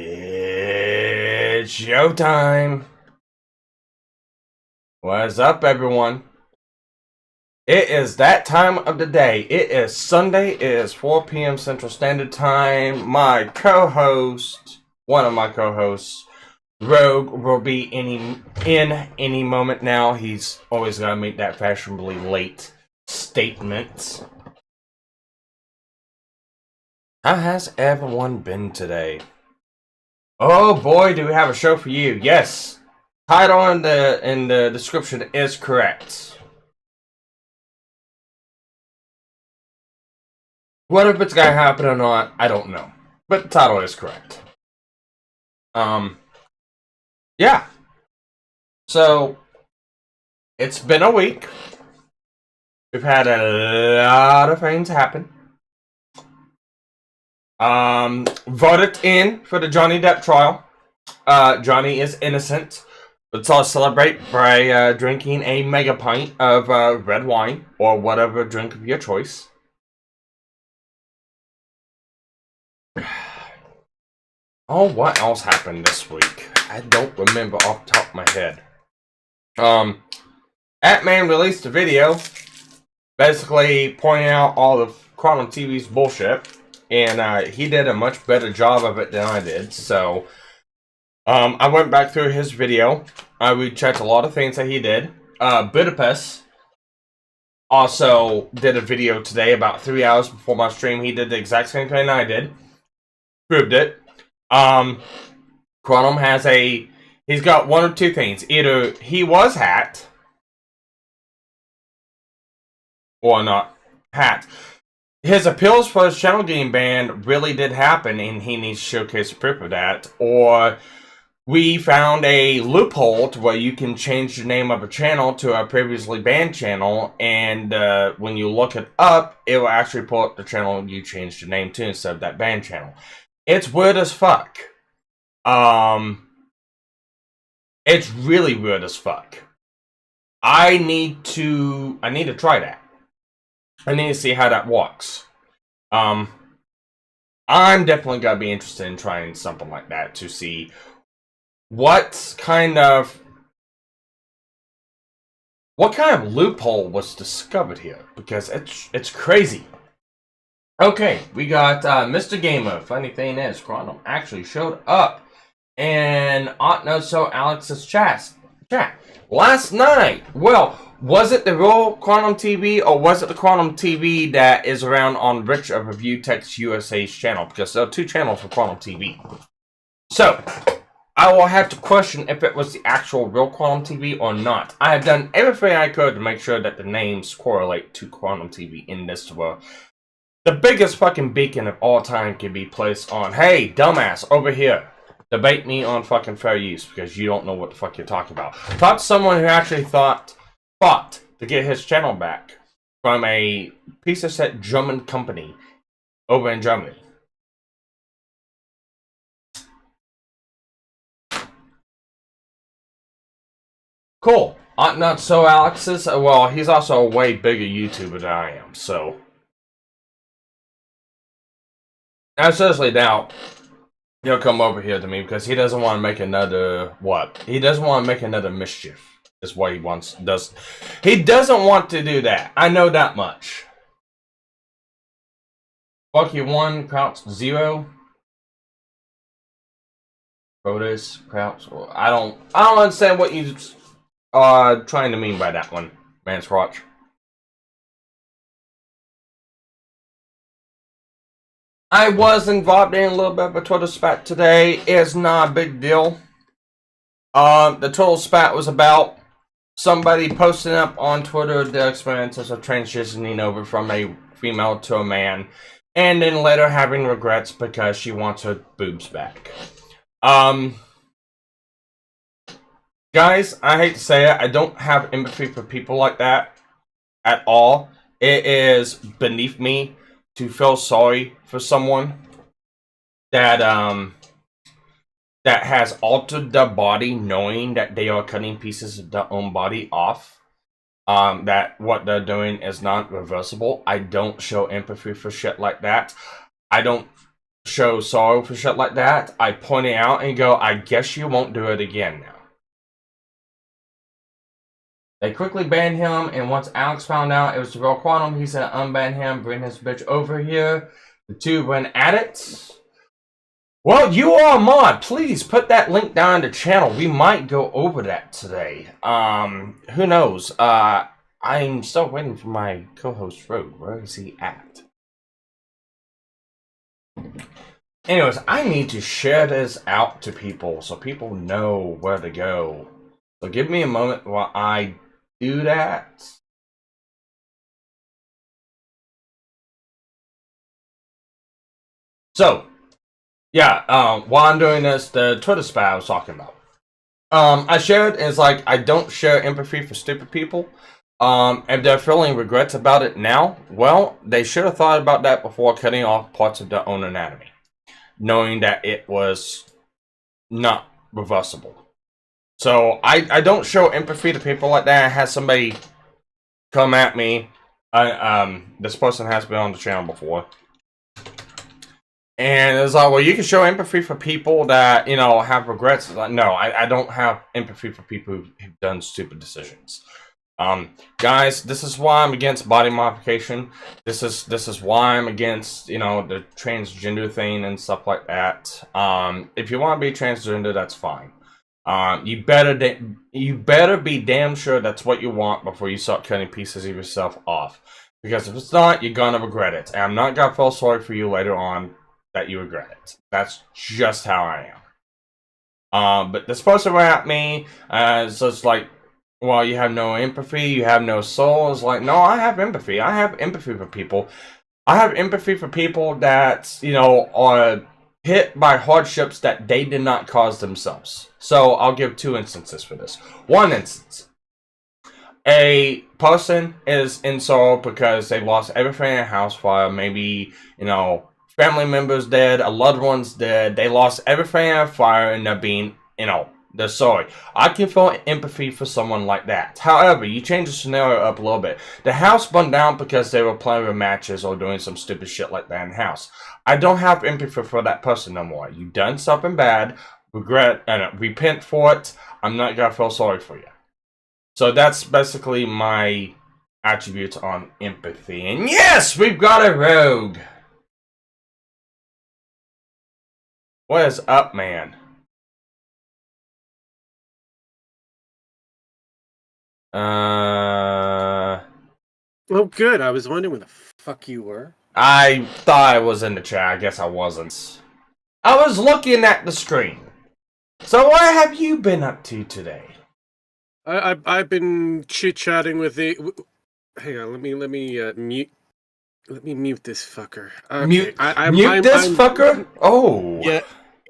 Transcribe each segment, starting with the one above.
It's showtime. What's up, everyone? It is that time of the day. It is Sunday. It is 4 p.m. Central Standard Time. My co-host, one of my co-hosts, Rogue, will be in any moment now. He's always got to make that fashionably late statement. How has everyone been today? Oh boy, do we have a show for you. Yes. Title in the description is correct. What if it's gonna happen or not, I don't know. But the title is correct. Yeah. So it's been a week. We've had a lot of things happen. Voted in for the Johnny Depp trial. Johnny is innocent. Let's all celebrate by drinking a mega pint of red wine or whatever drink of your choice. Oh, what else happened this week? I don't remember off the top of my head. Atman released a video basically pointing out all of Quantum TV's bullshit. And he did a much better job of it than I did. So, I went back through his video. I rechecked a lot of things that he did. Budapest also did a video today about 3 hours before my stream. He did the exact same thing I did. Proved it. Quantum has he's got one of two things. Either he was hacked, or not hacked. His appeals for his channel getting banned really did happen, and he needs to showcase proof of that. Or we found a loophole to where you can change the name of a channel to a previously banned channel, and when you look it up, it will actually pull up the channel you changed the name to instead of that banned channel. It's weird as fuck. It's really weird as fuck. I need to try that. I need to see how that works. I'm definitely gonna be interested in trying something like that to see what kind of loophole was discovered here, because it's crazy. Okay, we got Mr. Gamer. Funny thing is, Quantum actually showed up in Ought Not So Alex's chat last night. Well, was it the real Quantum TV, or was it the Quantum TV that is around on Rich of Review Text USA's channel? Because there are two channels for Quantum TV. So, I will have to question if it was the actual real Quantum TV or not. I have done everything I could to make sure that the names correlate to Quantum TV in this world. The biggest fucking beacon of all time can be placed on, hey, dumbass, over here. Debate me on fucking fair use, because you don't know what the fuck you're talking about. Talk to someone who actually fought to get his channel back from a piece of shit German company over in Germany. Cool. Not so Alex's, well, he's also a way bigger YouTuber than I am, so I seriously doubt he'll come over here to me, because he doesn't want to make another he doesn't want to make another mischief. Is what he does. He doesn't want to do that. I know that much. Sparky 1, Crouch 0. Protus, Crouch. I don't understand what you are trying to mean by that one, man. Squatch. I was involved in a little bit of a Twitter spat today. It's not a big deal. The total spat was about somebody posting up on Twitter the experiences of transitioning over from a female to a man, and then later having regrets because she wants her boobs back. Guys, I hate to say it, I don't have empathy for people like that at all. It is beneath me to feel sorry for someone that that has altered their body knowing that they are cutting pieces of their own body off. That what they're doing is not reversible. I don't show empathy for shit like that. I don't show sorrow for shit like that, I point it out and go, I guess you won't do it again now. They quickly banned him, and once Alex found out it was the real Quantum, he said unban him, bring his bitch over here. The two went at it. Well, you are a mod. Please put that link down in the channel. We might go over that today. Who knows? I'm still waiting for my co-host Rogue. Where is he at? Anyways, I need to share this out to people so people know where to go. So give me a moment while I do that. So, yeah, while I'm doing this, the Twitter spam I was talking about. I shared, it's like, I don't share empathy for stupid people. If they're feeling regrets about it now, well, they should have thought about that before cutting off parts of their own anatomy, knowing that it was not reversible. So, I don't show empathy to people like that. I had somebody come at me. This person has been on the channel before. And it's like, well, you can show empathy for people that, you know, have regrets. It's like, no, I don't have empathy for people who've done stupid decisions. Guys, this is why I'm against body modification. This is why I'm against, you know, the transgender thing and stuff like that. If you want to be transgender, that's fine. You better be damn sure that's what you want before you start cutting pieces of yourself off. Because if it's not, you're gonna regret it. And I'm not gonna feel sorry for you later on that you regret it. That's just how I am. But this person went at me, so it's like, well, you have no empathy, you have no soul. It's like, no, I have empathy. I have empathy for people. I have empathy for people that, you know, are hit by hardships that they did not cause themselves. So I'll give two instances for this. One instance. A person is in sorrow because they lost everything in a house fire. Maybe, you know, family members dead, a loved one's dead. They lost everything in a fire and they're being, you know, they're sorry. I can feel empathy for someone like that. However, you change the scenario up a little bit. The house burned down because they were playing with matches or doing some stupid shit like that in the house. I don't have empathy for that person no more. You done something bad, regret and repent for it. I'm not gonna feel sorry for you. So that's basically my attributes on empathy. And yes, we've got a rogue. What is up, man? Oh, good. I was wondering where the fuck you were. I thought I was in the chat. I guess I wasn't. I was looking at the screen. So what have you been up to today? I've been chit-chatting with the... Hang on, let me mute... Let me mute this fucker. Okay. Mute this fucker? Oh.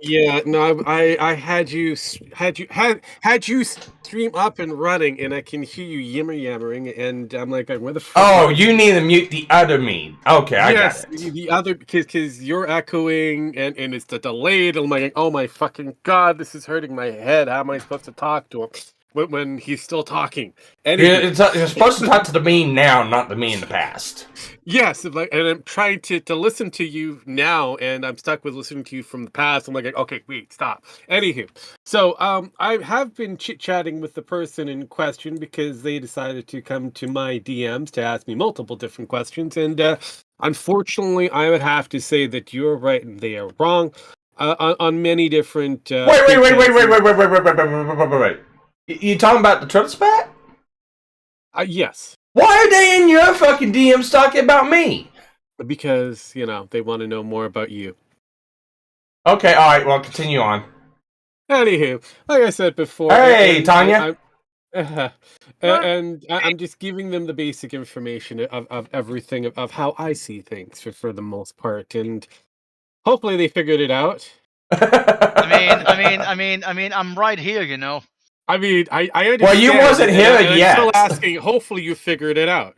Yeah, no, I had you stream up and running, and I can hear you yammering, and I'm like, where the fuck? Oh, you need to mute the other me. Okay, I got it. The other, because you're echoing, and it's the delayed. I'm like, oh my fucking god, this is hurting my head. How am I supposed to talk to him when he's still talking? Anyway. You're supposed to talk to the me now, not the me in the past. Yes, and I'm trying to listen to you now, and I'm stuck with listening to you from the past. I'm like, okay, wait, stop. Anywho, so I have been chit-chatting with the person in question because they decided to come to my DMs to ask me multiple different questions, and unfortunately, I would have to say that you're right and they are wrong on many different. Wait. You talking about the Twitter spat? Yes. Why are they in your fucking DMs talking about me? Because, you know, they want to know more about you. Okay, alright, well, continue on. Anywho, like I said before... Hey, Tanya! And I'm just giving them the basic information of everything, of how I see things for the most part, and hopefully they figured it out. I mean, I'm right here, you know. I understand. Well, you wasn't here yet. I'm still asking. Hopefully, you figured it out.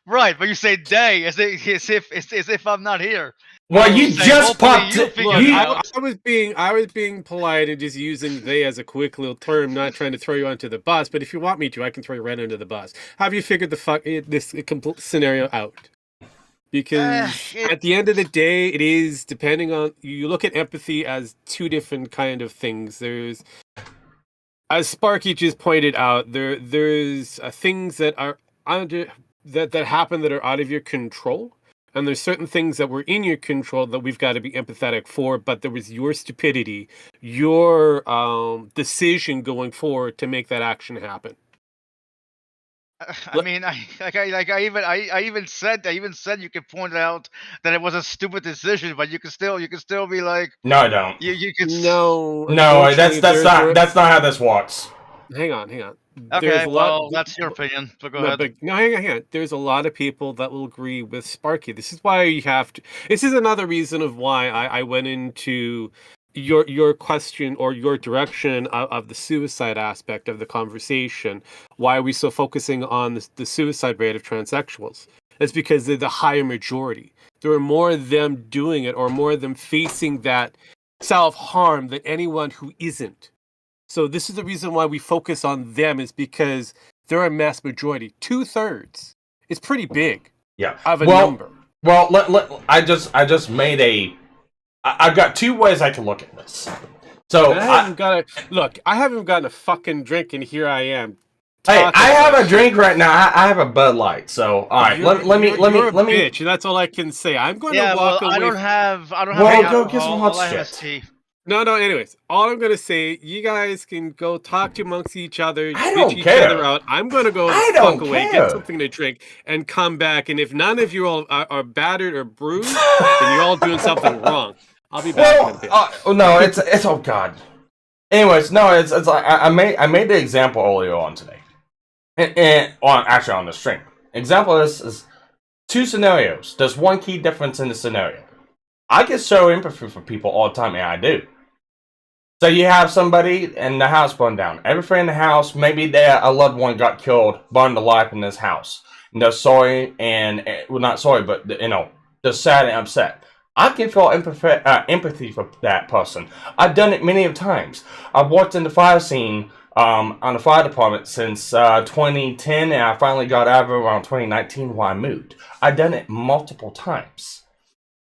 Right, but you say "day" as if I'm not here. Well, you just popped. I was being polite and just using "they" as a quick little term, not trying to throw you onto the bus. But if you want me to, I can throw you right under the bus. Have you figured this complete scenario out? Because at the end of the day, it is depending on you look at empathy as two different kind of things. There's, as Sparky just pointed out, there's things that are under that happen that are out of your control, and there's certain things that were in your control that we've got to be empathetic for. But there was your stupidity, your decision going forward to make that action happen. I mean, I even said you could point out that it was a stupid decision, but you can still be like, No, I don't. you could No, that's not how this works. Hang on. Okay, well, that's your opinion. So go ahead. But no, hang on. There's a lot of people that will agree with Sparky. This is why you have to. This is another reason of why I went into your question or your direction of the suicide aspect of the conversation. Why are we so focusing on the suicide rate of transsexuals? It's because they're the higher majority. There are more of them doing it, or more of them facing that self-harm than anyone who isn't. So this is the reason why we focus on them, is because they're a mass majority. 2/3. It's pretty big. Yeah. Of a number. Well, I just made I've got two ways I can look at this. So I haven't gotten a fucking drink, and here I am. Hey, I have a drink right now. I have a Bud Light. So all right, let me bitch, and that's all I can say. I'm going to walk away. I don't have. Well, go get some hot shit. No. Anyways, all I'm gonna say, you guys can go talk amongst each other, bitch each other out. I'm gonna go fuck away, care. get something to drink, and come back. And if none of you all are battered or bruised, then you're all doing something wrong. I'll be back in a bit. No, it's oh god. Anyways, no, it's like I made the example earlier on today, and on the stream. Example is two scenarios. There's one key difference in the scenario. I can show empathy for people all the time, and I do. So you have somebody and the house burned down. Everything in the house, maybe a loved one got killed, burned alive in this house. And they're sorry, and well, not sorry, but they're sad and upset. I can feel empathy for that person. I've done it many times. I've worked in the fire scene on the fire department since 2010, and I finally got out of it around 2019 while I moved. I've done it multiple times.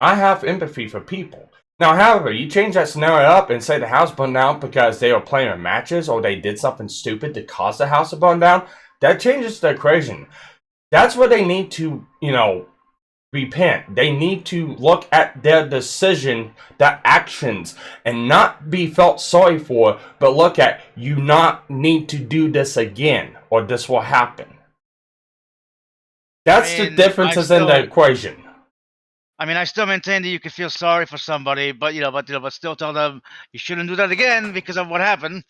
I have empathy for people. Now, however, you change that scenario up and say the house burned down because they were playing matches or they did something stupid to cause the house to burn down, that changes the equation. That's where they need to, repent. They need to look at their decision, their actions, and not be felt sorry for, but look at, you not need to do this again, or this will happen. That's the differences in the equation. I mean, I still maintain that you can feel sorry for somebody, but still tell them you shouldn't do that again because of what happened.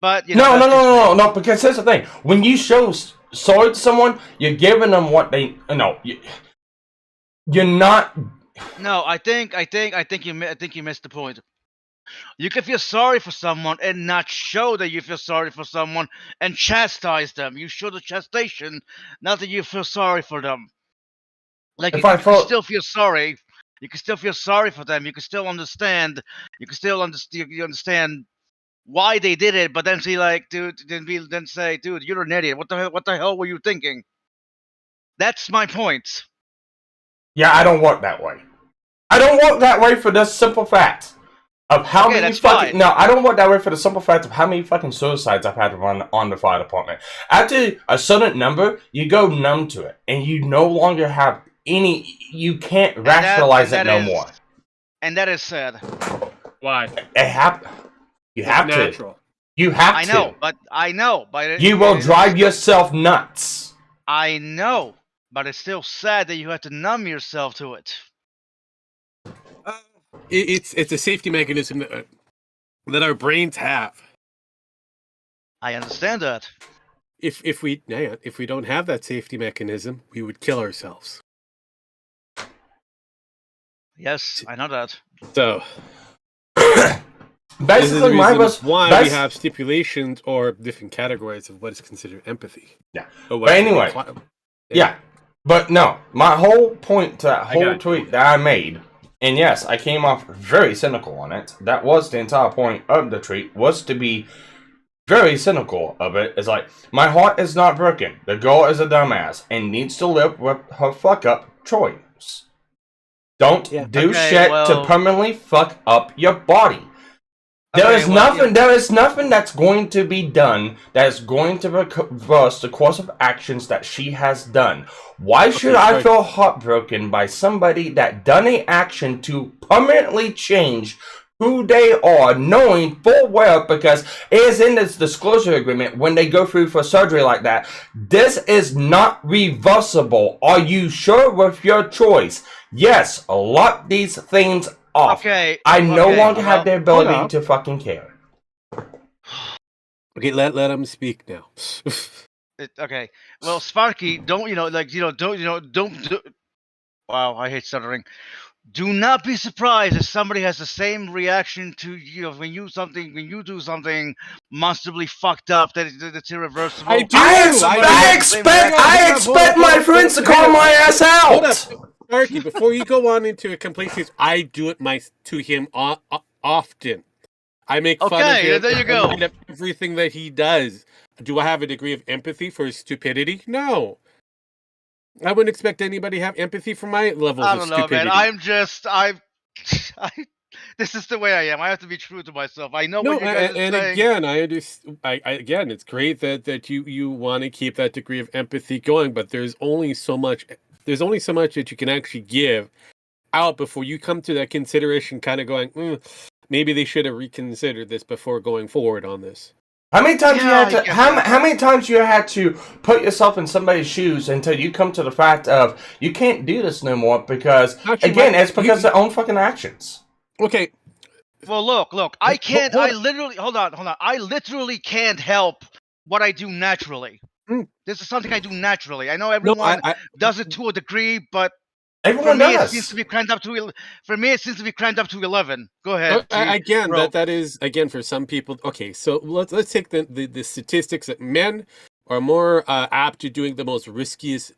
But no, because here's the thing: when you show sorry to someone, you're giving them what they you're not. No, I think you missed the point. You can feel sorry for someone and not show that you feel sorry for someone and chastise them. You show the chastisement, not that you feel sorry for them. Like, you can still feel sorry. You can still feel sorry for them. You can still understand. You can still understand why they did it. But then say, dude, you're an idiot. What the hell were you thinking? That's my point. Yeah, I don't work that way. I don't work that way for this simple fact of how many fucking. No, I don't work that way for the simple fact of how many fucking suicides I've had to run on the fire department. After a certain number, you go numb to it, and you no longer have any. You can't rationalize it no more. And that is sad. Why? It happens. You have to. You have to. I know, but you will drive yourself nuts. I know, but it's still sad that you have to numb yourself to it. It's a safety mechanism that our brains have. I understand that. If we don't have that safety mechanism, we would kill ourselves. Yes, I know that. So basically, why we have stipulations or different categories of what is considered empathy. Yeah. But anyway, yeah. But no, my whole point to that whole tweet that I made, and yes, I came off very cynical on it. That was the entire point of the tweet, was to be very cynical of it. It's like, my heart is not broken. The girl is a dumbass and needs to live with her fuck up choice. Don't do shit to permanently fuck up your body. There is nothing that's going to be done that is going to reverse the course of actions that she has done. Why should I feel heartbroken by somebody that done an action to permanently change who they are, knowing full well, because it is in this disclosure agreement when they go through for surgery like that, this is not reversible. Are you sure with your choice? Yes, lock these things off. I no longer have the ability to fucking care. Okay, let him speak now. Okay, well, Sparky, don't. Wow, I hate stuttering. Do not be surprised if somebody has the same reaction to when you do something monstrably fucked up that's irreversible. I expect my friends to call my ass out. Hold up, Sparky, before you go on into a complete case, I do it to him often. I make fun of him. There you go. Everything that he does. Do I have a degree of empathy for his stupidity? No. I wouldn't expect anybody to have empathy for my levels of stupidity. I don't know, man. This is the way I am. I have to be true to myself. I know what you guys are saying. Again, I understand. Again, it's great that you want to keep that degree of empathy going, but there's only so much. There's only so much that you can actually give out before you come to that consideration. Kind of going, maybe they should have reconsidered this before going forward on this. How many times how many times you had to put yourself in somebody's shoes until you come to the fact of you can't do this no more because again it's because of their own fucking actions. Okay. Well, look. I can't. I literally hold on. I literally can't help what I do naturally. This is something I do naturally. I know everyone does it to a degree, but everyone for me, does. It seems to be cranked up to. For me, it seems to be cranked up to 11. Go ahead. Again, that is again for some people. Okay, so let's take the statistics that men are more apt to doing the most riskiest,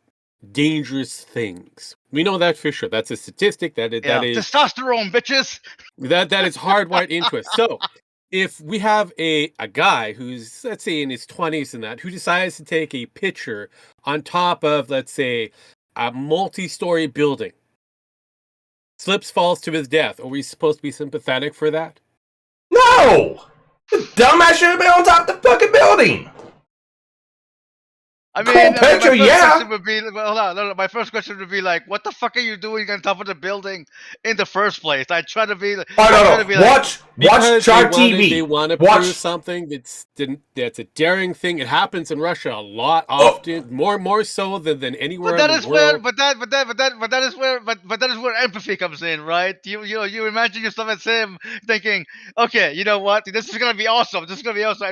dangerous things. We know that for sure. That's a statistic. That is testosterone, bitches. That is hardwired into us. So if we have a guy who's, let's say, in his 20s and that, who decides to take a picture on top of, let's say, a multi-story building, slips, falls to his death, are we supposed to be sympathetic for that? No! The dumbass should have been on top of the fucking building! I mean, my question would be, hold on, my first question would be like, what the fuck are you doing on top of the building in the first place? I try to be like, watch Shark TV. They want to prove something that's a daring thing. It happens in Russia a lot, often, more so than anywhere in the world. But that is where empathy comes in, right? You imagine yourself as him thinking, okay, you know what? This is gonna be awesome.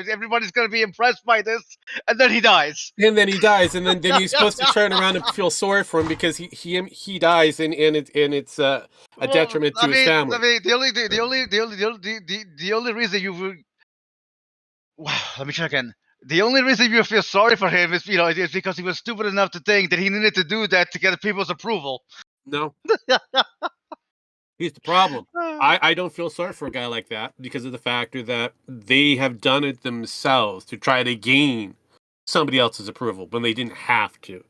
Everybody's gonna be impressed by this, and then he dies. And then he dies, and then you're supposed to turn around and feel sorry for him because he dies, and it's a detriment to his family. I mean, the only reason you would, wow, let me check in. The only reason you feel sorry for him is because he was stupid enough to think that he needed to do that to get people's approval. No. Here's the problem. I don't feel sorry for a guy like that because of the factor that they have done it themselves to try to gain somebody else's approval when they didn't have to.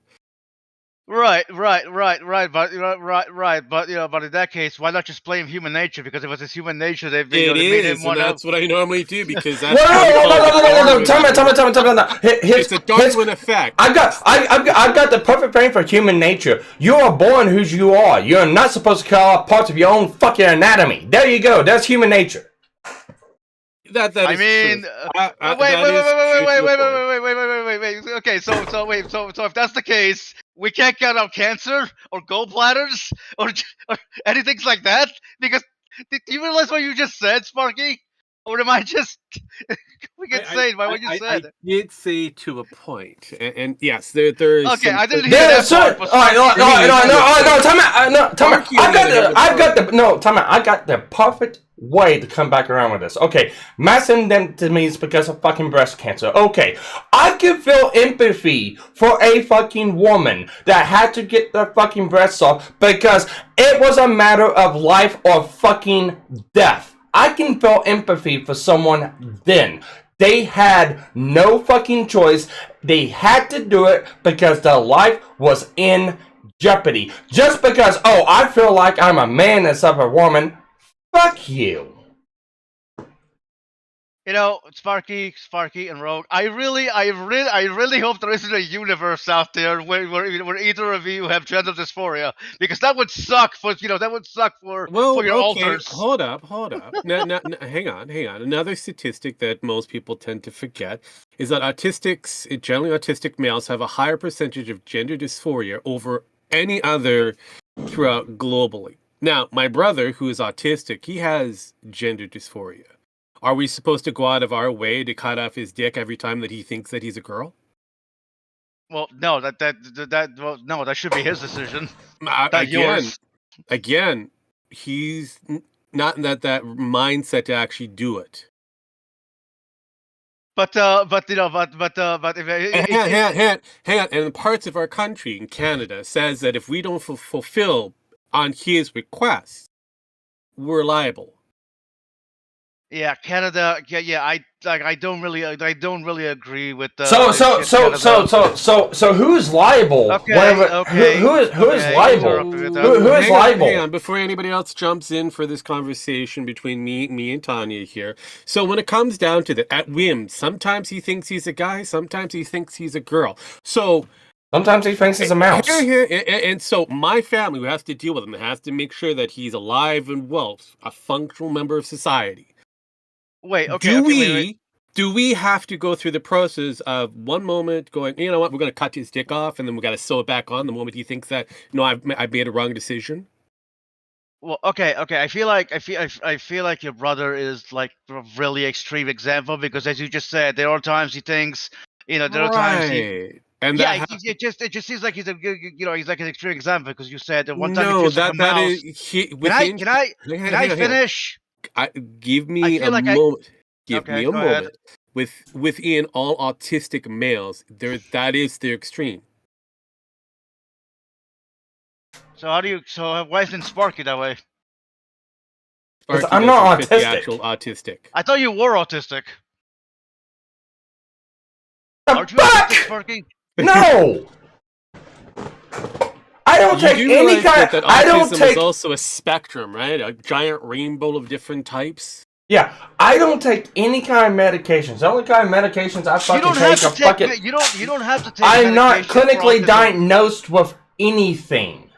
Right. But in that case, why not just blame human nature? Because if it was human nature, they made him one. That's what I normally do because that's. No. Tell me. It's a Darwin effect. I've got the perfect frame for human nature. You are born who you are. You're not supposed to cut off parts of your own fucking anatomy. There you go. That's human nature. That is true. Wait. Okay, so if that's the case, we can't cut out cancer or gallbladders or anything like that because do you realize what you just said, Sparky? Or am I just insane by what you said? I did say to a point, and yes, there is. Okay, I didn't hear that part. Time out. I got the perfect way to come back around with this. Okay, mass endectomies because of fucking breast cancer. Okay, I can feel empathy for a fucking woman that had to get their fucking breasts off because it was a matter of life or fucking death. I can feel empathy for someone then. They had no fucking choice. They had to do it because their life was in jeopardy just because, oh, I feel like I'm a man instead of a woman. Fuck you. You know, Sparky, and Rogue. I really hope there isn't a universe out there where either of you have gender dysphoria, because that would suck for Well, your okay, alters. hold up. Now, hang on. Another statistic that most people tend to forget is that generally autistic males have a higher percentage of gender dysphoria over any other throughout globally. Now, my brother, who is autistic, he has gender dysphoria. Are we supposed to go out of our way to cut off his dick every time that he thinks that he's a girl? Well, no, no, that should be his decision. Not Again, yours. he's not in that mindset to actually do it. But if Hang on. And parts of our country in Canada says that if we don't fulfill on his request, we're liable. yeah, Canada, I don't really agree with So who's liable? Okay, Who is liable? Who is liable? Hang on, before anybody else jumps in for this conversation between me and Tanya here. So when it comes down to that, at whim, sometimes he thinks he's a guy, sometimes he thinks he's a girl. So sometimes he thinks he's a mouse. And so my family, who has to deal with him, has to make sure that he's alive and well, a functional member of society. Wait, okay. Wait. Do we have to go through the process of one moment going, you know what, we're going to cut his dick off, and then we got to sew it back on the moment he thinks that, no, I made a wrong decision? Well, okay. I feel like your brother is like a really extreme example, because as you just said, there are times he thinks, there are times he. And it just seems like he's he's like an extreme example, because you said that one time no, he feels like a mouse. Can I finish? Give me a moment. Give me a moment. Ahead. Within all autistic males, that is the extreme. So why isn't Sparky that way? Sparky I'm not autistic. The actual autistic. I thought you were autistic. Aren't you autistic, Sparky? No. I don't take any kind. I don't take. Is also a spectrum, right? A giant rainbow of different types. Yeah, I don't take any kind of medications. The only kind of medications I fucking take. You don't have to take. I'm not clinically diagnosed with anything.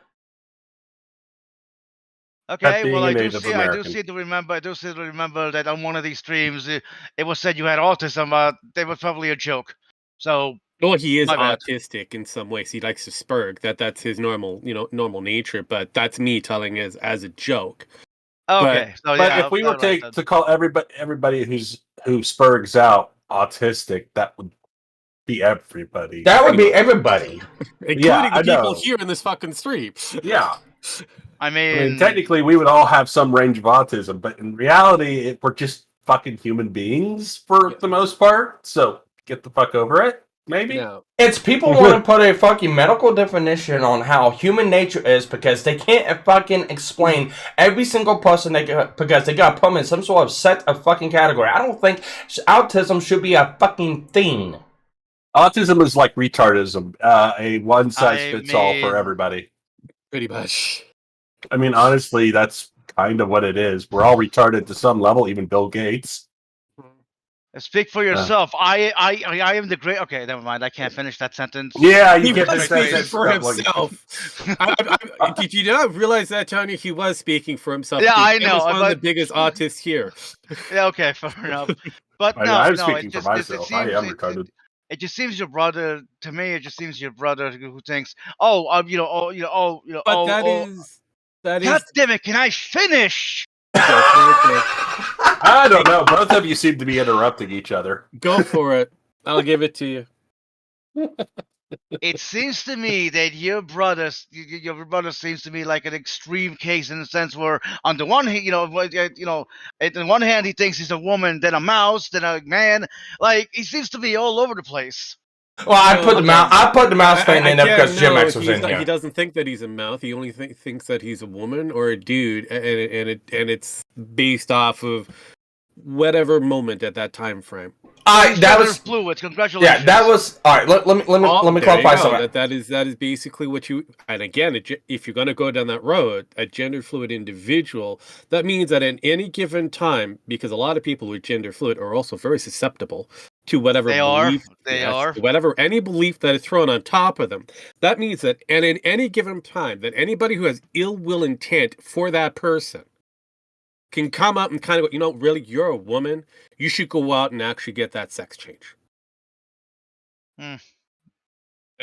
Okay, well, I do seem to remember that on one of these streams, it was said you had autism. That was probably a joke. So. Well, he is autistic in some ways. He likes to spurg. That's his normal nature. But that's me telling as a joke. Okay, but if we were to call everybody who spurgs out autistic, that would be everybody. That would be everybody, including the people here in this fucking stream. Yeah. I mean, technically, we would all have some range of autism, but in reality, we're just fucking human beings for the most part. So get the fuck over it. Maybe. No. It's people want to put a fucking medical definition on how human nature is because they can't fucking explain every single person because they got put in some sort of set of fucking category. I don't think autism should be a fucking thing. Autism is like retardism, a one size fits all for everybody. Pretty much. I mean, honestly, that's kind of what it is. We're all retarded to some level, even Bill Gates. Speak for yourself. I am the great. Okay, never mind. I can't finish that sentence. Yeah, you can't finish that sentence for himself. Did you not realize that, Tony? He was speaking for himself. Yeah, I know. He was one of the biggest autists here. Yeah, okay, fair enough. But I'm speaking for myself. I am retarded. It just seems your brother. To me, it just seems your brother who thinks, But that is. God damn it! Can I finish? I don't know. Both of you seem to be interrupting each other. Go for it. I'll give it to you. It seems to me that your brother seems to be like an extreme case in the sense where, on the one hand, on the one hand he thinks he's a woman, then a mouse, then a man. Like he seems to be all over the place. Well, I put the mouse thing in there because Jim X was in here. He doesn't think that he's a mouth. He only thinks that he's a woman or a dude, and it's based off of whatever moment at that time frame. That that was fluid. Congratulations. yeah. That was all right. Let me There you clarify go. something. That is basically what you. And again, if you're going to go down that road, a gender fluid individual, that means that at any given time, because a lot of people who are gender fluid are also very susceptible to whatever They are. belief, They are. whatever any belief that is thrown on top of them. That means that, and in any given time, that anybody who has ill will intent for that person can come up and kind of go, really, you're a woman. You should go out and actually get that sex change. And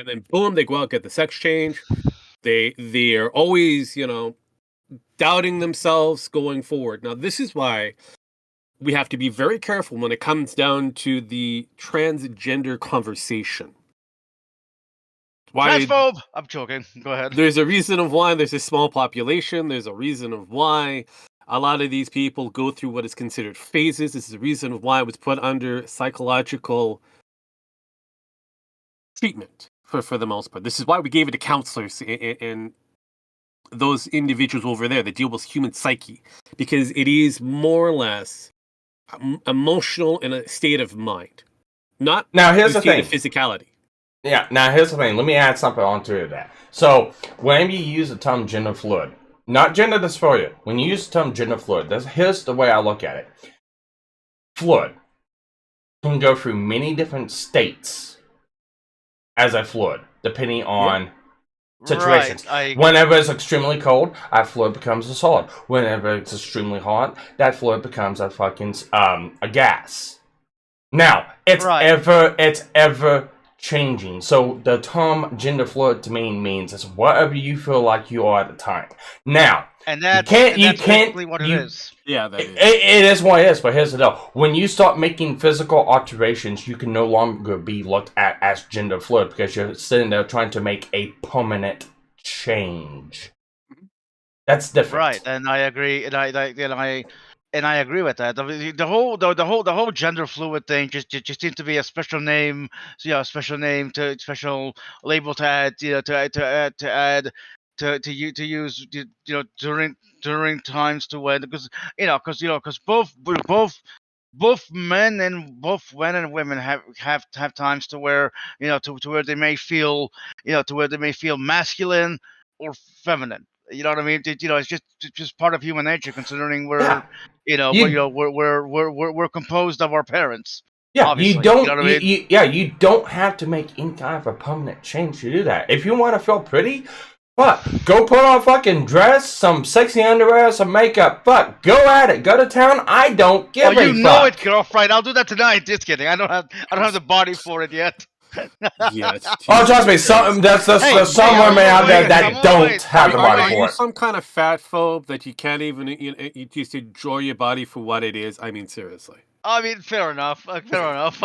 then boom, they go out and get the sex change. They're always, doubting themselves going forward. Now, this is why we have to be very careful when it comes down to the transgender conversation. Transphobe. I'm joking. Go ahead. There's a reason of why there's a small population. There's a reason of why a lot of these people go through what is considered phases. This is the reason of why it was put under psychological treatment for the most part. This is why we gave it to counselors and those individuals over there that deal with human psyche, because it is more or less emotional in a state of mind, not Now here's a the state thing. of physicality. Yeah. Now here's the thing. Let me add something onto that. So when you use the term gender fluid, not gender dysphoria, when you use the term gender fluid, here's the way I look at it. Fluid can go through many different states as a fluid, depending on situations. Right. Whenever it's extremely cold, that fluid becomes a solid. Whenever it's extremely hot, that fluid becomes a fucking a gas. Now, it's ever changing. So the term gender fluid to me means it's whatever you feel like you are at the time. Now, and that's basically what it is. Yeah, that is. It is what it is, but here's the deal. When you start making physical alterations, you can no longer be looked at as gender fluid because you're sitting there trying to make a permanent change. That's different. Right, and I agree, and I agree with that. The whole gender fluid thing just seems to be a special name, special label to add, to use, during times to when, because both men and women have times to where, to where they may feel, masculine or feminine. You know what I mean? It's just part of human nature, considering we're we're composed of our parents. Yeah, obviously. you don't. You know what I mean? You don't have to make any kind of a permanent change to do that. If you want to feel pretty, go put on a fucking dress, some sexy underwear, some makeup. Go at it. Go to town. I don't give a fuck. You know it, girlfriend. I'll do that tonight. Just kidding. I don't have the body for it yet. Yeah, trust me. Some women out there that don't have the body for it. Are you some kind of fat phobe that you can't even you just enjoy your body for what it is? I mean, seriously. I mean, fair enough. Fair enough.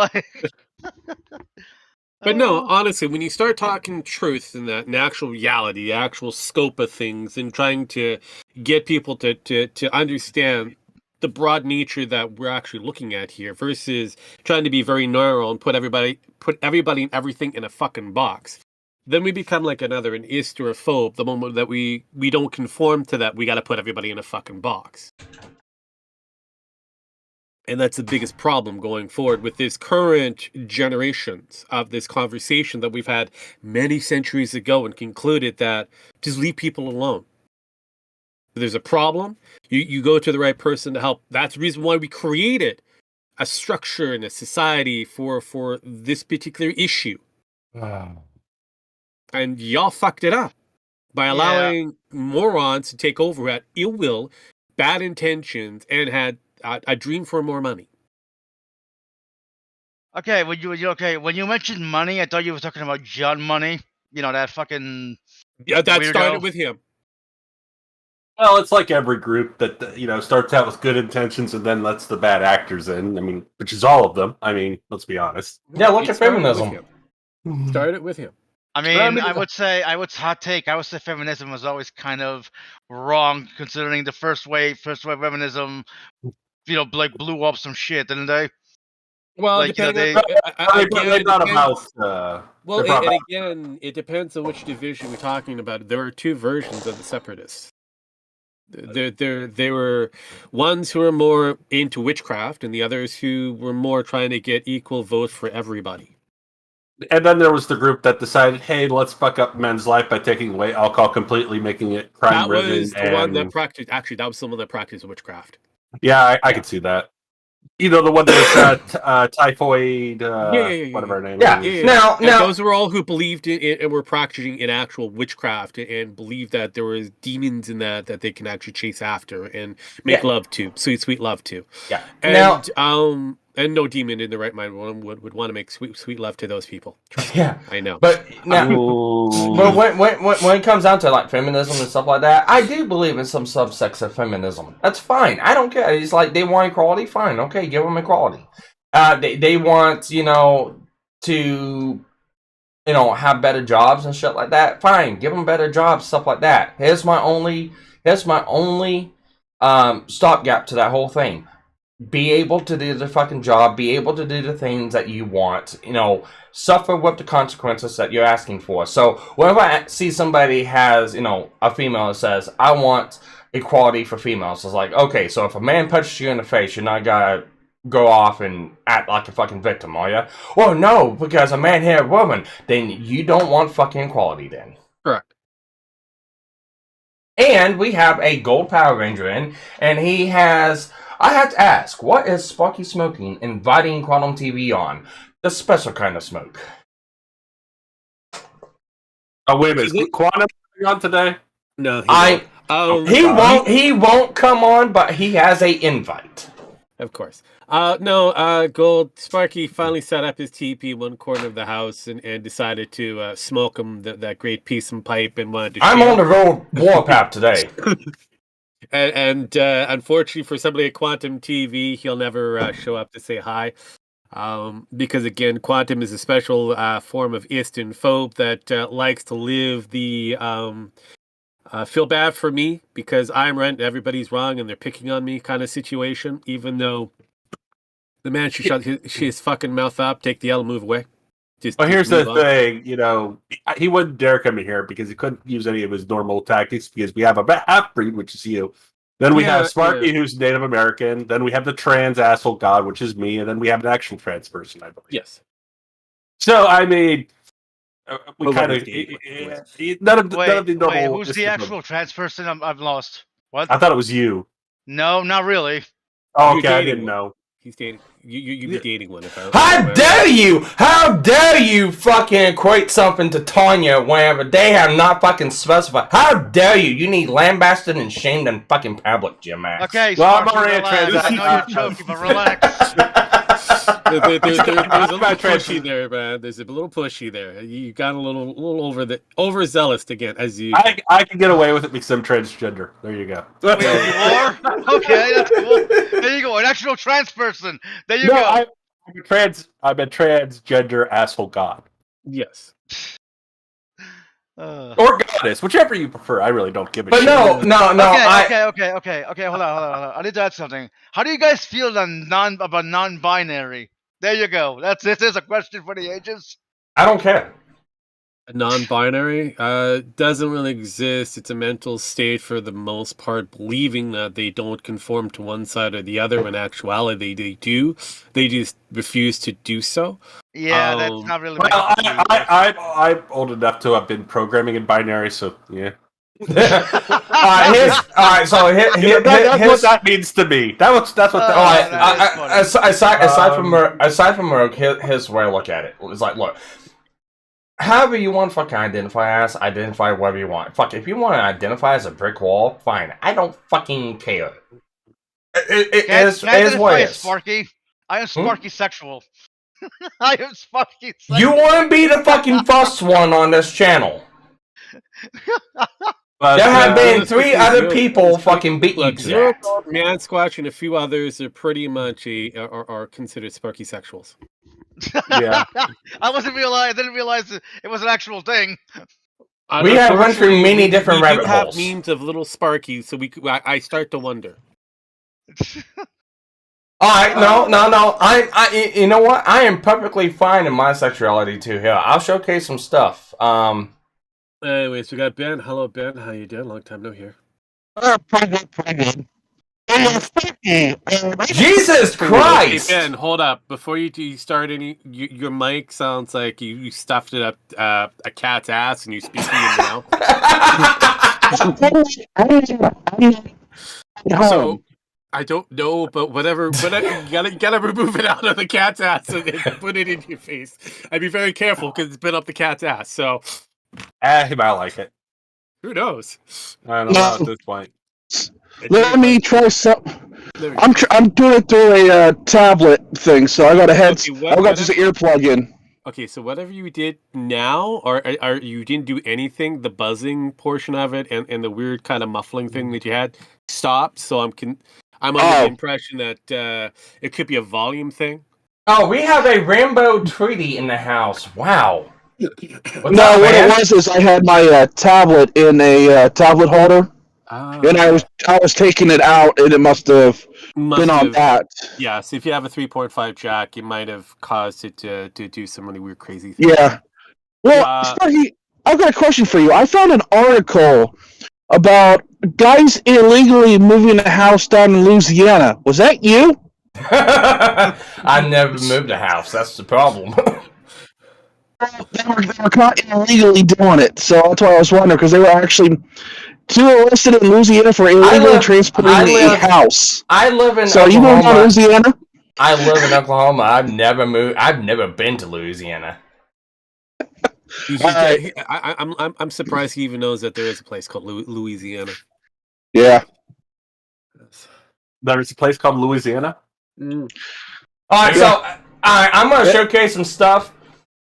But no, honestly, when you start talking truth and that and actual reality, the actual scope of things, and trying to get people to understand the broad nature that we're actually looking at here, versus trying to be very narrow and put everybody and everything in a fucking box, then we become like an ist or a phobe. The moment that we don't conform to that, we got to put everybody in a fucking box. And that's the biggest problem going forward with this current generations of this conversation that we've had many centuries ago, and concluded that just leave people alone. If there's a problem, you go to the right person to help. That's the reason why we created a structure and a society for this particular issue. Wow. And y'all fucked it up by allowing morons to take over who had ill will, bad intentions, and had a dream for more money. Okay, when you mentioned money, I thought you were talking about John Money. That fucking that weirdo. Started with him. Well, it's like every group that starts out with good intentions and then lets the bad actors in. I mean, which is all of them. I mean, let's be honest. Yeah, look at feminism. Started with him. I mean, I would say feminism was always kind of wrong, considering the first wave feminism, blew up some shit, didn't they? Well, they brought about. It depends on which division we're talking about. There are two versions of the separatists. There were ones who were more into witchcraft, and the others who were more trying to get equal votes for everybody. And then there was the group that decided, hey, let's fuck up men's life by taking away alcohol completely, making it That crime-ridden. was the one that practiced. Actually, that was someone that practiced witchcraft. Yeah, I could see that. You know, the one that was typhoid, whatever her name is. Now, those were all who believed in and were practicing in actual witchcraft and believed that there was demons in that they can actually chase after and make love to, sweet love to. Yeah. And and no demon in the right mind would want to make sweet love to those people. Yeah, I know. But now, but when it comes down to like feminism and stuff like that, I do believe in some subsects of feminism. That's fine. I don't care. It's like they want equality. Fine. Okay, give them equality. They want to have better jobs and shit like that. Fine. Give them better jobs, stuff like that. Here's my only stopgap to that whole thing. Be able to do the fucking job, be able to do the things that you want, suffer with the consequences that you're asking for. So whenever I see somebody has, a female that says, I want equality for females, it's like, okay, so if a man punches you in the face, you're not gonna go off and act like a fucking victim, are you? Well, no, because a man hit a woman, then you don't want fucking equality then. Correct. And we have a gold Power Ranger in, and he has... I have to ask, what is Sparky smoking, inviting Quantum TV on? The special kind of smoke. Oh, wait a minute. Is Quantum on today? No, he won't come on, but he has a invite. Of course. Gold Sparky finally set up his teepee in one corner of the house and decided to smoke him that great piece of pipe and wanted to. I'm on the road warpath today. And unfortunately for somebody at Quantum TV, he'll never show up to say hi. Because again, Quantum is a special form of Eastern folk that likes to live the feel bad for me because I'm right and everybody's wrong and they're picking on me kind of situation, even though the man should shut his fucking mouth up, take the L, move away. Well, here's the thing, he wouldn't dare come in here because he couldn't use any of his normal tactics because we have a half-breed, which is you. Then we have Sparky, who's Native American. Then we have the trans asshole god, which is me. And then we have an actual trans person, I believe. Yes. So, I mean, we kind of... None of the normal... Wait, who's the actual trans person? I've lost. What? I thought it was you. No, not really. Oh, okay, I didn't know. He's dating. You'd be dating one if I. How dare you! How dare you fucking equate something to Tanya whenever they have not fucking specified? How dare you! You need lambasted and shamed in fucking public, Jim Max. Okay, well, Sparky, I'm already relax. I know you're joking, but relax. There's a little pushy there, man. There's a little pushy there. You got a little overzealous again, as you. I can get away with it because I'm transgender. There you go. Wait, you are? Okay, that's cool. There you go, an actual trans person. There you go. I'm a transgender asshole god. Yes. Or goddess, whichever you prefer. I really don't give a shit. But no. Okay. Hold on. I need to add something. How do you guys feel about non-binary? There you go. This is a question for the ages. I don't care. Non-binary doesn't really exist. It's a mental state for the most part, believing that they don't conform to one side or the other. When in actuality, they do. They just refuse to do so. Yeah, that's not really. Well, I'm old enough to have been programming in binary, so yeah. That's what that means to me. That's what. Aside from Rogue, here's where I look at it. It's like, look. However you want to fucking identify as, identify whatever you want. Fuck, if you want to identify as a brick wall, fine. I don't fucking care. It is what it is. Sparky? I am Sparky sexual. I am Sparky sexual. You want to be the fucking first one on this channel. There have been 3 other people fucking beat you to that. Man Squatch and a few others are pretty much are considered Sparky sexuals. Yeah. I didn't realize it was an actual thing. We have run through many different rabbit holes. We have memes of little Sparkies, so I start to wonder. Alright, no. You know what? I am perfectly fine in my sexuality too. Here, I'll showcase some stuff. Anyways, we got Ben. Hello, Ben. How you doing? Long time no hear. Pretty good. Sparky, Jesus Hey Christ! Ben, hold up. Before you start any, your mic sounds like you stuffed it up a cat's ass and you're speaking in the mouth. So I don't know, but whatever you gotta remove it out of the cat's ass and then put it in your face. I'd be very careful because it's been up the cat's ass. So He might like it. who knows? I don't know at this point. Let me try some. There we go. I'm doing it through a tablet thing, so I got a head. Okay, I got just an ear plug in. Okay, so whatever you did now, or you didn't do anything, the buzzing portion of it and the weird kind of muffling thing that you had stopped. So I'm under the impression that it could be a volume thing. Oh, we have a Rambo treaty in the house. Wow. What it was is I had my tablet in a tablet holder, and I was taking it out, and it must have been on that. Yeah, so if you have a 3.5 jack, you might have caused it to do some really weird, crazy things. Yeah. Well, Sparky, I've got a question for you. I found an article about guys illegally moving a house down in Louisiana. Was that you? I never moved a house. That's the problem. They were caught illegally doing it, so that's why I was wondering, because they were actually two arrested in Louisiana for illegally transporting a house. I live in So Oklahoma. you moved to Louisiana? I live in Oklahoma. I've never moved. I've never been to Louisiana. I'm surprised he even knows that there is a place called Louisiana. Yeah. There's a place called Louisiana? All right, so I'm going to showcase some stuff.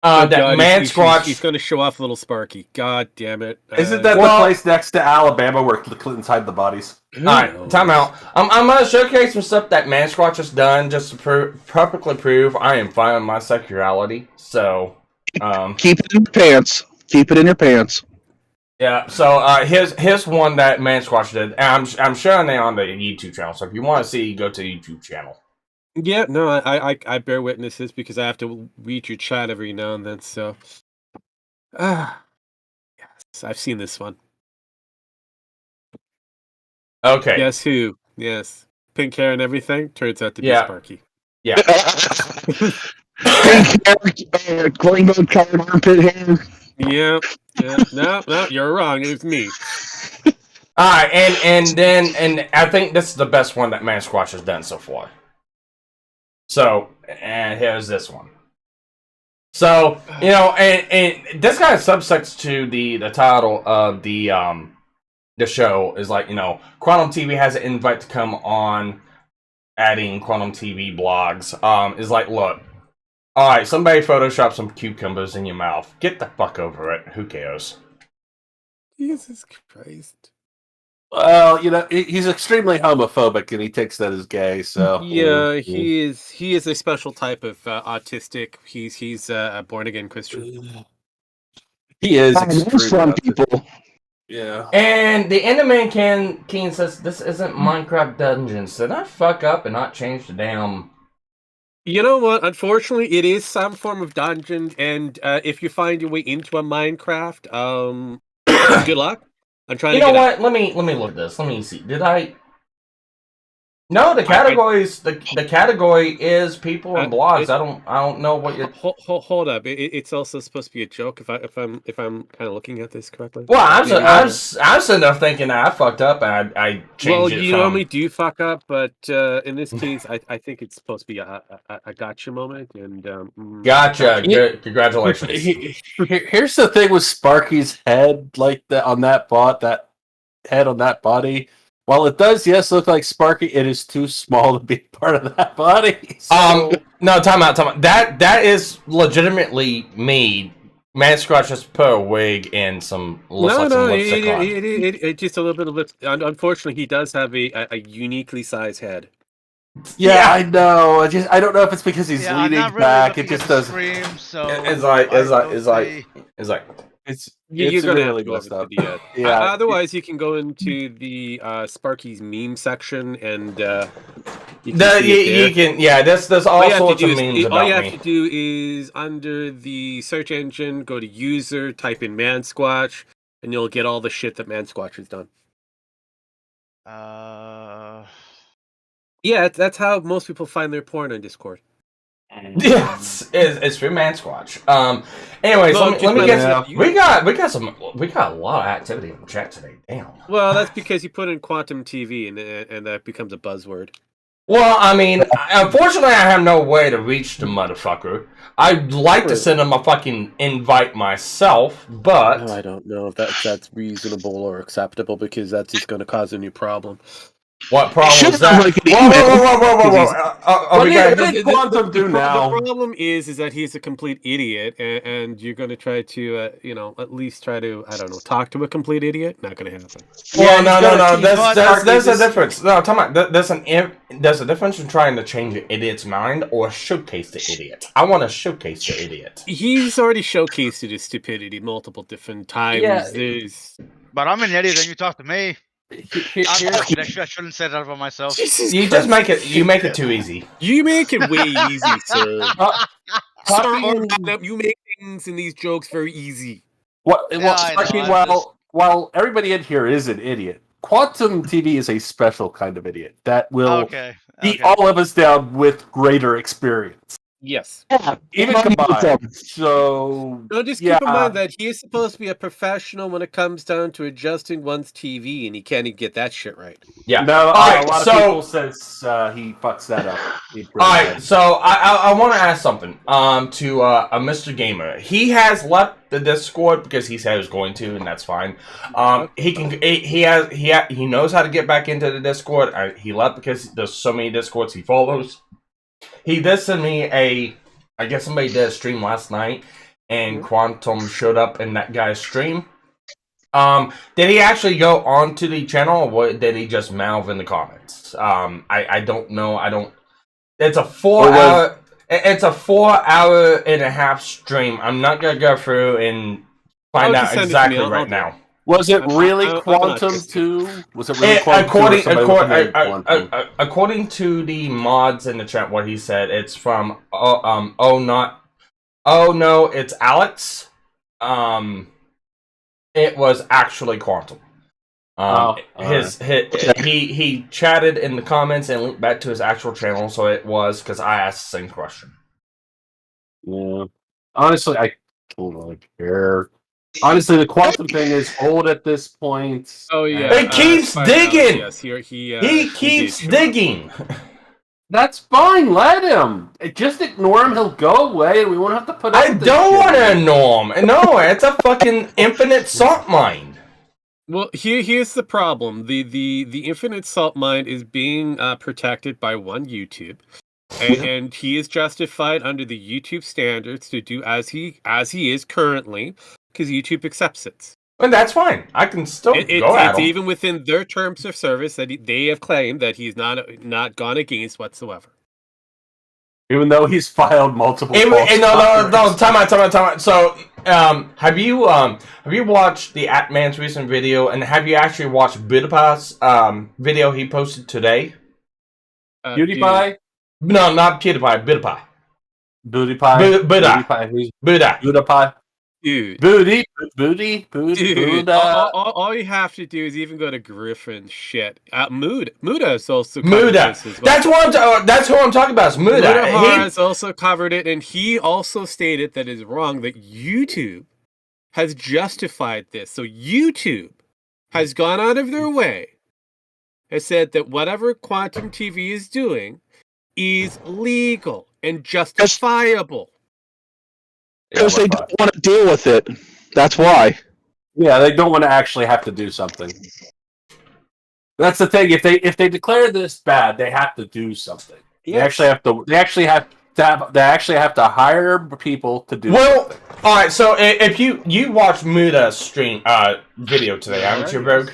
That man Squatch. He's going to show off little Sparky. God damn it! Isn't that the place next to Alabama where the Clintons hide the bodies? All right, time out. I'm going to showcase some stuff that man Squatch has done just to perfectly prove I am fine with my sexuality. So, keep it in your pants. Keep it in your pants. Yeah. So here's one that man Squatch did, and I'm showing it on the YouTube channel. So if you want to see, go to the YouTube channel. Yeah, no, I bear witnesses because I have to read your chat every now and then. So, yes, I've seen this one. Okay. Guess who? Yes, pink hair and everything turns out to be Sparky. Yeah. Pink hair, rainbow colored armpit hair. Yeah. No, you're wrong. It's me. All right, and I think this is the best one that man Squatch has done so far. So, and here's this one. So, you know, and this kind of subsets to the title of the show is like, you know, Quantum TV has an invite to come on, adding Quantum TV blogs. Is like, look, all right, somebody Photoshop some cucumbers in your mouth. Get the fuck over it. Who cares? Jesus Christ. Well, you know, he's extremely homophobic, and he takes that as gay. So yeah, he is a special type of autistic. He's a born again Christian. He is extremely people. Yeah. And the Enderman King says this isn't Minecraft Dungeons. Did I fuck up and not change the damn? You know what? Unfortunately, it is some form of dungeon, and if you find your way into a Minecraft, good luck. I'm trying. You know what? Let me look at this. Let me see. Did I? No, the categories. The category is people and blogs. I don't know what you're. Hold up. It's also supposed to be a joke. If I'm kind of looking at this correctly. Well, I'm sitting there thinking that I fucked up and I changed it. Well, you normally do fuck up, but in this case, I think it's supposed to be a gotcha moment. And gotcha. Congratulations. Here's the thing with Sparky's head, like on that head on that body. While it does, yes, look like Sparky, it is too small to be part of that body. So... no, time out. That is legitimately me. Man Squatch just put a wig and some lipstick on. It just a little bit of lip. Unfortunately, he does have a uniquely sized head. Yeah, I know. I don't know if it's because he's leaning really back. It just doesn't. It's like. You're gonna really have to go messed over up. to the otherwise, you can go into the Sparky's meme section and you can there's all sorts of memes about me. All you have to do is under the search engine, go to user, type in Man Squatch, and you'll get all the shit that Man Squatch has done. Yeah, that's how most people find their porn on Discord. Yes, it's through Man Squatch. Anyways, No, let me just get. We got a lot of activity in the chat today. Damn. Well, that's because you put in quantum TV and that becomes a buzzword. Well, I mean, unfortunately, I have no way to reach the motherfucker. I'd like to send him a fucking invite myself, but I don't know if that's reasonable or acceptable because that's just going to cause a new problem. What problem is that? Like Whoa. What did Quantum do now? The problem is that he's a complete idiot, and you're going to try to, at least try to, I don't know, talk to a complete idiot. Not going to happen. Yeah, no. There's a difference. No, talking about there's a difference in trying to change an idiot's mind or showcase the idiot. I want to showcase the idiot. He's already showcased his stupidity multiple different times. Yeah. But I'm an idiot, and you talk to me. I shouldn't say that about myself. You just make it too easy. You make it way easy, sir. You make things in these jokes very easy. While everybody in here is an idiot, Quantum TV is a special kind of idiot that will beat all of us down with greater experience. Yes. Even combined. So just keep in mind that he is supposed to be a professional when it comes down to adjusting one's TV, and he can't even get that shit right. Yeah. No, a lot of people says he fucks that up. Alright, so I want to ask something to a Mr. Gamer. He has left the Discord because he said he was going to, and that's fine. He knows how to get back into the Discord. He left because there's so many Discords he follows. He did send me I guess somebody did a stream last night, and Quantum showed up in that guy's stream. Did he actually go onto the channel, or did he just mouth in the comments? I don't know. It's a 4-hour. It's a 4 hour and a half stream. I'm not gonna go through and find out exactly right now. Was it really Quantum 2? Was it really Quantum 2? According to the mods in the chat, what he said, it's from no, it's Alex. It was actually Quantum. He chatted in the comments and linked back to his actual channel, so it was because I asked the same question. Yeah, honestly, I don't really care. Honestly, the Quantum thing is old at this point. Oh yeah, it keeps digging. Yes, he keeps digging. That's fine. Let him. Just ignore him. He'll go away, and we won't have to put. I don't want to ignore him. No, it's a fucking infinite salt mine. Well, here's the problem. The infinite salt mine is being protected by one YouTube. And he is justified under the YouTube standards to do as he is currently, because YouTube accepts it. And that's fine. I can still go at him. It's even within their terms of service that they have claimed that he's not gone against whatsoever. Even though he's filed multiple. No, time out. So, have you watched the Atman's recent video, and have you actually watched Budapest's video he posted today? PewDiePie? No, not PewDiePie. Budapest. Budapest. Dude. Booty. Dude, all you have to do is even go to Griffin shit. Muda is also covered this as well. That's who I'm talking about. Is Muda. Has also covered it, and he also stated that it's wrong that YouTube has justified this. So YouTube has gone out of their way, has said that whatever Quantum TV is doing is legal and justifiable. Because they don't want to deal with it. That's why. Yeah, they don't want to actually have to do something. That's the thing. If they declare this bad, they have to do something. Yes. They actually have to hire people to do. Well, all right. So if you watched Muda's stream video today, haven't you, Rogue?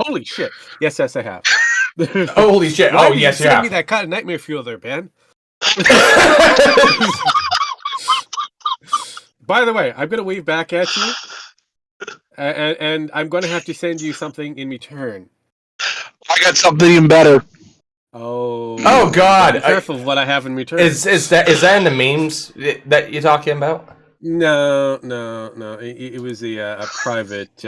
Holy shit! Yes, I have. Holy shit! Why oh yes, you have. Send me that kind of nightmare fuel there, Ben. By the way, I'm going to wave back at you, and I'm going to have to send you something in return. I got something even better. Oh God! Be careful of what I have in return. Is that in the memes that you're talking about? No. It was a private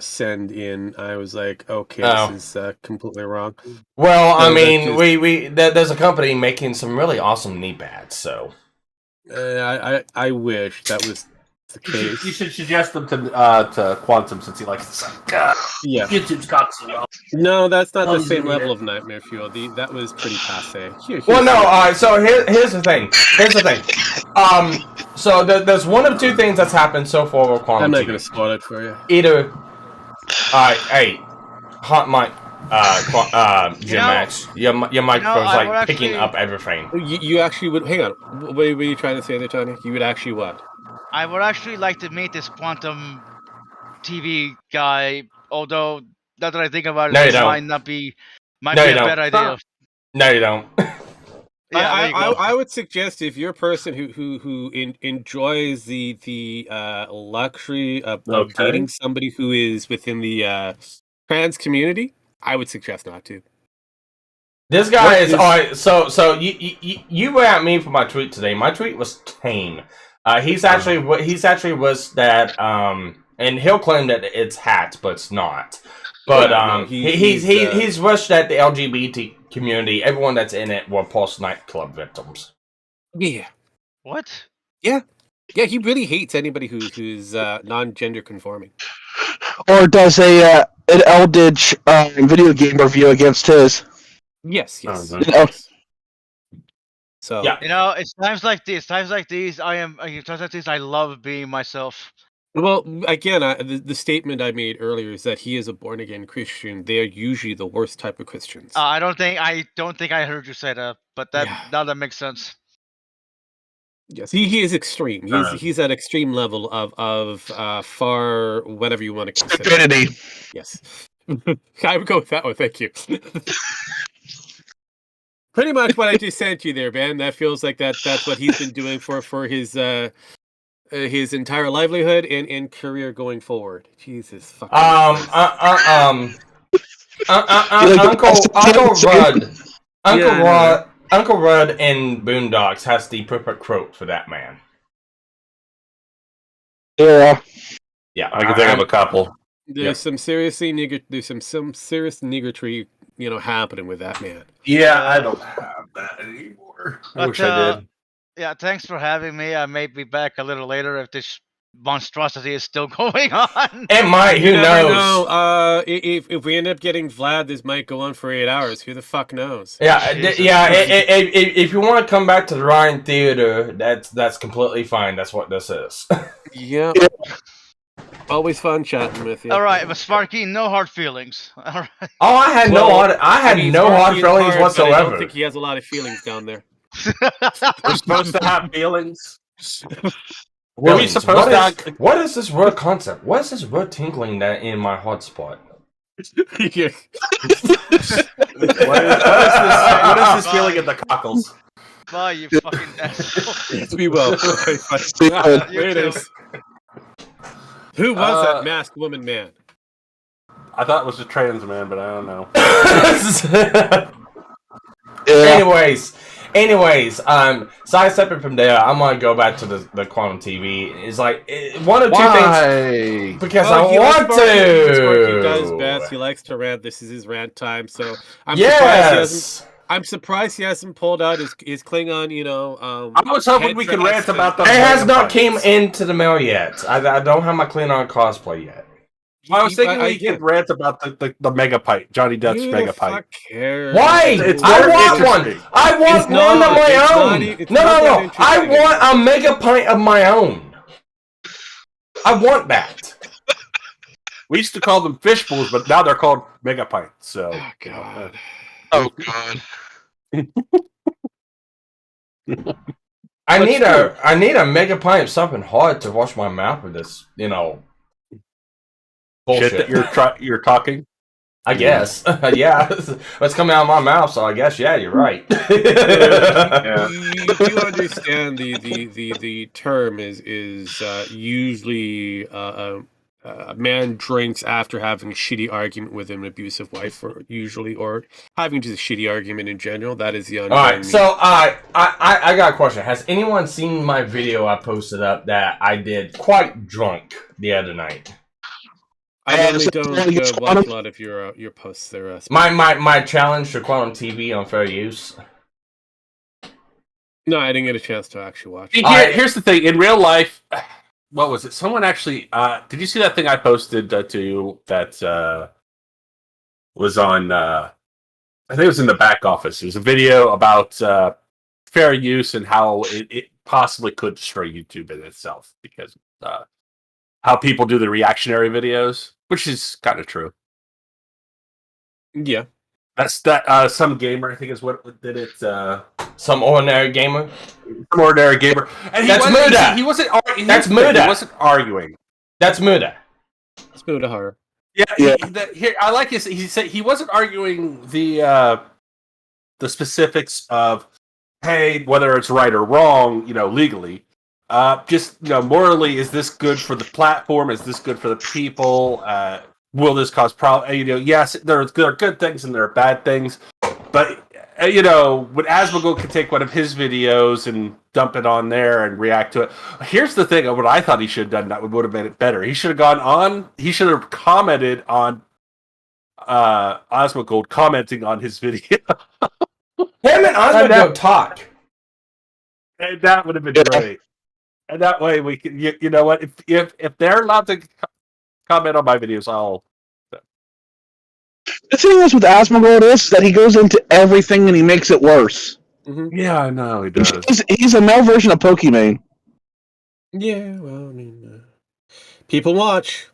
send in. I was like, okay, this is completely wrong. Well, So I mean, that there's a company making some really awesome knee pads, so. I wish that was the case. You should suggest them to Quantum since he likes to say, yeah. YouTube's got some. No, that's not the same level of Nightmare Fuel. That was pretty passe. Well, no. All right. So here's the thing. So there's one of two things that's happened so far with Quantum. I'm not TV. gonna spoil it for you. Either, hey, hot mic, Jim Max, your microphone's like picking up everything. You actually would. Hang on. What were you trying to say there, Tony? You would actually what? I would actually like to meet this Quantum TV guy, although now that I think about it, might be a bad idea. No, you don't. Yeah, I would suggest if you're a person who enjoys the luxury of dating somebody who is within the trans community, I would suggest not to. This guy is all right. So you were at me for my tweet today. My tweet was tame. He's actually was that and he'll claim that it's hats, but it's not. But he's wished that the LGBT community, everyone that's in it, were post nightclub victims. Yeah. What? Yeah. He really hates anybody who's non-gender conforming. Or does an Eldritch video game review against his? Yes. So yeah. It's times like these. I love being myself. Well, again, the statement I made earlier is that he is a born-again Christian. They are usually the worst type of Christians. I don't think I heard you say that, but now that makes sense. Yes, he is extreme. He's at extreme level of far whatever you want to consider. Stupidity. Yes, I would go with that one. Thank you. Pretty much what I just sent you there, Ben. That feels like that's what he's been doing for his entire livelihood and career going forward. Jesus fucking. Uncle Rudd in Boondocks has the perfect quote for that man. Yeah, I can think of a couple. There's some serious niggertry, happening with that man. Yeah, I don't have that anymore. I wish I did. Yeah, thanks for having me. I may be back a little later if this monstrosity is still going on. It might. Who knows? Know. If we end up getting Vlad, this might go on for 8 hours. Who the fuck knows? Yeah, if you want to come back to the Ryan Theater, that's completely fine. That's what this is. Yep. Always fun chatting with you. All right, but Sparky, no hard feelings. All right. Oh, I had no hard feelings whatsoever. I don't think he has a lot of feelings down there. We're supposed to have feelings. Were we supposed to? What is this word concept? What is this word tinkling that in my hotspot? Yeah. What is this feeling in the cockles? Bye, you fucking asshole. Yes, we will. Who was that masked woman man? I thought it was a trans man, but I don't know. Anyways, sidestepping from there, I'm gonna go back to the Quantum TV. It's like one of two things because I want to. Sparky does best. He likes to rant. This is his rant time. So I'm surprised he hasn't pulled out his Klingon. I was hoping we could rant about the. It has not came into the mail yet. I don't have my Klingon cosplay yet. I was thinking we could rant about the megapint, Johnny Depp's megapint. Why? I want one. I want one of my own. No. I want a megapint of my own. I want that. We used to call them fishbowls, but now they're called megapints. So. Oh God. Oh God. I need a megapint of something hard to wash my mouth with this. Bullshit. Shit that you're talking. I guess. Yeah. It's coming out of my mouth, so I guess you're right. Yeah. You understand the term is usually a man drinks after having a shitty argument with an abusive wife, or having just a shitty argument in general. That is the All right, so I got a question. Has anyone seen my video I posted up that I did quite drunk the other night? I normally don't watch a lot of your posts there. My challenge to Quantum TV on fair use. No, I didn't get a chance to actually watch. Here's the thing. In real life, what was it? Someone actually... did you see that thing I posted to you that was on... I think it was in the back office. It was a video about fair use and how it possibly could destroy YouTube in itself because how people do the reactionary videos, which is kind of true. Yeah. That's that. Some gamer, I think, is what did it. Some ordinary gamer. Some ordinary gamer. And that's Muda. He wasn't. That's Muda. He wasn't arguing. That's Muda. It's Muda horror. Yeah. Here, I like his. He said he wasn't arguing the specifics of, hey, whether it's right or wrong, legally. Just morally, is this good for the platform? Is this good for the people? Will this cause problems? Yes, there are good things and there are bad things, but when Asmongold could take one of his videos and dump it on there and react to it. Here's the thing: what I thought he should have done that would have made it better. He should have gone on. He should have commented on Asmongold commenting on his video. Him and Asmongold talk, and that would have been great. And that way we can, you know what? If they're allowed to comment on my videos, I'll. The thing is with Asmongold is that he goes into everything and he makes it worse. Mm-hmm. Yeah, I know he does. He's a male version of Pokimane. Yeah, well, I mean, people watch.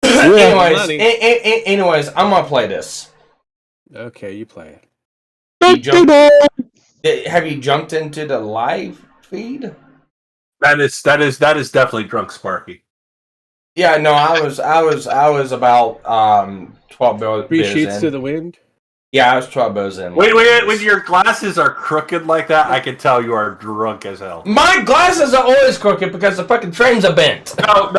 Anyways, I'm gonna play this. Okay, you play it. Have you jumped into the live feed? That is definitely drunk Sparky. Yeah, no, I was about 12 beers 3 sheets in. to the wind. Yeah, I was 12 beers in. Wait, when your glasses are crooked like that, I can tell you are drunk as hell. My glasses are always crooked because the fucking frames are bent. No.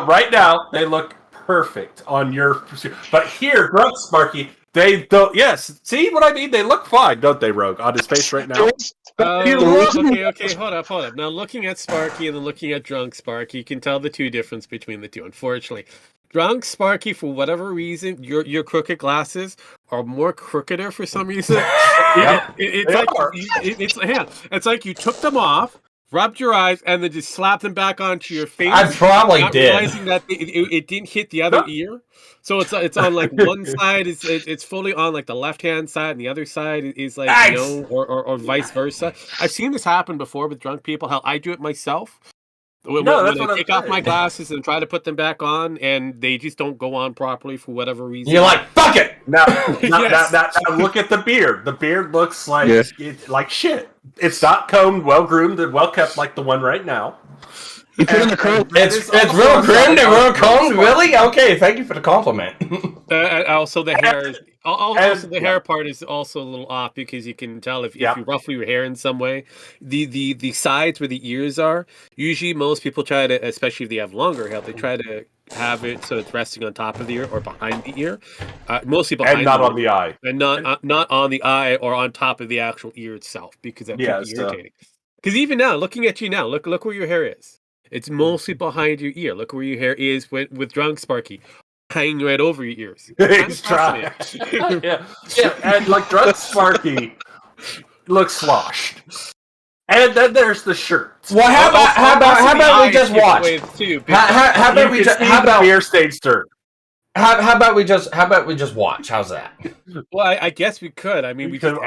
Right now, they look perfect on your... But here, drunk Sparky, they don't... Yes, see what I mean? They look fine, don't they, Rogue? On his face right now? Okay, hold up. Now, looking at Sparky and then looking at drunk Sparky, you can tell the difference between the two, unfortunately. Drunk Sparky, for whatever reason, your crooked glasses are more crookeder for some reason. It's like you took them off, rubbed your eyes, and then just slapped them back onto your face. I probably did. Realizing that it didn't hit the other ear. So it's on like one side, it's fully on like the left-hand side, and the other side is like, or vice versa. I've seen this happen before with drunk people. Hell, I do it myself. When I take off my glasses and try to put them back on, and they just don't go on properly for whatever reason. You're like, fuck it! Now look at the beard. The beard looks like like shit. It's not combed, well groomed, and well kept like the one right now. You put in the curl. It's real groomed and real combed. Really? Okay, thank you for the compliment. Also, the hair is the hair part is also a little off because you can tell if you ruffle your hair in some way. The sides where the ears are. Usually, most people try to, especially if they have longer hair, they try to have it so it's resting on top of the ear or behind the ear. Mostly behind, and not on the eye, and not on the eye or on top of the actual ear itself because that can be irritating. Because even now, looking at you now, look where your hair is. It's mostly behind your ear. Look where your hair is with drunk Sparky. Hanging right over your ears. He's trying. yeah, and like drunk Sparky looks sloshed. And then there's the shirt. Well, how about we just watch? How about we just beer stain stir? How about we just watch? How's that? Well, I guess we could. I mean, we just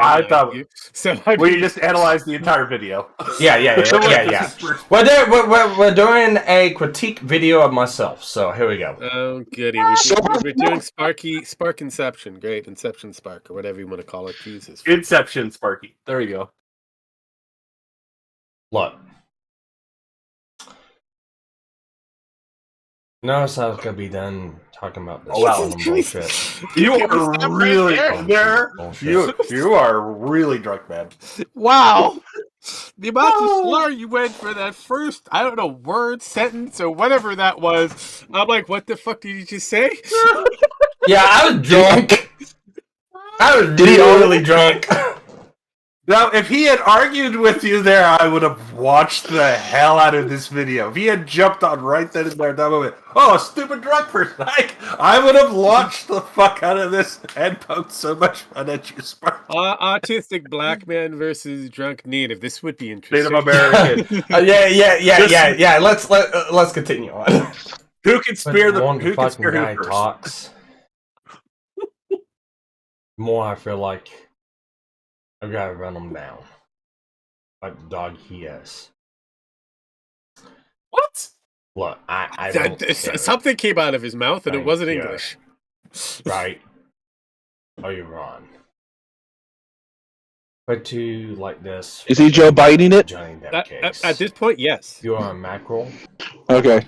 we just analyzed the entire video. Yeah. We're doing a critique video of myself. So here we go. Oh, goody. We're doing Spark Inception. Great. Inception Spark, or whatever you want to call it. Jesus. Inception Sparky. There you go. Look. Notice how it's gonna be done talking about this bullshit. You are really there. You are really drunk, man. Wow. The amount of slur you went for that first, I don't know, word, sentence, or whatever that was. I'm like, what the fuck did you just say? Yeah, I was drunk. I was really drunk. Now, if he had argued with you there, I would have watched the hell out of this video. If he had jumped on right then and there, that moment, oh, stupid drunk person, I would have launched the fuck out of this and poked so much fun at you, Sparky. Autistic black man versus drunk native. This would be interesting. Native American. Yeah. Let's continue on. Who can spear the One who can fucking spear guy who first? talks, the more I feel like I gotta run him down, like the dog he is. What? Look, I don't care. Something came out of his mouth, and it wasn't English. Right? Oh, you're wrong. But to like this, Is he Joe Bidening it? Johnny Depp case. At this point, yes. You are a mackerel Okay.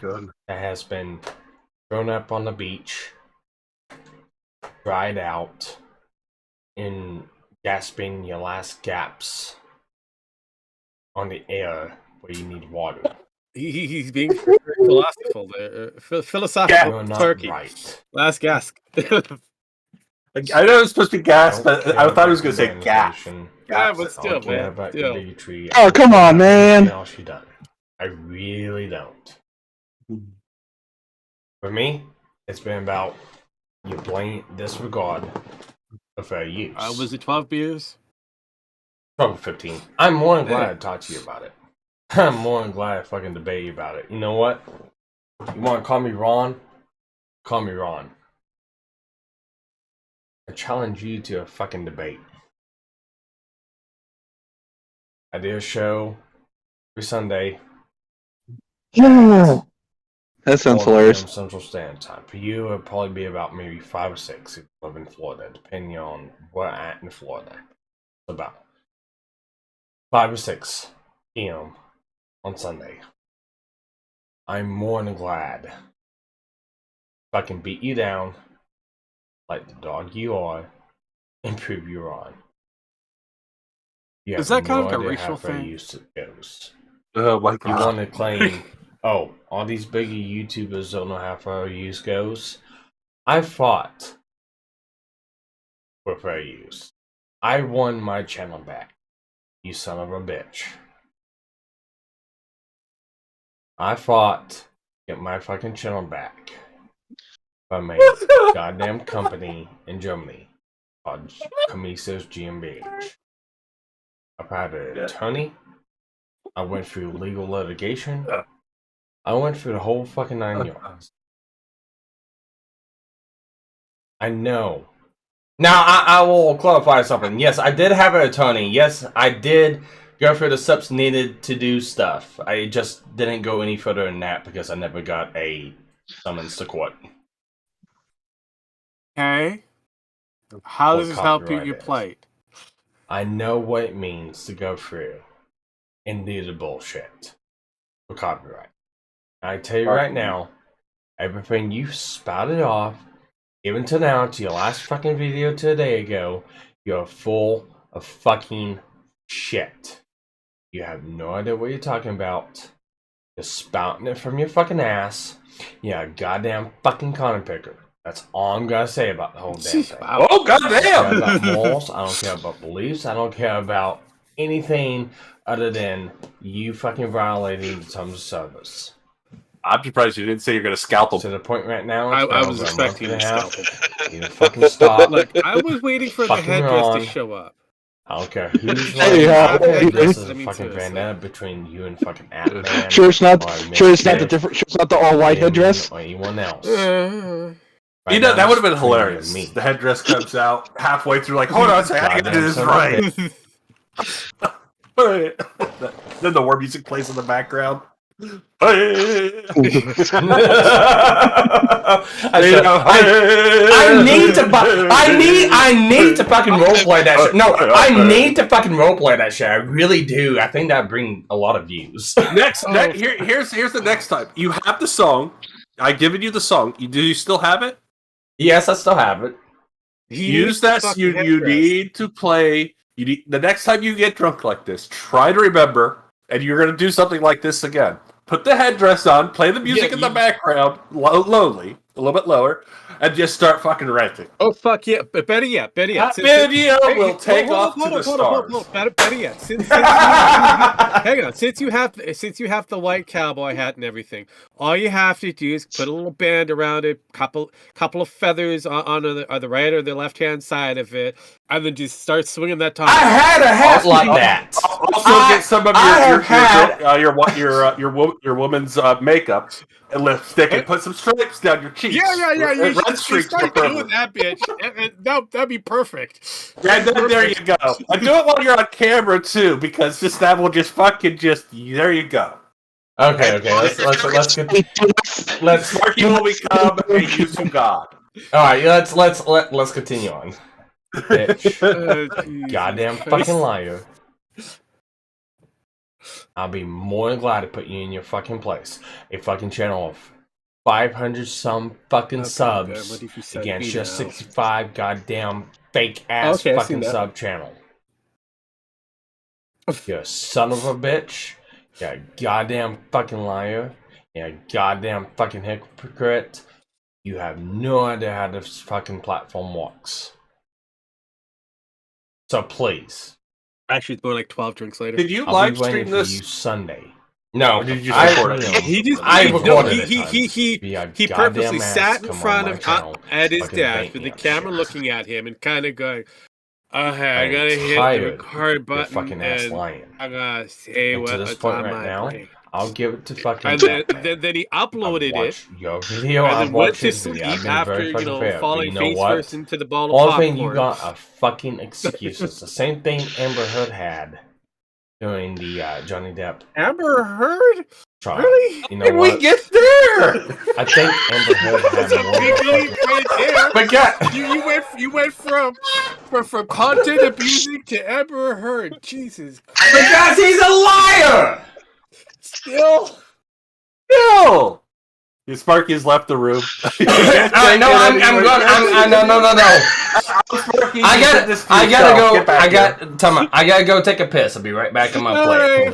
that has been thrown up on the beach, dried out, and gasping your last gaps on the air where you need water. He's being philosophical there. Philosophical. You're not Turkey. right. Last gasp. I know it was supposed to be gas, but I thought it was going to say gas. Yeah, but still, I don't care man. about Still. the bigotry. Oh, come on, man. Everything else you done. I really don't. For me, it's been about you blatant disregard of fair use. Was it 12 beers? Probably 15. I'm more than glad I talked to you about it. I'm more than glad I fucking debate you about it. You know what? You want to call me Ron? Call me Ron. I challenge you to a fucking debate. I do a show every Sunday. Yeah. That sounds 4 hilarious. p.m. Central Standard Time. For you, it'll probably be about maybe 5 or 6 if you live in Florida, depending on where at in Florida. It's about 5 or 6 p.m. on Sunday. I'm more than glad if I can beat you down like the dog you are and prove you wrong. You Is have that kind no of like a idea racial how far thing? used it goes. Oh my You god. want to claim, oh, all these bigger YouTubers don't know how far use goes. I fought for fair use. I won my channel back, you son of a bitch. I fought to get my fucking channel back from a goddamn company in Germany called Camisos GmbH. I've had an attorney. I went through legal litigation. I went through the whole fucking 9 yards. I know. Now, I will clarify something. Yes, I did have an attorney. Yes, I did go through the steps needed to do stuff. I just didn't go any further than that because I never got a summons to court. Okay. How What does this help you copyright your is. plight? I know what it means to go through and do the bullshit for copyright. I tell you right now, everything you spouted off, even to now, to your last fucking video today ago, you're full of fucking shit. You have no idea what you're talking about. You're spouting it from your fucking ass. You're a goddamn fucking cotton picker. That's all I'm gonna say about the whole damn thing. Wow. Oh I don't care goddamn! about morals. I don't care about beliefs. I don't care about anything other than you fucking violating the terms of service. I'm surprised you didn't say you're going to scalp him. To the point right now, I it's been was over a expecting month you and a to half. scalp You fucking stop. Look, I was waiting for the Fucking headdress wrong. to show up. I don't care who's Hey, running. This is I a mean, fucking seriously. bandana between you and fucking Atman. Sure, it's not. or Sure, it's not the Mischief, different. Sure, it's not the all white Damien, headdress. or anyone else. Uh, You know, that would have been Bandana's between you and hilarious. me. The headdress comes out halfway through, like, hold on a second, I gotta do this Goddamn right. Then the war music plays in the background. I need to fucking roleplay that shit. No, I need to fucking roleplay that shit. I really do. I think that'd bring a lot of views. Here's the next time. You have the song. I've given you the song. Do you still have it? Yes, I still have it. Use that. You need to play the next time you get drunk like this, try to remember, and you're going to do something like this again. Put the headdress on, play the music in the background, lowly, a little bit lower, and just start fucking ranting. Oh fuck yeah! But better yet. That video will take off to the stars. Better yet. Hang on. Since you have the white cowboy hat and everything, all you have to do is put a little band around it, couple of feathers on the right or the left hand side of it, and then just start swinging that top. I had a hat like that. Also, get some of your woman's makeup and lipstick and put some stripes down your cheeks. Yeah. You Red should start doing that, bitch. That'd be perfect. Yeah, there you go. And do it while you're on camera too, because that will just fucking there you go. Okay. Let's Sparky will become a YouTube god. All right, let's continue on. Bitch. Goddamn fucking liar. I'll be more than glad to put you in your fucking place. A fucking channel of 500 some fucking subs against your 65 goddamn fake ass fucking sub channel. You son of a bitch. You goddamn fucking liar. You goddamn fucking hypocrite. You have no idea how this fucking platform works. So please. Actually, it's more like 12 drinks later. Did you live stream this Sunday? No, or did you just record it? I recorded it. He purposely sat in front of at his desk with the camera looking at him and kind of going, I gotta hit the record button. Fucking ass lion. I gotta say what's on my brain. I'll give it to fucking. And then he uploaded it. Your video. And then went to sleep after falling face first into the ball of popcorn. All thing you got are fucking excuses. The same thing Amber Heard had during the Johnny Depp. Amber Heard? Trial. Really? You know Did what? we get there? I think Amber Heard had right there. But yeah, you went from content abusing to Amber Heard. Jesus. Because he's a liar. Still. Sparky's left the room. No. I gotta go take a piss. I'll be right back on my plate.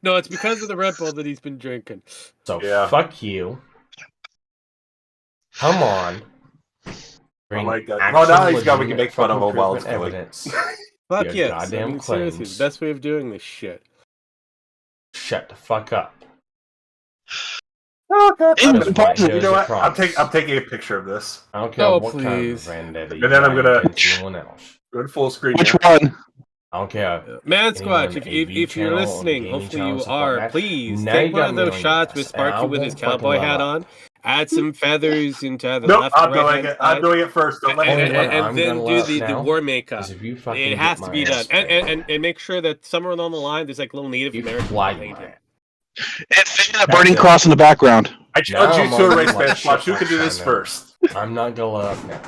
It's because of the Red Bull that he's been drinking. So fuck you. Come on. Bring now he's got we can make fun of him while it's evidence. Fuck yes. Seriously, the best way of doing this shit. Shut the fuck up. You know what? I'm taking a picture of this. I don't care what kind of vendetta. And then I'm gonna go to full screen. Which one? I don't care. Man Squatch, if you're listening, hopefully you are, please take one of those shots with Sparky with his cowboy hat on. Add some feathers into the left and right. I'm doing it first. Don't let me and then do the war makeup. It has to be done. And make sure that somewhere along the line there's like little Native American. And burning cross in the background. I challenge you to a race match. Watch who can do this first. I'm not gonna let up now.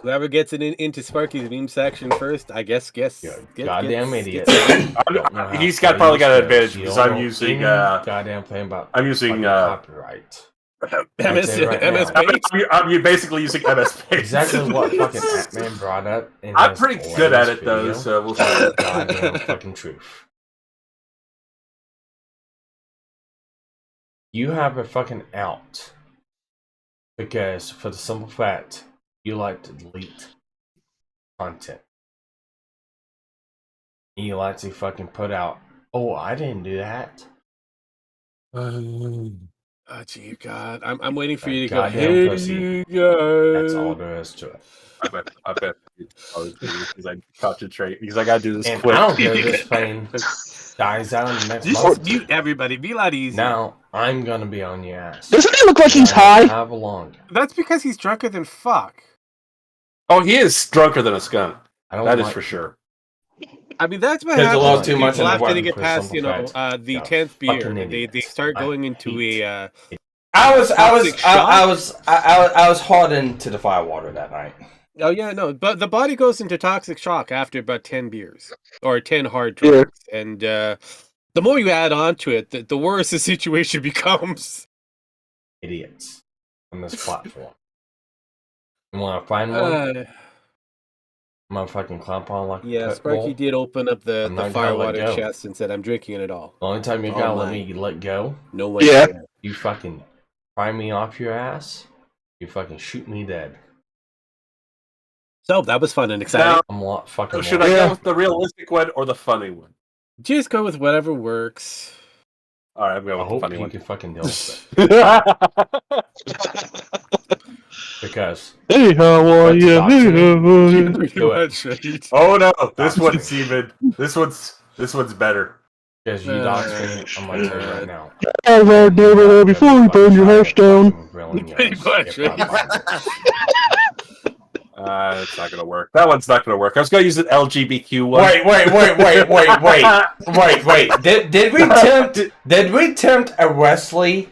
Whoever gets it into Sparky's meme section first, I guess. Goddamn idiot. He's probably got an advantage because I'm using. Goddamn thing about. I'm using copyright. MS I'm basically using MS Paint. Exactly what fucking Ant-Man brought up. I'm pretty good at it though, so we'll see. Goddamn fucking truth. You have a fucking out because for the simple fact you like to delete content. You like to fucking put out, oh, I didn't do that. Oh, gee, God. I'm waiting for you to go, hey, pussy. guys. That's all there is to it. I bet because I concentrate because I gotta do this and quick. I don't care if this plane dies out in the next month. Just mute everybody. Be a lot easier. Now I'm gonna be on your ass. Doesn't he look like he's high? Have a long. That's because he's drunker than fuck. Oh, he is drunker than a skunk. That is for sure. I mean, that's what happens. A little too much after they get past, the 10th beer. They start going into a. I was hardened to the firewater that night. Oh yeah, no, but the body goes into toxic shock after about 10 beers or 10 hard drinks, and the more you add on to it, the worse the situation becomes. Idiots on this platform. You want to find one? Motherfucking clamp on like Yeah, a pit Sparky bull? did open up the I'm not gonna firewater let go. chest and said, "I'm drinking it all." The only time you're Oh gonna my. let me let go, No one. Yeah. Can. you fucking pry me off your ass, you fucking shoot me dead. So that was fun and exciting. Now, I'm a lot fucking. should I go with the realistic one or the funny one? Just go with whatever works. All right, I'm going I with the hope funny you one. can fucking deal with it. Because Hey, how are Let's you? talk to Hey, me. how are you? Do it. Oh no, this one's even. This one's better. Because you dox me, I'm gonna tell you right now. All right, neighbor, before we burn your house down. Pretty much, It's not gonna work. That one's not gonna work. I was gonna use an LGBTQ one. Wait. Did we tempt a Wesley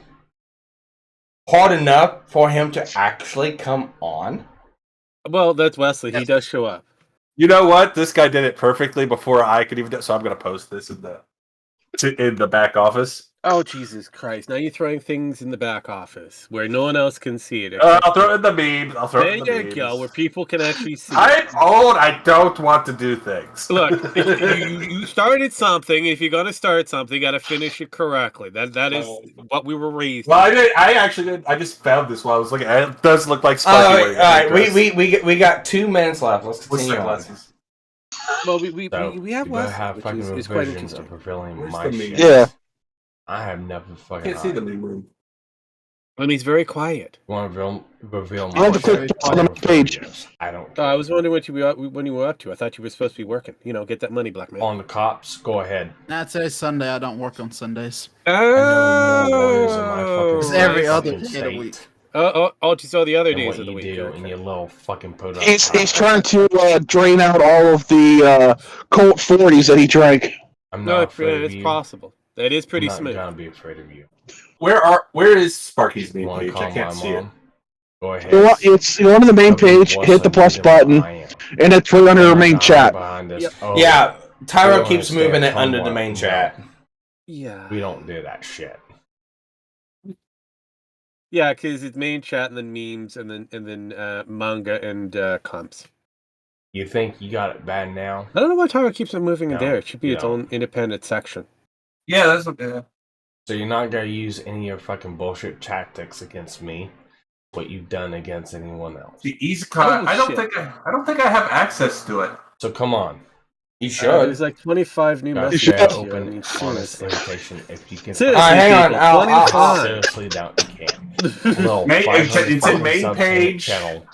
hard enough for him to actually come on? Well, that's Wesley. He does show up. You know what? This guy did it perfectly before I could even do it, so I'm gonna post this in the back office. Oh, Jesus Christ. Now you're throwing things in the back office where no one else can see it. I'll throw it in the memes. There you go, where people can actually see I'm it. old. I don't want to do things. Look, you started something. If you're going to start something, you got to finish it correctly. That is what we were raised. Well, I actually did. I just found this while I was looking at it. It does look like Sparky. All right. We got 2 minutes left. Let's continue on. Well, we have Wesley, Wesley, fucking which is quite revisions interesting. of fulfilling Where's my the shit. Yeah. I have never fucking. Can't see the main room. I mean, he's very quiet. You want to reveal I have to my click on the page. I don't. I was wondering what you were up to. I thought you were supposed to be working. You know, get that money, black man. On the cops, go ahead. Nah, today's Sunday. I don't work on Sundays. I know more lawyers in my fucking It's state. every other fucking day of the state week. Oh, you saw the other than days what of the you week. do Okay. in your little fucking put up. He's trying to drain out all of the Colt 40s that he drank. I'm No, not afraid of it's you. possible. That is pretty I'm not smooth. gonna be afraid of you. Where is Sparky's You main want to page? call I can't my see it. mom? Go ahead. It's go to the main page, hit the plus button, and it's right under the main chat. Yep. Oh, Yeah, Tyro don't keeps understand moving it under the homework. main No. chat. Yeah. We don't do that shit. Yeah, because it's main chat and then memes and then manga and comps. You think you got it bad now? I don't know why Tyro keeps on moving in No, there. It should be its no. own independent section. Yeah, that's okay. So you're not gonna use any of your fucking bullshit tactics against me? What you've done against anyone else? The easy Oh, I don't shit. think I don't think I have access to it. So come on. You There's should. like 25 new Guys, messages fair, here. I open, mean, honest seriously. invitation. If you can. Seriously, hang on, people, I'll- 25. Seriously, doubt you can. Little Main- 500 it's in main fucking page. channel.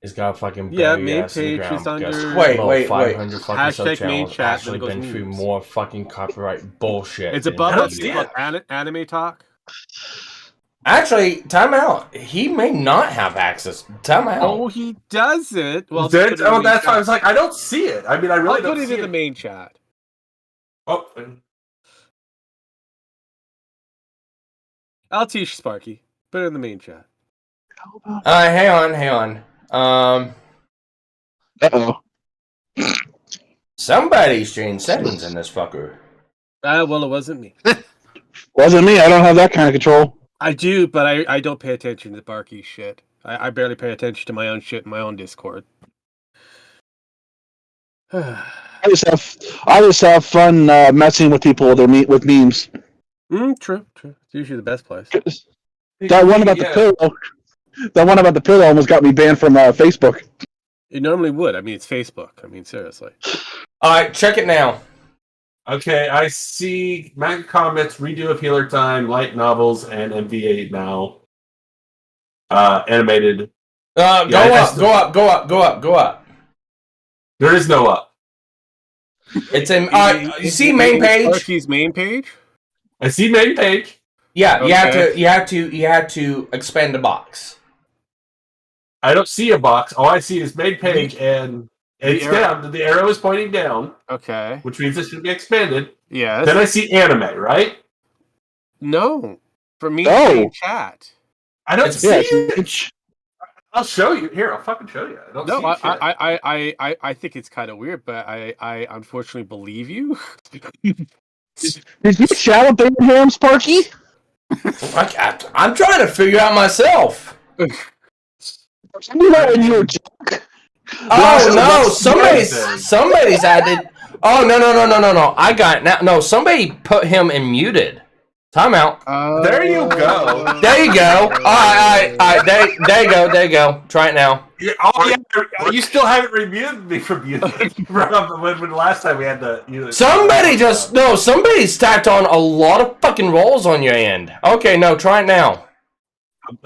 It's got a fucking Yeah, bury main ass in the page ground is under- because Wait, little wait. 500 fucking Hashtag sub main channels chat, actually then it been goes through memes. more fucking copyright bullshit. It's than above I don't us. see Look, anime talk. Actually, time out. He may not have access. Time out. Oh, he doesn't. Well, That's just put it in the main why I chat. was like, I don't see it. I mean, I really I'll don't put it see in the it. main chat. Oh, I'll teach Sparky. Put it in the main chat. Hang on. Uh-oh. Somebody's changed settings in this fucker. Well, it wasn't me. Wasn't me. I don't have that kind of control. I do, but I don't pay attention to Sparky's shit. I barely pay attention to my own shit in my own Discord. I just have fun messing with people with memes. True. It's usually the best place. That one about the pillow. That one about the pillow almost got me banned from Facebook. It normally would. I mean, it's Facebook. I mean, seriously. Alright, check it now. Okay, I see manga comments, redo of Healer Time, light novels, and MV8 now. Animated. Go up. There is no up. It's in. You see main page? Sparky's main page? I see main page. Yeah, Okay. you have to expand the box. I don't see a box. All I see is main page, and it's arrow. down. The arrow is pointing down, Okay. which means it should be expanded. Yes. Then I see anime, right? No. For me, No. main chat. I don't see it. It's I'll show you. Here, I'll fucking show you. I don't No, see it. I think it's kind of weird, but I unfortunately believe you. Did you shadow ban him, Sparky? I'm trying to figure out myself. You know when you were drunk? Oh no! That's- Somebody's added. Oh no! I got it now. No, somebody put him in muted. Time out. There you go. There you go. All right. There you go. Try it now. You still haven't reviewed me from you when last time we had the. Somebody's tacked on a lot of fucking rolls on your end. Okay, no, try it now.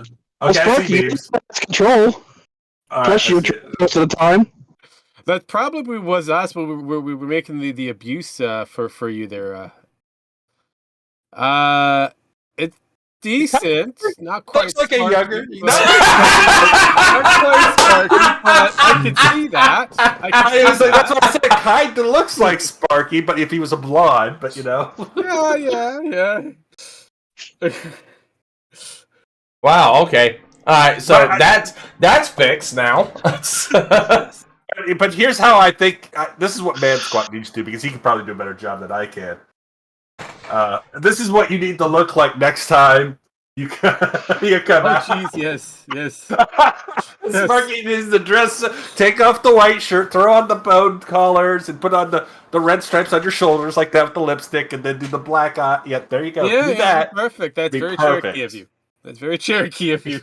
Okay, I see Sparky, Beaves. that's control. Plus, you were drunk most of the time. That probably was us when we were making the abuse for you there. It's decent, not quite. Looks like a Sparky, younger. but- not quite Sparky, but I can see that. That's what I said. It kind of looks like Sparky, but if he was a blonde, but Yeah. Wow. Okay. All right. So that's fixed now. But here's how I think. This is what Man Squat needs to do because he can probably do a better job than I can. This is what you need to look like next time you come out. Jeez, yes. Sparky needs to dress, take off the white shirt, throw on the bone collars, and put on the red stripes on your shoulders like that with the lipstick, and then do the black eye. Yep, there you go. Yeah, do that. perfect. That's Be very perfect. Cherokee of you. That's very Cherokee of you.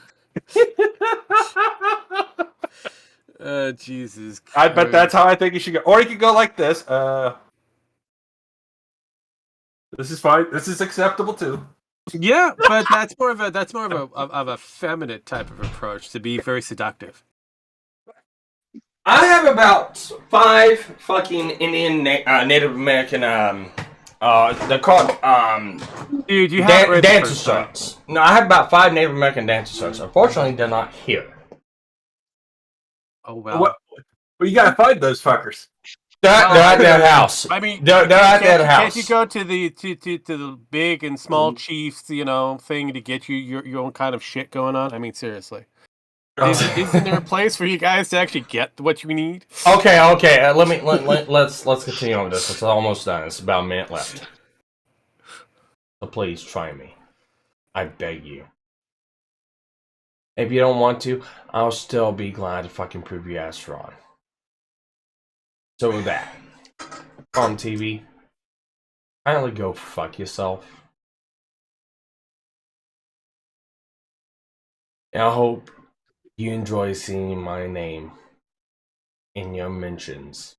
Jesus Christ. I bet that's how I think you should go. Or you could go like this. This is fine. This is acceptable too. Yeah, but that's more of a feminine type of approach to be very seductive. I have about 5 fucking Indian Native American they're called Dude, you have dancer shirts. No, I have about 5 Native American dancer shirts. Unfortunately, they're not here. Oh well. Well, you gotta find those fuckers. They're at their house. I mean, they're at their house. Can't you go to the big and small chiefs, thing to get your own kind of shit going on? I mean, seriously. Isn't there a place for you guys to actually get what you need? Okay. Let's continue on with this. It's almost done. It's about a minute left. So please try me. I beg you. If you don't want to, I'll still be glad to fucking prove you ass wrong. So with that, on TV, kindly go fuck yourself. And I hope you enjoy seeing my name in your mentions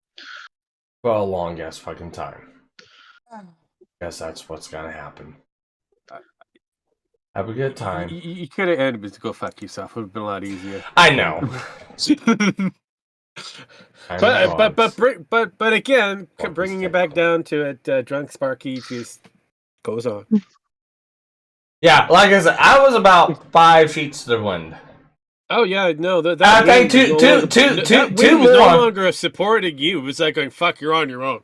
for a long ass fucking time. Guess that's what's gonna happen. Have a good time. You could have ended with to go fuck yourself. It would have been a lot easier. I know. But again, bringing it back down to it, drunk Sparky just goes on. Yeah, like I said, I was about 5 sheets to the wind. Oh yeah, no, that I think two was more. no longer supporting you. It was like going, "Fuck, you're on your own."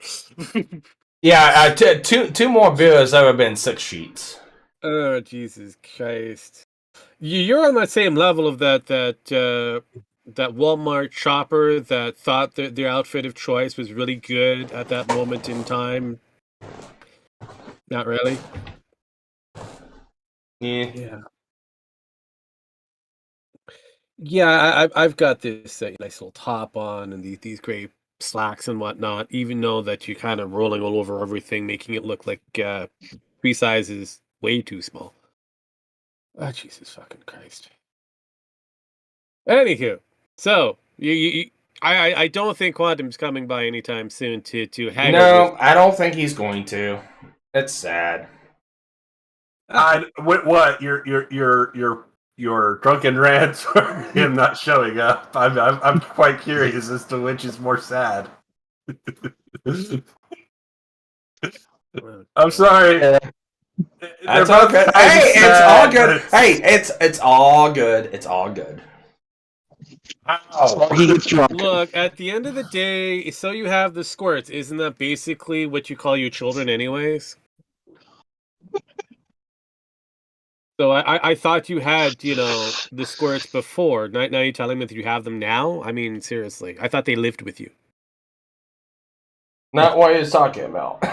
Yeah, two more beers. That would have been 6 sheets. Oh Jesus Christ! You're on that same level of that Walmart shopper that thought that their outfit of choice was really good at that moment in time. Not really. Yeah. Yeah, I've got this nice little top on and these great slacks and whatnot. Even though that you're kind of rolling all over everything, making it look like 3 sizes way too small. Oh Jesus fucking Christ! Anywho, so I don't think Quantum's coming by anytime soon to hang. No, I don't think he's going to. It's sad. What your drunken rants or him not showing up? I'm quite curious as to which is more sad. I'm sorry. That's all good. Hey, it's all good. Hey, it's all good. It's all good. He gets drunk. Look, at the end of the day, so you have the squirts. Isn't that basically what you call your children, anyways? So I thought you had, the squirts before. Now you're telling me that you have them now? I mean, seriously. I thought they lived with you. Not what he's talking about.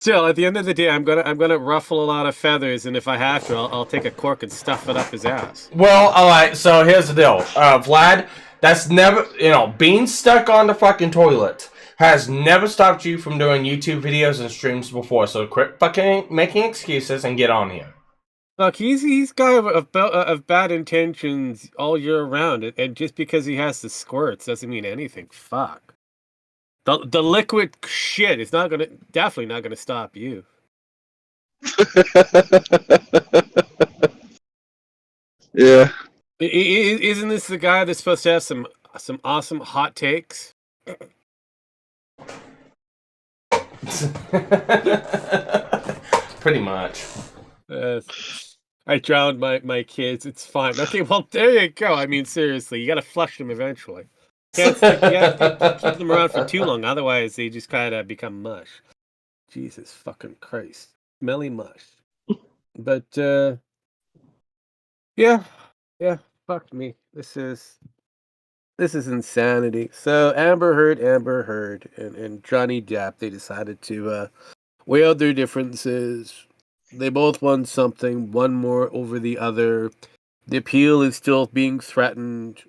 Still, at the end of the day, I'm gonna ruffle a lot of feathers, and if I have to, I'll take a cork and stuff it up his ass. Well, all right. So here's the deal, Vlad. That's never, being stuck on the fucking toilet has never stopped you from doing YouTube videos and streams before. So quit fucking making excuses and get on here. Look, he's guy of bad intentions all year round, and just because he has the squirts doesn't mean anything. Fuck. The liquid shit is definitely not gonna stop you. Yeah. Isn't this the guy that's supposed to have some awesome hot takes? Pretty much. I drowned my kids. It's fine. Okay, well, there you go. I mean, seriously, you gotta flush them eventually. You can't keep them around for too long, otherwise they just kind of become mush. Jesus fucking Christ. Smelly mush. But, yeah, fuck me. This is insanity. So, Amber Heard, and Johnny Depp, they decided to weigh out their differences. They both won something, one more over the other. The appeal is still being threatened.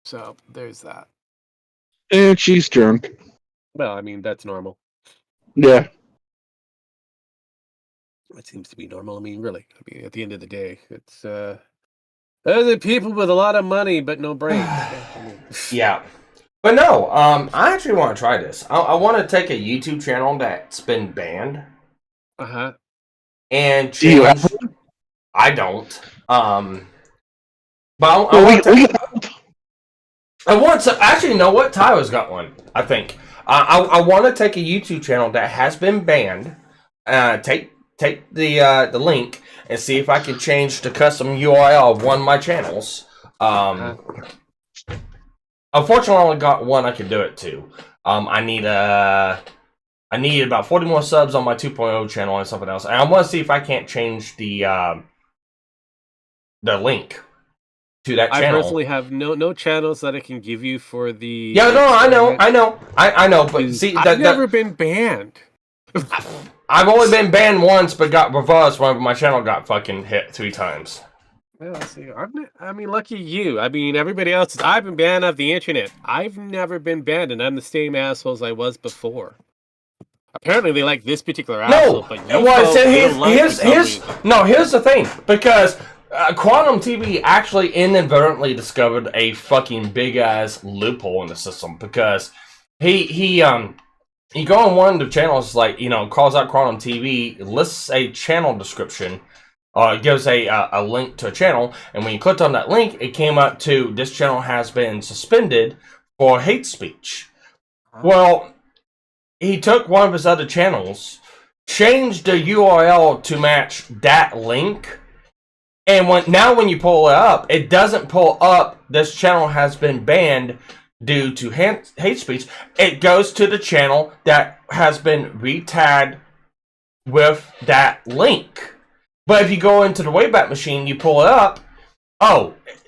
So, there's that. And she's drunk. Well, I mean, that's normal. Yeah. It seems to be normal. I mean, really. I mean, at the end of the day, it's they're the people with a lot of money but no brains. Yeah. But no, I actually want to try this. I want to take a YouTube channel that's been banned. Uh-huh. And Do you have change. I don't. But I want to. Actually, you know what? Tyler's got one, I think. I want to take a YouTube channel that has been banned, take the link, and see if I can change the custom URL of one of my channels. Unfortunately, I only got one I can do it to. I need about 40 more subs on my 2.0 channel and something else. And I want to see if I can't change the link to that channel. I personally have no channels that I can give you for the. Yeah, no, I know. But see, I've never been banned. I've only been banned once, but got reversed when my channel got fucking hit 3 times. Well, see, I mean, lucky you. I mean, everybody else. I've been banned off the internet. I've never been banned, and I'm the same asshole as I was before. Apparently, they like this particular asshole. No, but you well, folks here's the thing, because Quantum TV actually inadvertently discovered a fucking big ass loophole in the system, because he go on one of the channels, like, calls out Quantum TV, lists a channel description, gives a link to a channel, and when you clicked on that link, it came up to, this channel has been suspended for hate speech. Well, he took one of his other channels, changed the URL to match that link, and when you pull it up, it doesn't pull up, this channel has been banned due to hate speech. It goes to the channel that has been re-tagged with that link. But if you go into the Wayback Machine, you pull it up,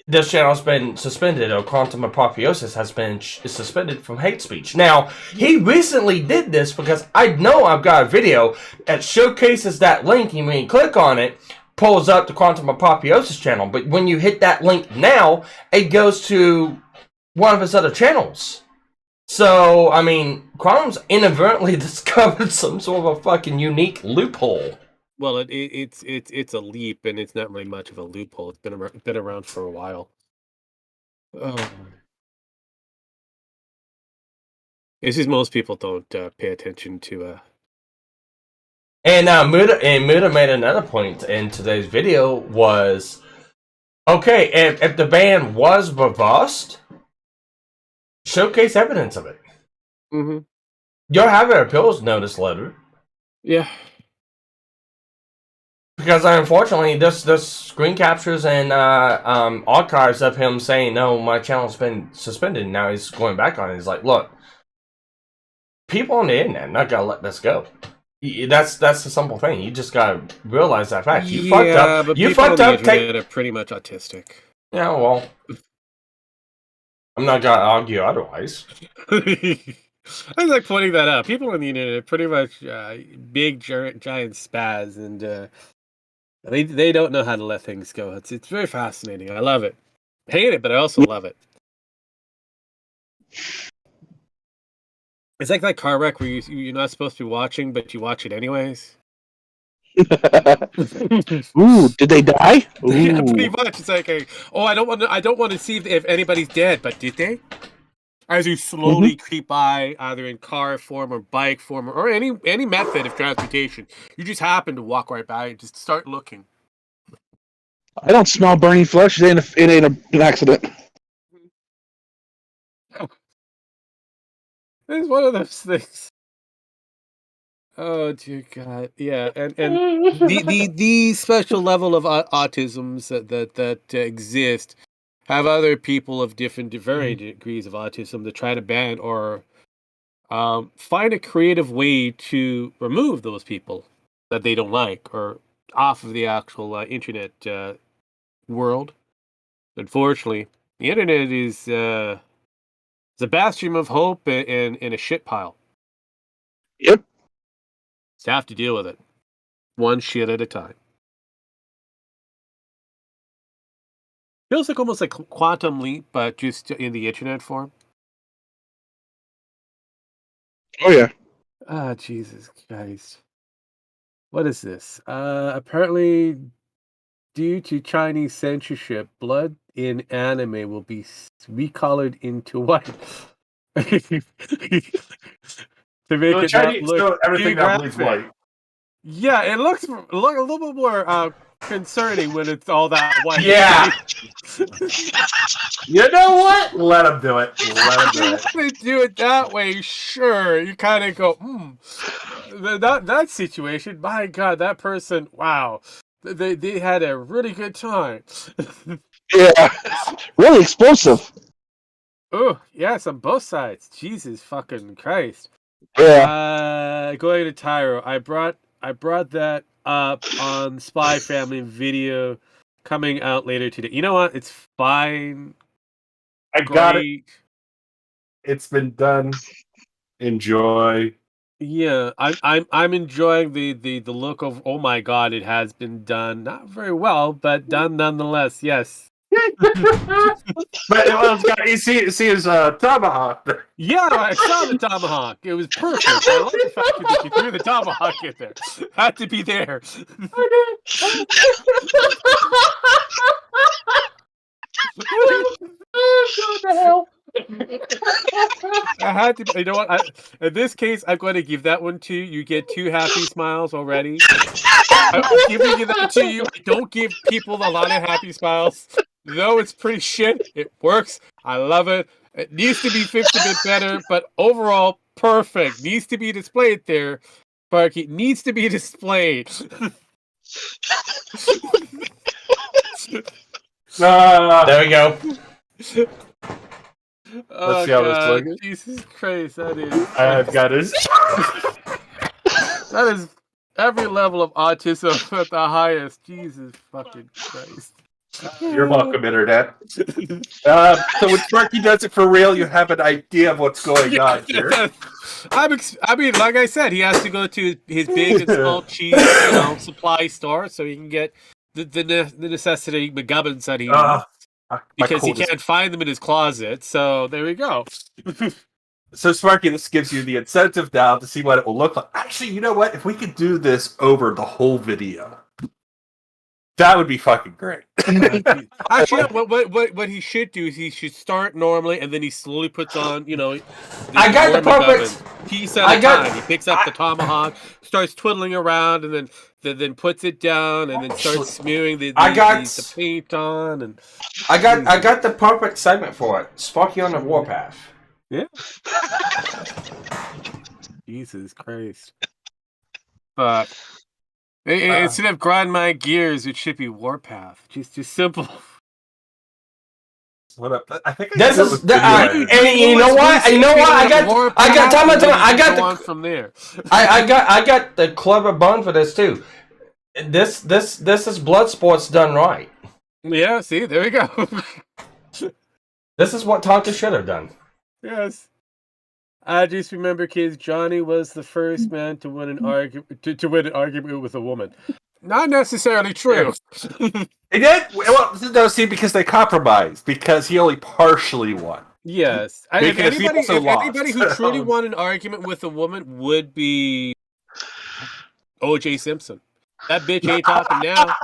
this channel has been suspended, or Quantum Apotheosis has been suspended from hate speech. Now, he recently did this because I know I've got a video that showcases that link, and when you click on it, pulls up the Quantum Apotheosis channel. But when you hit that link now, it goes to one of his other channels. So, I mean, Quantum's inadvertently discovered some sort of a fucking unique loophole. Well, it's a leap, and it's not really much of a loophole. It's been around for a while. Oh. It's just most people don't pay attention to. And Muda made another point in today's video was, okay, if the ban was reversed, showcase evidence of it. Mm-hmm. You'll have an appeals notice letter. Yeah. Because unfortunately, this screen captures and archives of him saying, no, my channel's been suspended. Now he's going back on it. He's like, look, people on the internet are not going to let this go. That's a simple thing. You just got to realize that fact. You fucked up. But you people fucked on the up. internet are pretty much autistic. Yeah, well, I'm not going to argue otherwise. I was like pointing that out. People on the internet are pretty much big giant spaz, and they don't know how to let things go. It's very fascinating. I love it. I hate it, but I also love it. It's like that car wreck where you're not supposed to be watching, but you watch it anyways. Ooh, did they die? Ooh. Yeah, pretty much. It's like, I don't want to see if anybody's dead, but did they? As you slowly creep by, either in car form or bike form or any method of transportation, you just happen to walk right by and just start looking. I don't smell burning flesh. It ain't an accident. It's one of those things. Oh dear God! Yeah, and the special level of autisms that exist have other people of varying degrees of autism that try to ban or find a creative way to remove those people that they don't like or off of the actual internet world. Unfortunately, the internet is a bastion of hope and a shit pile. Yep. Just have to deal with it, one shit at a time. Feels like almost like Quantum Leap, but just in the internet form. Oh yeah. Ah, Jesus Christ. What is this? Apparently, due to Chinese censorship, blood in anime will be recolored into white. To make it not look so everything too now bleeds graphic. white. Yeah, it looks a little bit more concerning when it's all that white. Yeah. You know what? Let them do it. Let them do it. They do it that way, sure. You kind of go, that situation, my God, that person, wow. They had a really good time. Yeah. Really explosive. Oh, yes, on both sides. Jesus fucking Christ. Yeah. Going to Tyro, I brought that up on Spy Family video coming out later today. You know what? It's fine. I got it. It's been done. Enjoy. Yeah, I'm enjoying the look of, oh my God, it has been done. Not very well, but done nonetheless. Yes. But you see his tomahawk. Yeah, I saw the tomahawk. It was perfect. I like the fact that you threw the tomahawk in there. Had to be there. What the hell? I had to. You know what? In this case, I'm going to give that one to you. You get 2 happy smiles already. I'm giving you that to you. I don't give people a lot of happy smiles. Though it's pretty shit, it works. I love it. It needs to be fixed a bit better, but overall, perfect. Needs to be displayed there. Sparky needs to be displayed. There we go. Oh, see how this God. looks. Jesus Christ, that is. I've got his. That is every level of autism at the highest. Jesus fucking Christ. You're welcome, Internet. So when Sparky does it for real, you have an idea of what's going on here. I mean, like I said, he has to go to his big and small cheese, supply store so he can get the necessity McGubbins that he needs. Because he can't find them in his closet. So there we go. So Sparky, this gives you the incentive now to see what it will look like. Actually, you know what? If we could do this over the whole video, that would be fucking great. Actually, what he should do is he should start normally, and then he slowly puts on, I got the perfect piece at a time. He picks up the tomahawk, starts twiddling around, and then puts it down, and then starts smearing the paint on. And I got the perfect segment for it. Sparky on the warpath. Yeah. Jesus Christ. But instead of grind my gears, it should be Warpath. Just simple. What up? I think this is and you know what? I got time. I got the from there. I got the clever bun for this too. This is blood sports done right. Yeah. See, there we go. This is what Tonka should have done. Yes. I just remember, kids. Johnny was the first man to win an argument to win an argument with a woman. Not necessarily true. He did. Well, no, see, because they compromised. Because he only partially won. Yes. Because he also lost. Anybody who truly won an argument with a woman would be O.J. Simpson. That bitch ain't talking now.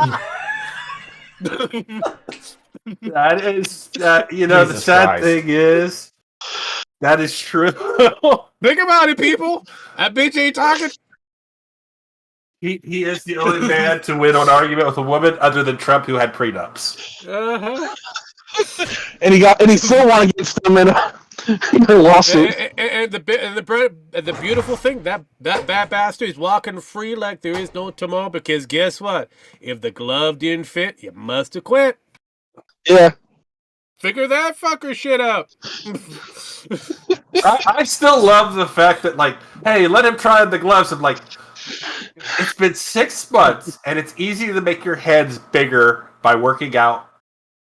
That is, the sad Christ. thing is, that is true. Think about it, people. That bitch ain't talking. He is the only man to win an argument with a woman other than Trump, who had prenups. Uh-huh. And he still won against them in a lawsuit. And the beautiful thing, that bad bastard is walking free like there is no tomorrow, because guess what? If the glove didn't fit, you must have quit. Yeah. Figure that fucker shit out. I still love the fact that, like, hey, let him try on the gloves. And, like, it's been 6 months, and it's easy to make your heads bigger by working out.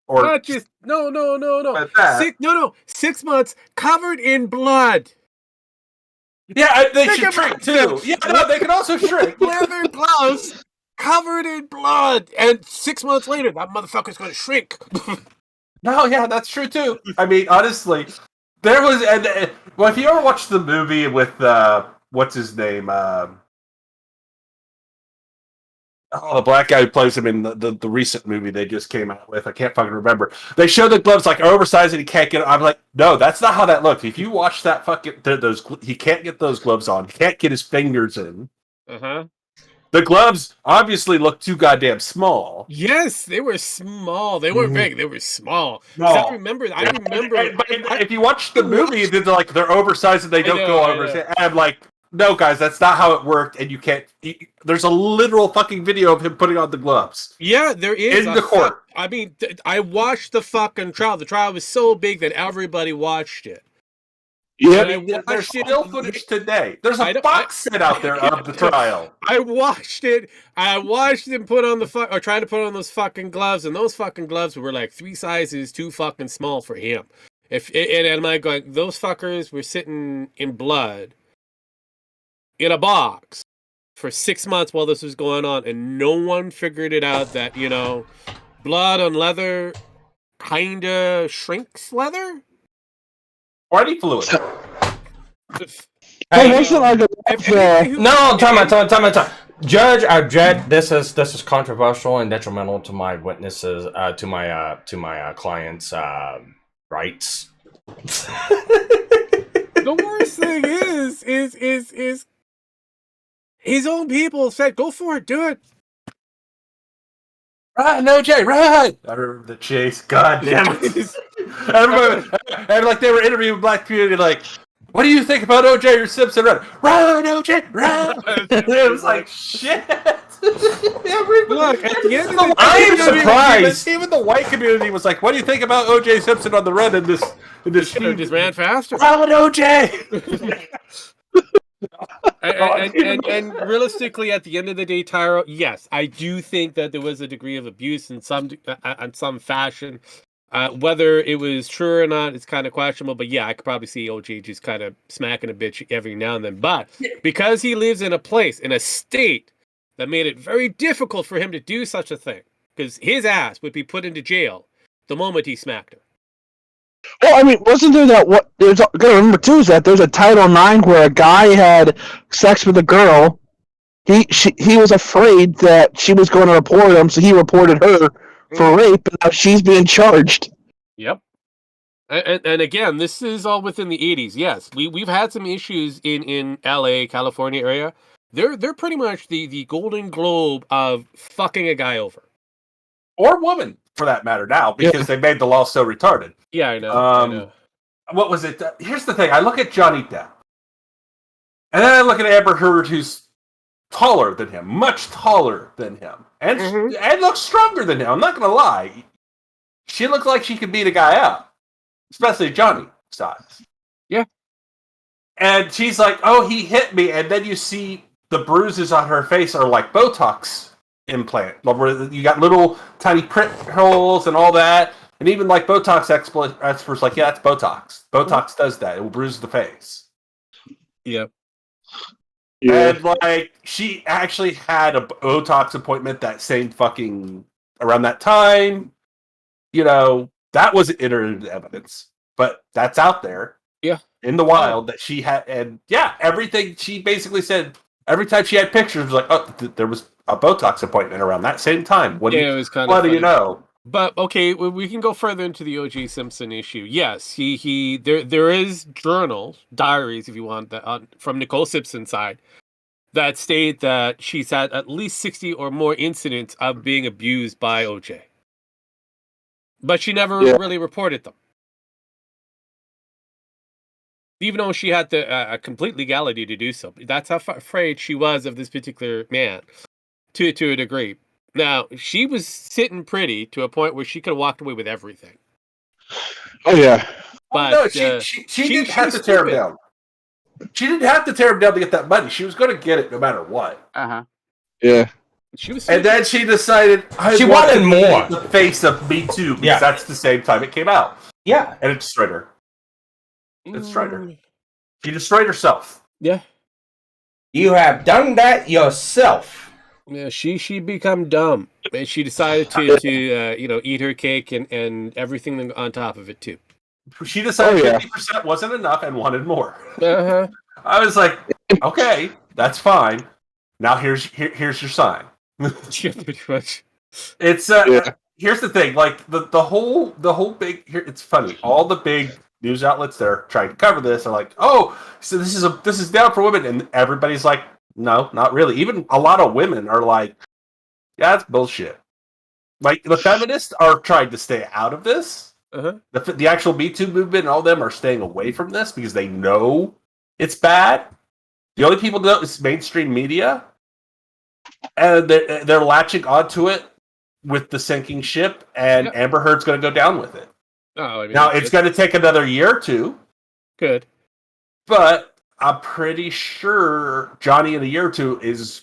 Or Not just no. Like that. 6 months covered in blood. Yeah, they Think should about shrink too. that. Yeah, no, they can also shrink. Leather gloves covered in blood, and 6 months later, that motherfucker's gonna shrink. No, yeah, that's true too. I mean, honestly, there was, well, if you ever watched the movie with what's his name, the black guy who plays him in the recent movie they just came out with, I can't fucking remember. They show the gloves like oversized and he can't get it. I'm like, no, that's not how that looks. If you watch that he can't get those gloves on. He can't get his fingers in. Uh-huh. The gloves obviously look too goddamn small. Yes, they were small. They weren't big. They were small. Small. I remember. If you watch the movie, they're oversized and they don't go over. And I'm like, no, guys, that's not how it worked. And you can't. There's a literal fucking video of him putting on the gloves. Yeah, there is. In the court. I mean, I watched the fucking trial. The trial was so big that everybody watched it. Yeah, There's still footage today. There's a box set out there of the trial. I watched it. I watched him put on trying to put on those fucking gloves, and those fucking gloves were like 3 sizes too fucking small for him. And I'm like going, those fuckers were sitting in blood in a box for 6 months while this was going on, and no one figured it out that, blood on leather kinda shrinks leather? Or any fluid. Hey, time out. Judge, I object. This is controversial and detrimental to my witnesses, to my clients' rights. The worst thing is his own people said, "Go for it, do it." Right, no, Jay, right. I remember the chase. God damn it. I remember, and like they were interviewing black community, like, what do you think about OJ or Simpson? Right, OJ, right. It was like, shit. Look, at the end of the I am surprised. Even the white community was like, what do you think about OJ Simpson on the run in this should just ran faster. Right, OJ. And realistically, at the end of the day, Tyro, yes, I do think that there was a degree of abuse in some fashion. Whether it was true or not, it's kind of questionable. But yeah, I could probably see OJ just kind of smacking a bitch every now and then. But because he lives in a state that made it very difficult for him to do such a thing, because his ass would be put into jail the moment he smacked her. Well, I mean, wasn't there that what? There's gotta remember too is that there's a Title IX where a guy had sex with a girl. He was afraid that she was going to report him, so he reported her for rape, and now she's being charged. Yep. And again, this is all within the 80s. Yes, we've had some issues in LA, California area. They're pretty much the Golden Globe of fucking a guy over. Or woman, for that matter, now, because they made the law so retarded. Yeah, I know. What was it? Here's the thing. I look at Johnny Depp. And then I look at Amber Heard, who's taller than him. Much taller than him. And, and looks stronger than him. I'm not going to lie. She looks like she could beat a guy up. Especially Johnny size. Yeah. And she's like, oh, he hit me. And then you see the bruises on her face are like Botox implant. You got little tiny prick holes and all that. And even like Botox experts like, yeah, that's Botox. Botox does that. It will bruise the face. Yeah. And like, she actually had a Botox appointment that same fucking around that time. You know, that wasn't entered into evidence, but that's out there. Yeah. In the wild that she had, and yeah, everything she basically said. Every time she had pictures, was like, oh, there was a Botox appointment around that same time. It was kind what of do funny. you know? But okay, we can go further into the O.J. Simpson issue. Yes, there is journals, diaries, if you want, that from Nicole Simpson's side that state that she's had at least 60 or more incidents of being abused by O.J. But she never really reported them, even though she had the complete legality to do so. That's how afraid she was of this particular man, to a degree. Now, she was sitting pretty to a point where she could have walked away with everything. Oh yeah. But no, she didn't have to tear him down. She didn't have to tear him down to get that money. She was going to get it no matter what. Yeah. And then she decided she wanted more. The face of Me Too, because that's the same time it came out. Yeah, and it destroyed her. It destroyed her. She destroyed herself. Yeah. You have done that yourself. Yeah, she become dumb, and she decided to eat her cake and everything on top of it too. She decided 50% wasn't enough and wanted more. I was like, okay, that's fine. Now here's your sign. Pretty much. It's here's the thing, like the whole big here. It's funny. All the big news outlets that are trying to cover this are like, oh, so this is down for women, and everybody's like, no, not really. Even a lot of women are like, yeah, that's bullshit. Like the feminists are trying to stay out of this. The actual Me Too movement and all of them are staying away from this because they know it's bad. The only people that know is mainstream media, and they're latching onto it with the sinking ship, and Amber Heard's going to go down with it. Now it's going to take another year or two. Good, but I'm pretty sure Johnny in a year or two is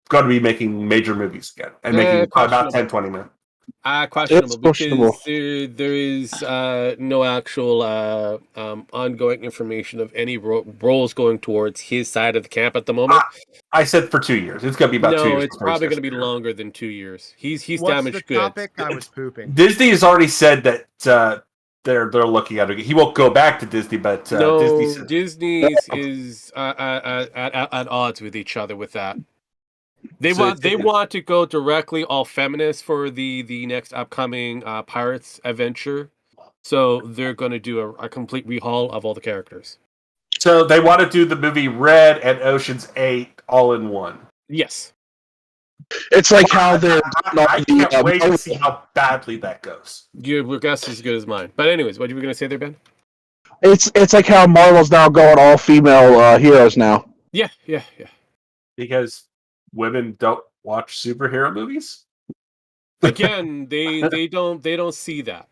going to be making major movies again and making about 10, 20 minutes. Questionable because there is no actual ongoing information of any roles going towards his side of the camp at the moment. I said for 2 years. It's going to be about 2 years. No, it's probably going to be longer than 2 years. He's damaged goods. Topic? I was pooping. Disney has already said that they're looking at it. He won't go back to Disney, but Disney is at odds with each other with that. They want to go directly all feminist for the next upcoming Pirates adventure, so they're going to do a complete rehaul of all the characters. So they want to do the movie Red and Ocean's 8 all in one. Yes. It's like how they're. I can't wait to see how badly that goes. Your guess is as good as mine. But anyways, what you were going to say there, Ben? It's like how Marvel's now going all female heroes now. Yeah. Because women don't watch superhero movies. Again, they don't see that.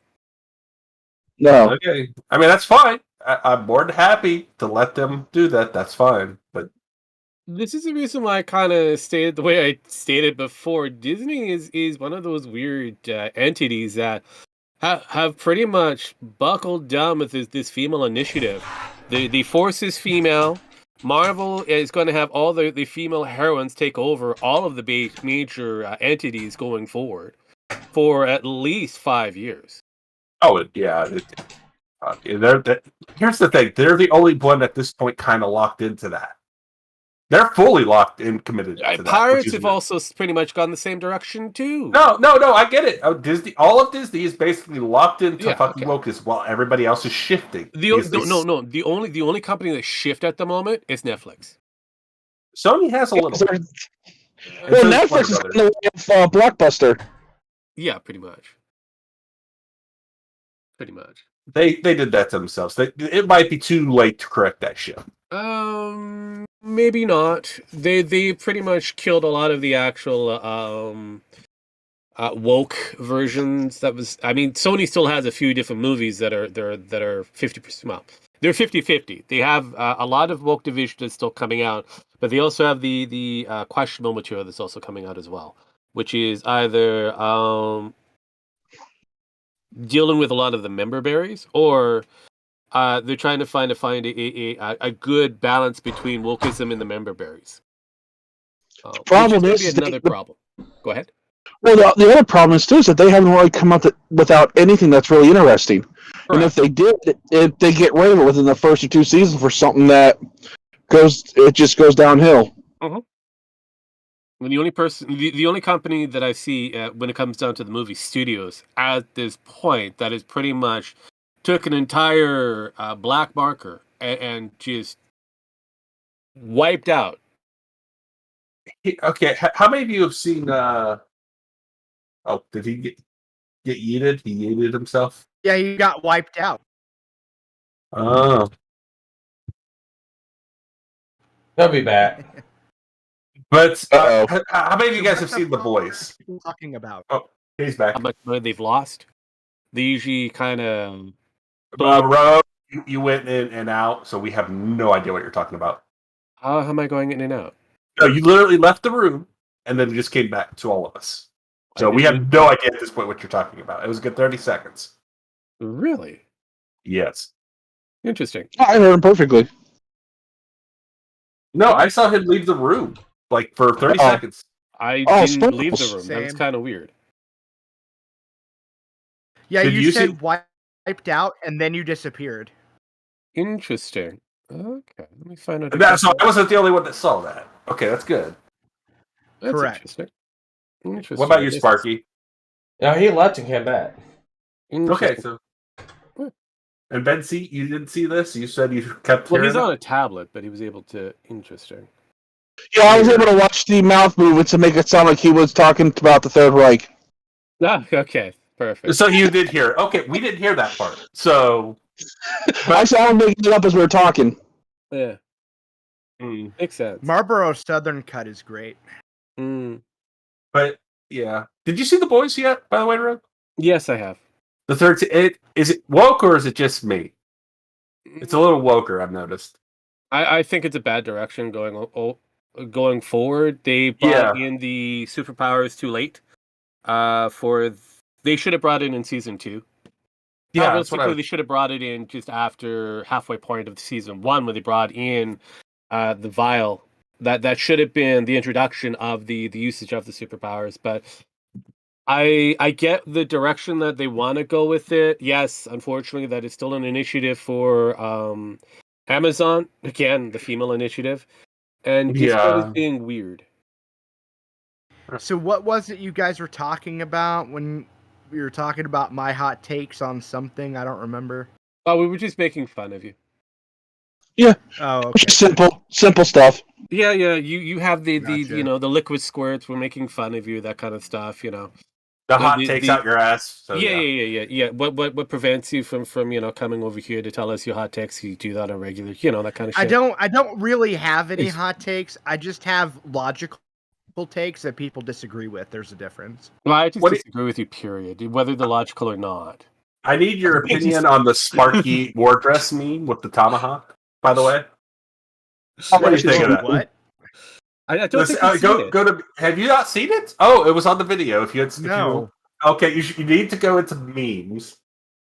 No. Okay. I mean, that's fine. I'm more than happy to let them do that. That's fine. But this is the reason why I kind of stated the way I stated before. Disney is one of those weird entities that have pretty much buckled down with this female initiative. The force is female. Marvel is going to have all the female heroines take over all of the major entities going forward for at least 5 years. Oh, yeah. Here's the thing. They're the only one at this point kind of locked into that. They're fully locked in, committed to that. Pirates have also pretty much gone the same direction too. No, I get it. Disney, all of Disney is basically locked into fucking wokeness while everybody else is shifting. The only company that shift at the moment is Netflix. Sony has a little. Well, Netflix is in the way of Blockbuster. Yeah, pretty much. They did that to themselves. It might be too late to correct that shit. Maybe not. They pretty much killed a lot of the actual woke versions. Sony still has a few different movies that are 50%. Well, they're 50-50. They have a lot of woke division that's still coming out, but they also have the questionable material that's also coming out as well, which is either dealing with a lot of the member berries or they're trying to find a good balance between wokeism and the member berries. Problem which is is gonna be another problem. Go ahead. Well, the other problem is too is that they haven't really come up without anything that's really interesting. Correct. And if they did, if they get rid of it within the first or two seasons for something that just goes downhill. Mm-hmm. And the only company that I see when it comes down to the movie studios at this point that is pretty much took an entire black marker and just wiped out. Okay, how many of you have seen? Oh, did he get yeeted? He yeeted himself. Yeah, he got wiped out. Oh, He'll be back. but how many of you guys have seen The Boys? What are you talking about? Oh, he's back. How much money they've lost? They usually kind of. Rob, you went in and out, so we have no idea what you're talking about. How am I going in and out? No, you literally left the room and then just came back to all of us. So we have no idea at this point what you're talking about. It was a good 30 seconds. Really? Yes. Interesting. I heard him perfectly. No, I saw him leave the room like for 30 seconds. I didn't leave the room. That was kind of weird. Yeah, you said wiped out and then you disappeared. Interesting. Okay, let me find out. So I wasn't the only one that saw that. Okay, that's good. That's correct. Interesting. What about you, Sparky? No, he left and came back. Okay, so. And Ben, you didn't see this? You said you kept hearing he's on a tablet, but he was able to... Interesting. Yeah, I was able to watch the mouth movement to make it sound like he was talking about the Third Reich. Ah, okay, perfect. So you did hear it. Okay, we didn't hear that part. So... I saw him making it up as we were talking. Yeah. Makes sense. Marlboro Southern Cut is great. But, yeah. Did you see The Boys yet, by the way, Rob? Yes, I have. The third... Is it woke or is it just me? It's a little woker, I've noticed. I think it's a bad direction going forward. They brought in the superpowers too late. They should have brought it in season 2. Yeah, realistically, they should have brought it in just after halfway point of season 1 when they brought in the vial. That should have been the introduction of the usage of the superpowers. But I get the direction that they want to go with it. Yes, unfortunately, that is still an initiative for Amazon. Again, the female initiative. And it was being weird. So what was it you guys were talking about when we were talking about my hot takes on something? I don't remember. Oh, we were just making fun of you. Yeah. Oh, okay. Simple stuff. Yeah. You have the Gotcha. the liquid squirts. We're making fun of you. That kind of stuff. The hot takes out your ass. So yeah. What prevents you from coming over here to tell us your hot takes? You do that on regular, that kind of shit. I don't really have any hot takes. I just have logical takes that people disagree with. There's a difference. Well, I just disagree with you, period. Whether they're logical or not. I need your opinion on the Sparky war dress meme with the tomahawk, by the way. What do you think of that? What? I don't think I've seen it. Go to. Have you not seen it? Oh, it was on the video. No. Okay, you need to go into memes.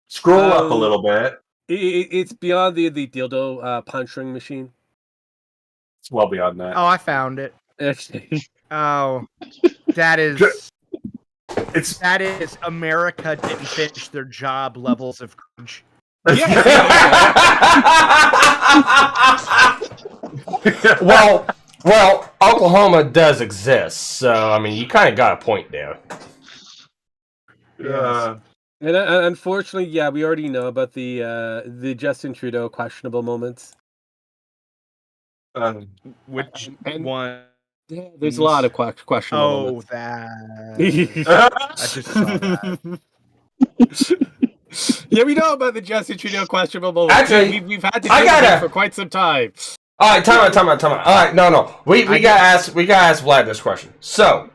Scroll up a little bit. It's beyond the dildo punching machine. It's well beyond that. Oh, I found it. Oh, that is America didn't finish their job levels of cringe. Well, Oklahoma does exist, so I mean, you kind of got a point there. And unfortunately, we already know about the Justin Trudeau questionable moments. Which one? Yeah, there's a lot of questionable moments. That. I just saw that. Yeah, we know about the Justin Trudeau questionable moments. Actually, we've had to do that for quite some time. All right, time out. All right, no. We gotta ask Vlad this question. So,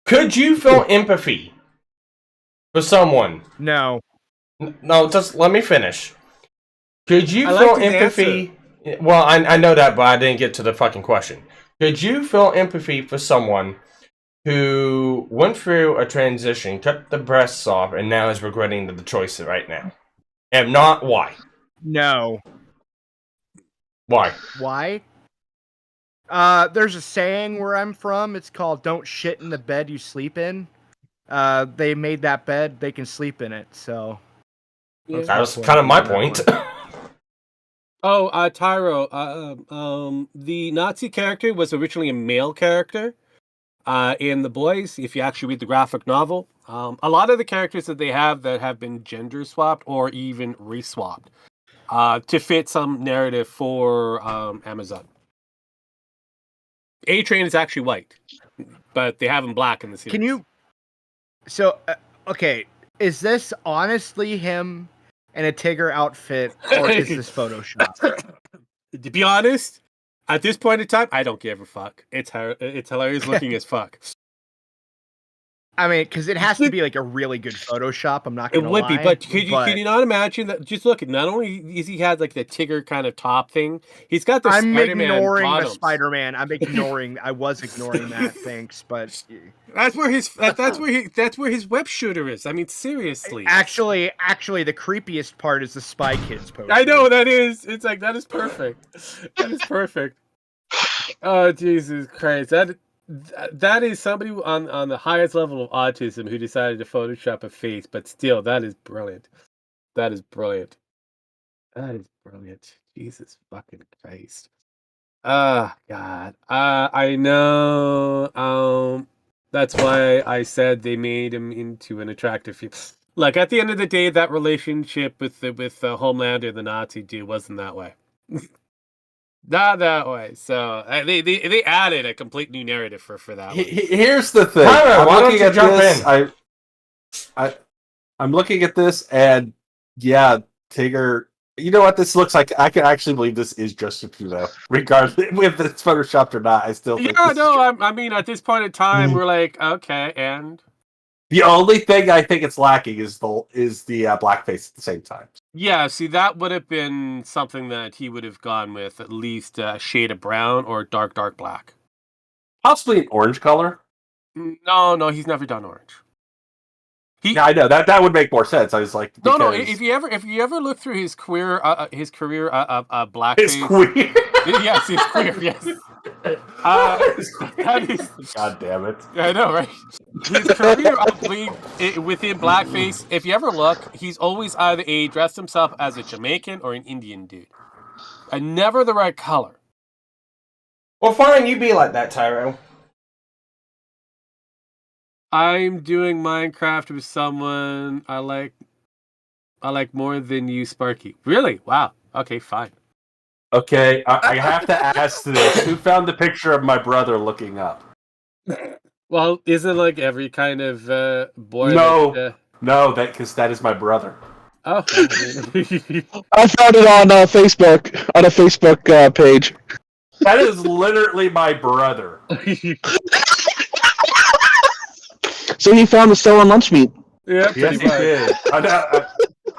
could you feel empathy for someone? No. No, just let me finish. Could you feel empathy? Well, I know that, but I didn't get to the fucking question. Could you feel empathy for someone who went through a transition, cut the breasts off, and now is regretting the choice right now? If not, why? No. Why? Why? There's a saying where I'm from. It's called "Don't shit in the bed you sleep in." They made that bed; they can sleep in it. So That was kind of my point. Oh, Tyro. The Nazi character was originally a male character. In The Boys, if you actually read the graphic novel, a lot of the characters that they have that have been gender swapped or even reswapped to fit some narrative for Amazon. A-Train is actually white, but they have him black in the series. Can you? So, okay, is this honestly him in a Tigger outfit, or is this Photoshop? To be honest, at this point in time, I don't give a fuck. It's hilarious looking as fuck. I mean, because it has to be like a really good Photoshop. I'm not It gonna would lie. be, but could you not imagine that? Just look, not only is he had like the Tigger kind of top thing, he's got the I'm Spider-Man ignoring bottoms. the Spider-Man. I was ignoring that. Thanks, but that's where his web shooter is. I mean, seriously. Actually, the creepiest part is the Spy Kids poster. I know that is. It's like that is perfect. That is perfect. Oh Jesus Christ! That is somebody on the highest level of autism who decided to Photoshop a face, but still, that is brilliant. That is brilliant. That is brilliant. Jesus fucking Christ. God. I know. That's why I said they made him into an attractive female. Like at the end of the day, that relationship with Homelander, the Nazi dude, wasn't that way. Not that way. So they added a complete new narrative for that one. Here's the thing. Tyler, why don't you jump in? I'm looking at this, and yeah, Tigger. You know what this looks like? I can actually believe this is just Caputo, regardless if it's photoshopped or not. I still think. Yeah, no. I mean, at this point in time, we're like, okay, and the only thing I think it's lacking is the blackface at the same time. Yeah, see, that would have been something that he would have gone with, at least a shade of brown or dark black. Possibly an orange color. No, he's never done orange. Yeah, I know that would make more sense. I was like, because... no. If you ever look through his career, blackface. His queer. Yes, his queer. Yes. That is. God damn it! I know, right? His career within blackface. If you ever look, he's always either dressed himself as a Jamaican or an Indian dude, and never the right color. Well, fine, you be like that, Tyro. I'm doing Minecraft with someone I like more than you, Sparky. Really? Wow. Okay, fine. Okay, I have to ask this. Who found the picture of my brother looking up? Well, isn't like every kind of boy? No, because that is my brother. Oh. I found it on Facebook, on a Facebook page. That is literally my brother. So he found the stolen lunch meat. Yeah, yes, he did.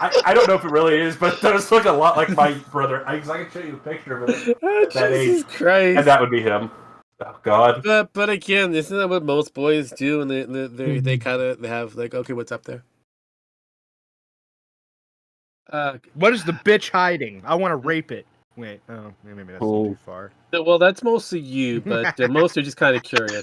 I don't know if it really is, but it does look a lot like my brother. I can show you a picture of it. That Jesus age. Christ. And that would be him. Oh God. But again, isn't that what most boys do? And they kind of have like, okay, what's up there? What is the bitch hiding? I want to rape it. Wait, oh, maybe that's too far. Well, that's mostly you, but most are just kind of curious.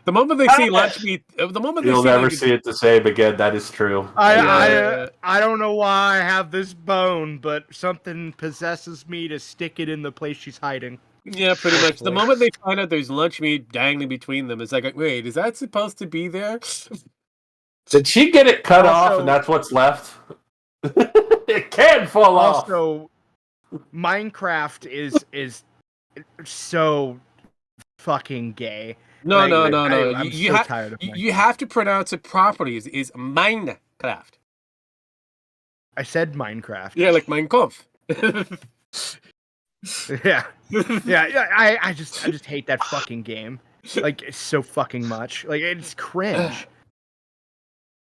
The moment they see lunch meat, you'll never see it the same again. That is true. I don't know why I have this bone, but something possesses me to stick it in the place she's hiding. Yeah, pretty much. The moment they find out there's lunch meat dangling between them, it's like, wait, is that supposed to be there? Did she get it cut off, and that's what's left? It can fall off. Also, Minecraft is so fucking gay. No. I'm you so tired of Minecraft. You have to pronounce it properly. Is Minecraft. I said Minecraft. Yeah, like Minecraft. yeah. I just hate that fucking game. Like, it's so fucking much. Like, it's cringe.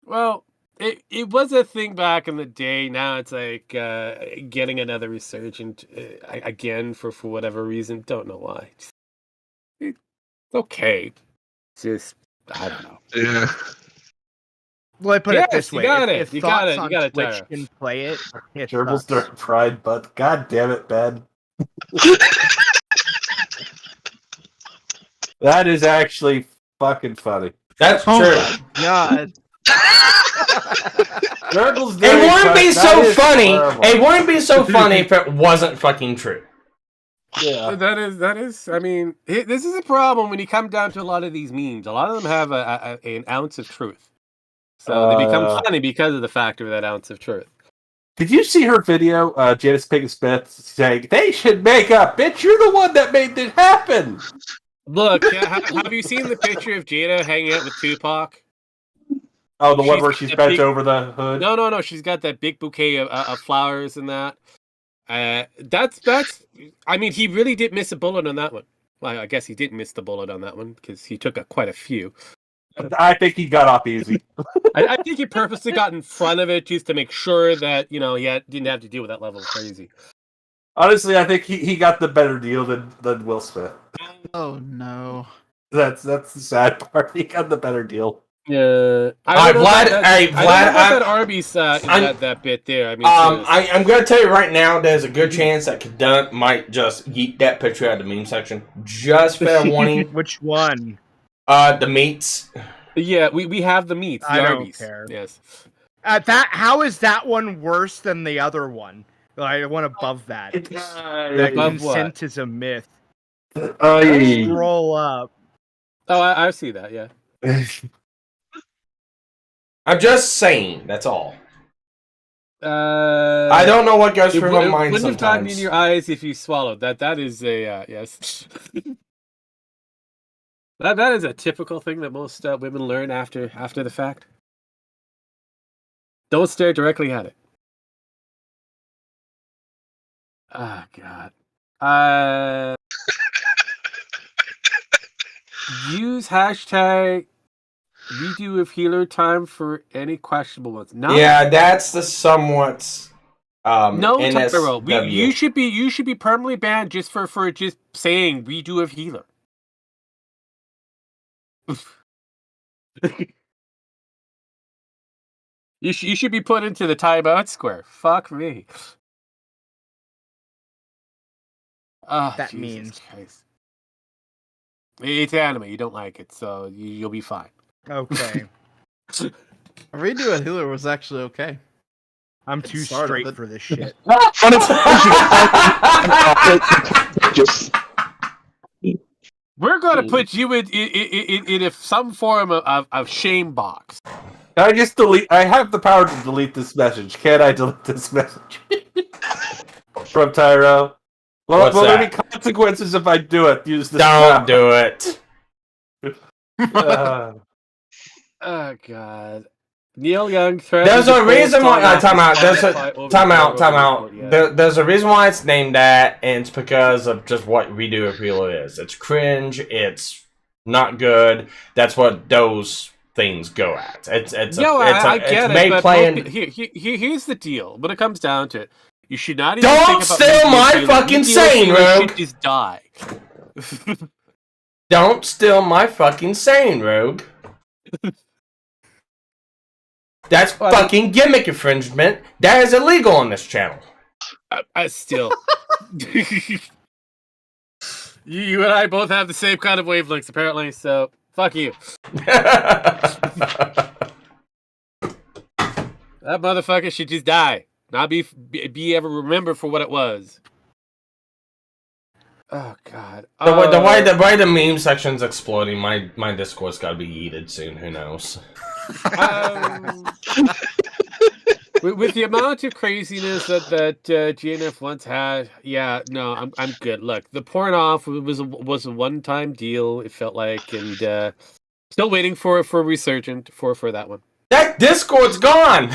Well, it was a thing back in the day. Now it's like getting another resurgent again for whatever reason. Don't know why. It's okay. Just, I don't know. Yeah. Well, I put it this you way: got if it. You Thoughts got it. You on got it, Twitch Tyra. can play it, it Gerbils sucks. during Pride, but god damn it, Ben. That is actually fucking funny. That's Oh true. my god. Gerbils It during wouldn't be Pride, so that is funny. horrible. It wouldn't be so funny if it wasn't fucking true. Yeah. That is. I mean, this is a problem when you come down to a lot of these memes. A lot of them have an ounce of truth, so they become funny because of the factor of that ounce of truth. Did you see her video, Janice Pinkett Smith, saying, they should make up? Bitch, you're the one that made this happen! Look, have you seen the picture of Jada hanging out with Tupac? Oh, the one where got she's that bent over the hood? No. She's got that big bouquet of flowers and that. That's. I mean, he really did miss a bullet on that one. Well, I guess he didn't miss the bullet on that one because he took quite a few. I think he got off easy. I think he purposely got in front of it just to make sure that he didn't have to deal with that level of crazy. Honestly, I think he got the better deal than Will Smith. Oh no. That's the sad part. He got the better deal. Yeah. Vlad, that Arby's that bit there. I mean, I'm gonna tell you right now, there's a good chance that Kadunk might just yeet that picture out of the meme section. Just fair warning. Which one? The meats. Yeah, we have the meats. The I don't Arby's. care. Yes. How is that one worse than the other one? I want above that. That above consent what? is a myth. Aye. Roll up. Oh, I see that. Yeah. I'm just saying. That's all. I I don't know what goes through my mind wouldn't have gotten in sometimes. your eyes if you swallowed. That is a yes. that is a typical thing that most women learn after the fact. Don't stare directly at it. Oh God. Use hashtag redo of healer time for any questionable ones. No. Yeah, that's the somewhat. No, NSW. Tyro. You should be permanently banned just for just saying redo of healer. You should be put into the timeout square. Fuck me. Oh, That Jesus means. Christ. It's anime. You don't like it, so you'll be fine. Okay. Redo a healer was actually okay. I'm It too started straight with- for this shit. Funny. Just We're gonna put you in some form of shame box. Can I just delete? I have the power to delete this message. Can I delete this message? From Tyro. Well, What's will there be that? consequences if I do it? Use this. Don't do it. Uh, Oh God. Neil Young. There's a reason why. Time out. Time out. There's a reason why it's named that, and it's because of just what redo appeal is. It's cringe. It's not good. That's what those things go at. I get it. Made But playing. here's the deal. When it comes down to it, you should not even Don't think about steal redo my healer. fucking Redo saying, healer Rogue. should just die. Don't steal my fucking saying, Rogue. That's fucking gimmick infringement. That is illegal on this channel. I still. You and I both have the same kind of wavelengths, apparently. So fuck you. That motherfucker should just die, not be ever remembered for what it was. Oh God. The way the meme section's exploding, my Discord's got to be yeeted soon. Who knows? With the amount of craziness that GNF once had, yeah, no, I'm good. Look, the porn off was a one-time deal. It felt like, and still waiting for a resurgent for that one. That Discord's gone.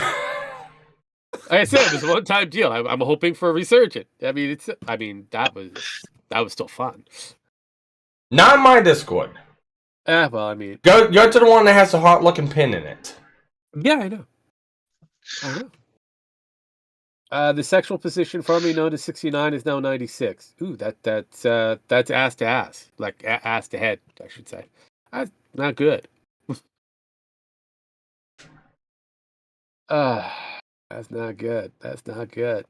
Like I said, it was a one-time deal. I'm hoping for a resurgent. I mean, that was still fun. Not my Discord. Well, I mean, Go to the one that has the hot-looking pin in it. yeah, I know. The sexual position formerly known as 69 is now 96. Ooh, that's ass to ass, like ass to head, I should say. That's not good. That's not good. That's not good.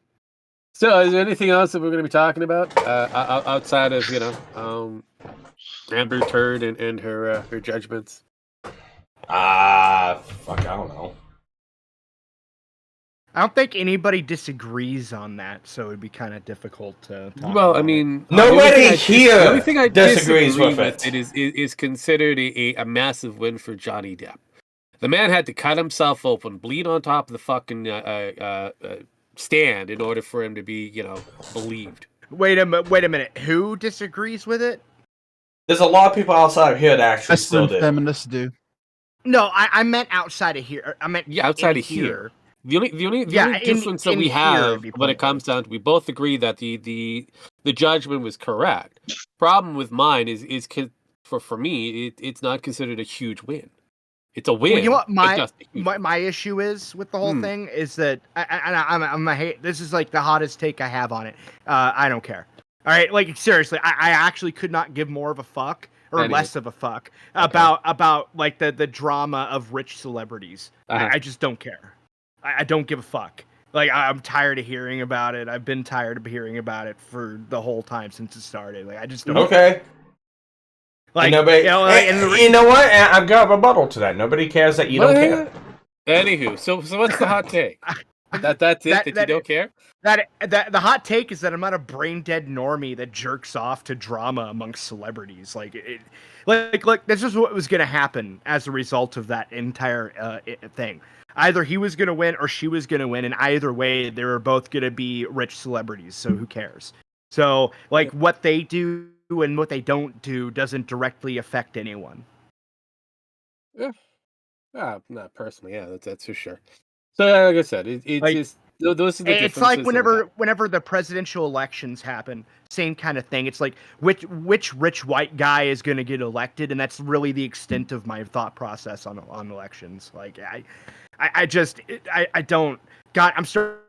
So, is there anything else that we're going to be talking about outside of Amber Turd and her judgments? Fuck, I don't know. I don't think anybody disagrees on that, so it'd be kind of difficult to. Well, I mean, nobody here the only thing I disagrees disagree with it. Is considered a massive win for Johnny Depp. The man had to cut himself open, bleed on top of the fucking stand in order for him to be, believed. Wait a minute. Who disagrees with it? There's a lot of people outside here that actually That's still what do. feminists do. No, I meant outside of here. I meant outside of here. The only difference that we have when it comes down to, we both agree that the judgment was correct. Problem with mine is for me it's not considered a huge win. It's a win. Well, you know what my issue is with the whole thing is that I'm a hate. This is like the hottest take I have on it. I don't care. All right, like seriously, I actually could not give more of a fuck or less of a fuck about like the drama of rich celebrities. I just don't care. I don't give a fuck. Like, I'm tired of hearing about it. I've been tired of hearing about it for the whole time since it started. Like, I just don't. Okay. Like, nobody. You know what? I've got a rebuttal to that. Nobody cares that you don't care. Anywho, so what's the hot take? That's it. That you don't care. That the hot take is that I'm not a brain dead normie that jerks off to drama amongst celebrities. Like this is what was going to happen as a result of that entire thing. Either he was going to win or she was going to win, and either way, they were both going to be rich celebrities. So who cares? So like what they do and what they don't do doesn't directly affect anyone. Yeah, not personally. Yeah, that's for sure. So like I said, it's like, just those are the differences. It's like whenever the presidential elections happen, same kind of thing. It's like which rich white guy is going to get elected, and that's really the extent of my thought process on elections. Like I don't. God, I'm starting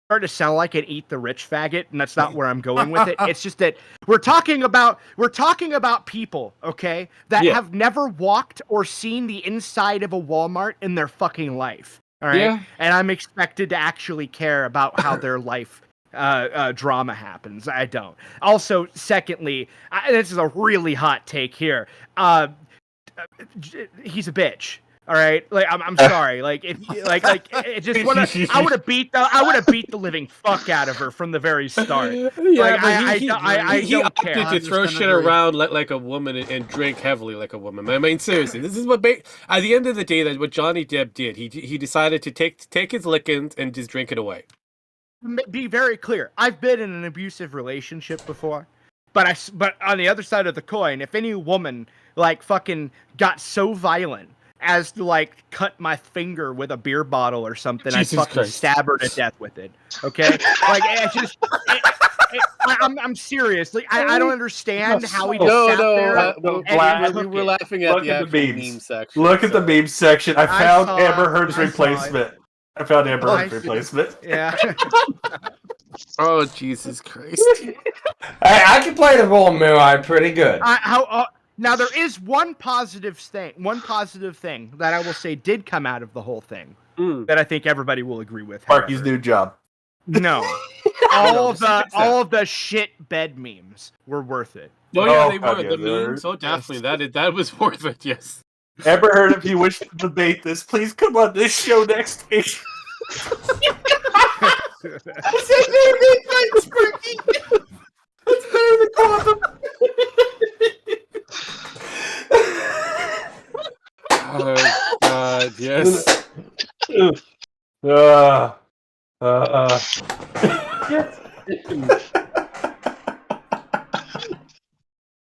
to sound like an eat the rich faggot, and that's not where I'm going with it. It's just that we're talking about people, okay, that have never walked or seen the inside of a Walmart in their fucking life. All right, and I'm expected to actually care about how their life drama happens. I don't. Also, secondly, this is a really hot take here. He's a bitch. All right, like I'm sorry. Like if it just I would have beat the living fuck out of her from the very start. Yeah, like, he don't opted care. to throw shit around like a woman and drink heavily like a woman. I mean, seriously, this is what at the end of the day, that's what Johnny Depp did. He decided to take his lickings and just drink it away. Be very clear. I've been in an abusive relationship before, but on the other side of the coin, if any woman like fucking got so violent as to like cut my finger with a beer bottle or something, I fucking stab her to death with it. Okay, like it's just. I'm serious. Like I don't understand how he just sat there. We were laughing at the meme section. Look at the meme section. I found Amber Heard's replacement. I found Amber Heard's replacement. Yeah. Oh Jesus Christ! I can play the role of Mirai pretty good. Now there is one positive thing that I will say did come out of the whole thing that I think everybody will agree with. Sparky's new job. No, all of the shit bed memes were worth it. Oh yeah, they were the memes. So definitely that was worth it. Yes. Amber Heard, if you wish to debate this, please come on this show next week. That's better than Quantum. Oh God, yes.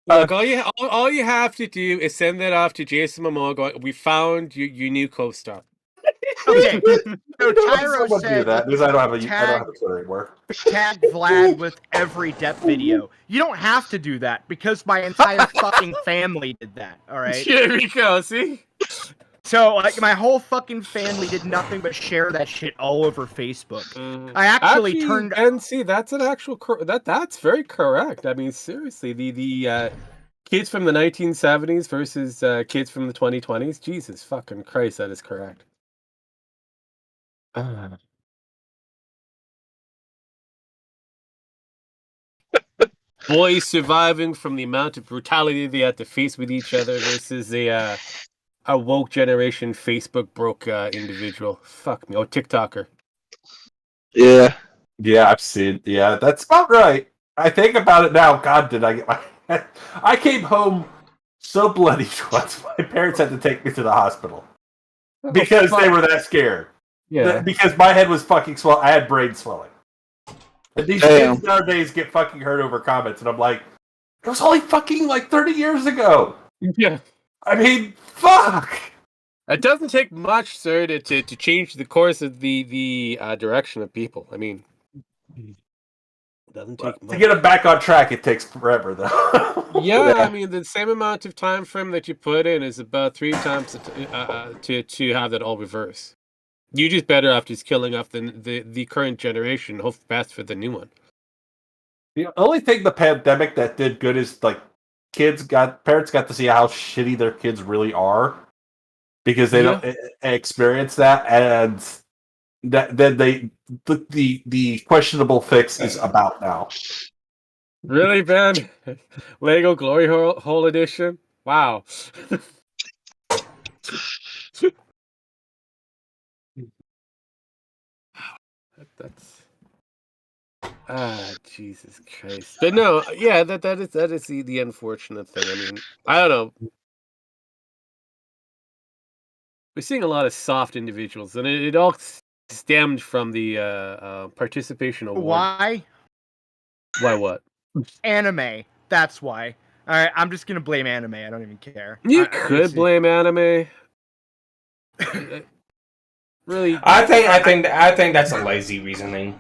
Look, all you have to do is send that off to Jason Momoa. Going, we found your new co-star. Okay, so Tyro said that because I don't have a Twitter anymore. Tag Vlad with every Depp video. You don't have to do that because my entire fucking family did that. All right. Here we go. See. So like my whole fucking family did nothing but share that shit all over Facebook. I actually turned and see that's an actual that's very correct. I mean seriously, the kids from the 1970s versus kids from the 2020s. Jesus fucking Christ, that is correct. Boys surviving from the amount of brutality they had to face with each other versus a woke generation Facebook broke individual. Fuck me. Oh, TikToker. Yeah. Yeah, I've seen. Yeah, that's about right. I think about it now. God, did I get my? I came home so bloody once. My parents had to take me to the hospital because they were that scared. Yeah. Because my head was fucking swell. I had brain swelling. And these kids nowadays get fucking hurt over comments, and I'm like, it was only fucking like 30 years ago. Yeah. I mean, fuck. It doesn't take much, sir, to change the course of the direction of people. I mean, it doesn't take much. To get them back on track, it takes forever, though. Yeah, I mean, the same amount of time frame that you put in is about 3 times to have that all reverse. You just better off just killing off the current generation. Hope best for the new one. The only thing the pandemic that did good is like parents got to see how shitty their kids really are because they don't experience that, and that then the questionable fix is about now. Really, Ben? Lego Glory Hole Edition? Wow. That's Jesus Christ. But no, yeah, that is the unfortunate thing. I mean, I don't know. We're seeing a lot of soft individuals, and it all stemmed from the participation award. Why? Why what? Anime. That's why. All right, I'm just gonna blame anime. I don't even care. You could blame anime. Really? I think that's a lazy reasoning.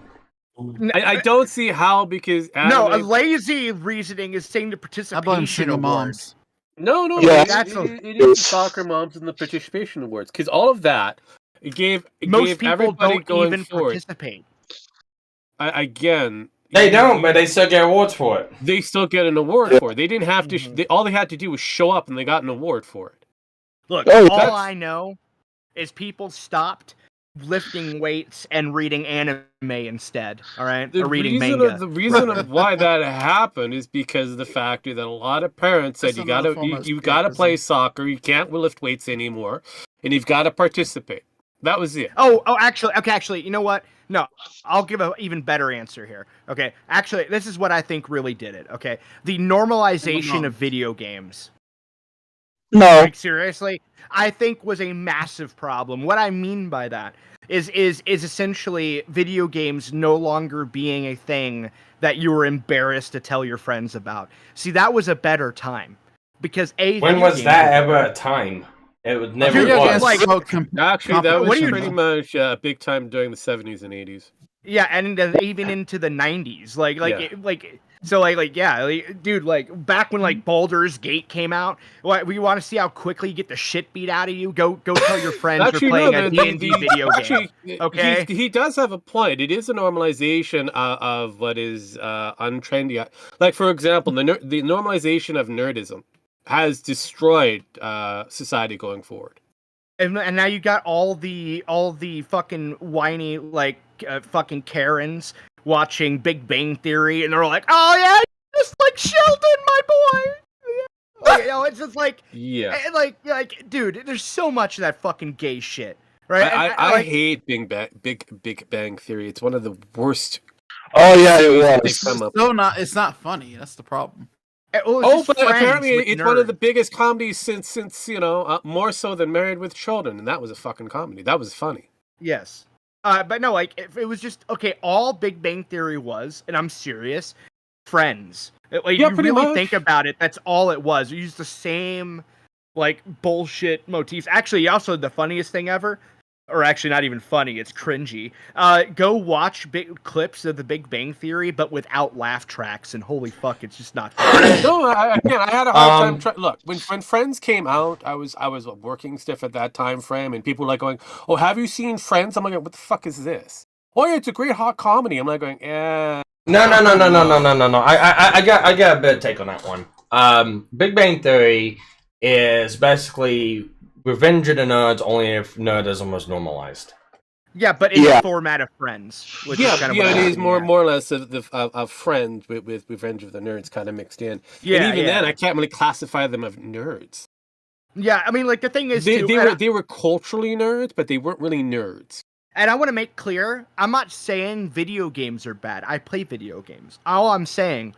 I don't see how, because anime... No, a lazy reasoning is saying the participation I blame single moms. No, Yeah. it is the soccer moms and the participation awards, because all of that gave people everybody don't going even forward. Participate. Again, They don't, but they still get awards for it. They still get an award for it. They didn't have to. All they had to do was show up, and they got an award for it. Look, all I know is people stopped lifting weights and reading anime instead. All right, or reading manga. The reason of why that happened is because of the factor that a lot of parents said you gotta play soccer, you can't lift weights anymore, and you've got to participate. That was it. Actually, you know what? No, I'll give an even better answer here. Okay, actually, this is what I think really did it. Okay, the normalization of video games. No. Like, seriously, I think was a massive problem. What I mean by that is essentially video games no longer being a thing that you were embarrassed to tell your friends about. See, that was a better time because when was that ever a time? It was never was. Actually, that was pretty much big time during the 70s and 80s. Yeah, and even into the 90s. Dude, back when Baldur's Gate came out, we want to see how quickly you get the shit beat out of you. Go tell your friends you're playing a D&D video game. Okay, he does have a point. It is a normalization of what is untrendy. Like, for example, the normalization of nerdism has destroyed society going forward. And now you got all the fucking whiny fucking Karens watching Big Bang Theory, and they're like, "Oh yeah, just like Sheldon, my boy." It's just like, dude, there's so much of that fucking gay shit, right? I hate Big Bang Theory. It's one of the worst. Oh yeah, it was. It's not funny. That's the problem. But apparently it's one of the biggest comedies since more so than Married with Children, and that was a fucking comedy. That was funny. Yes. But no, it was just, okay, all Big Bang Theory was, and I'm serious, friends. You really think about it, that's all it was. You used the same, bullshit motifs. Actually, also, the funniest thing ever, or actually not even funny, it's cringy. Go watch clips of the Big Bang Theory, but without laugh tracks, and holy fuck, it's just not funny. No, I had a hard time. Look, when Friends came out, I was working stiff at that time frame, and people were going, "Oh, have you seen Friends?" I'm like, "What the fuck is this?" "Oh yeah, it's a great hot comedy." I'm like going, "Eh." No. I got a bit of take on that one. Big Bang Theory is basically Revenge of the Nerds, only if nerdism was normalized. Yeah, but in the format of Friends. Which is kind of it is more or less of Friends with Revenge of the Nerds kind of mixed in. Yeah, and even then, I can't really classify them as nerds. Yeah, I mean, like the thing is, they were culturally nerds, but they weren't really nerds. And I want to make clear, I'm not saying video games are bad. I play video games. All I'm saying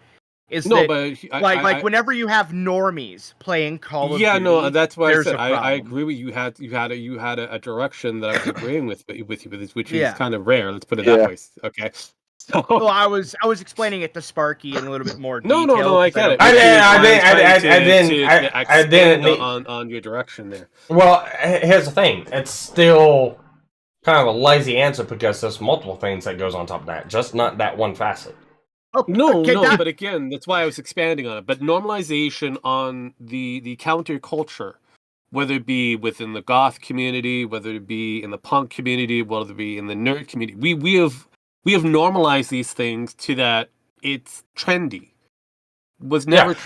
is whenever you have normies playing Call of Duty. Yeah, no, that's why I said I agree with you. You had a direction that I was agreeing with you, which is kind of rare. Let's put it that way. Okay. So, well, I was explaining it to Sparky in a little bit more detail. No, I get it. I didn't on your direction there. Well, here's the thing. It's still kind of a lazy answer because there's multiple things that goes on top of that, just not that one facet. But again, that's why I was expanding on it. But normalization on the counterculture, whether it be within the goth community, whether it be in the punk community, whether it be in the nerd community, we have normalized these things to that it's trendy. Was never it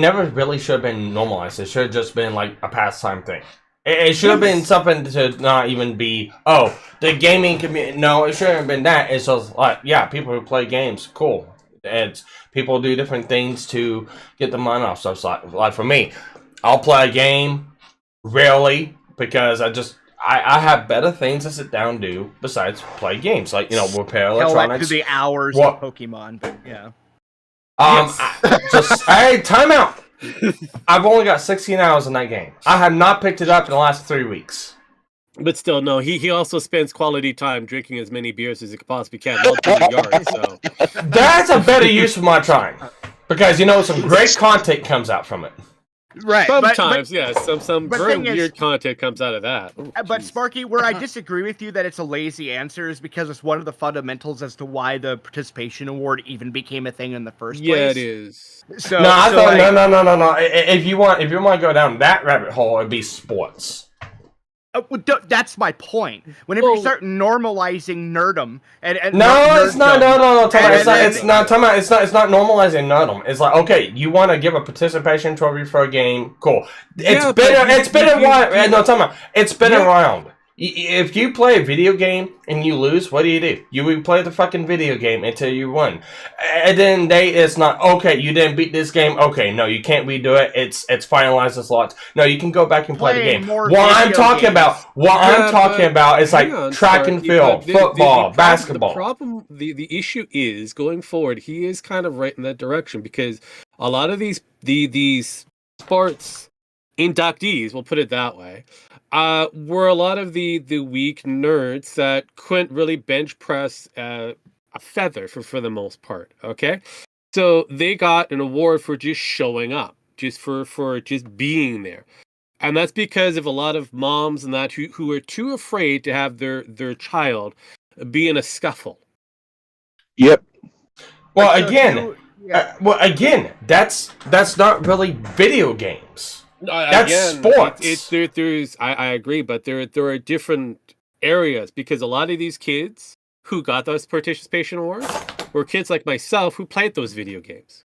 never really should have been normalized. It should have just been like a pastime thing. It should have been something to not even be, the gaming community. No, it shouldn't have been that. It's just like, people who play games, cool. It's people do different things to get the money off. So it's like for me, I'll play a game rarely because I have better things to sit down and do besides play games. Like, repair electronics. To the hours of Pokemon, but yeah. Hey, time out. I've only got 16 hours in that game. I have not picked it up in the last 3 weeks. But still, no. He also spends quality time drinking as many beers as he possibly can out in the yard. So that's a better use of my time because some great content comes out from it. Right. Sometimes, some very weird content comes out of that. But Sparky, where I disagree with you that it's a lazy answer is because it's one of the fundamentals as to why the participation award even became a thing in the first place. Yeah, it is. So no. If you want to go down that rabbit hole, it'd be sports. That's my point. Whenever you start normalizing nerdom, it's not normalizing nerdom. It's like, okay, you want to give a participation trophy for a game, cool. It's been around. If you play a video game and you lose, what do? You play the fucking video game until you win. And then it's not, okay, you didn't beat this game. Okay, no, you can't redo it. It's finalized as lots. No, you can go back and play the game. What I'm talking about is like track and field, football, basketball. The problem, the issue is going forward, he is kind of right in that direction because a lot of these sports inductees, we'll put it that way, were a lot of the weak nerds that couldn't really bench press a feather for the most part. Okay, so they got an award for just showing up, just for just being there, and that's because of a lot of moms and that who are too afraid to have their child be in a scuffle. Yep. Well, again, that's not really video games. That's sports. I agree, but there are different areas because a lot of these kids who got those participation awards were kids like myself who played those video games.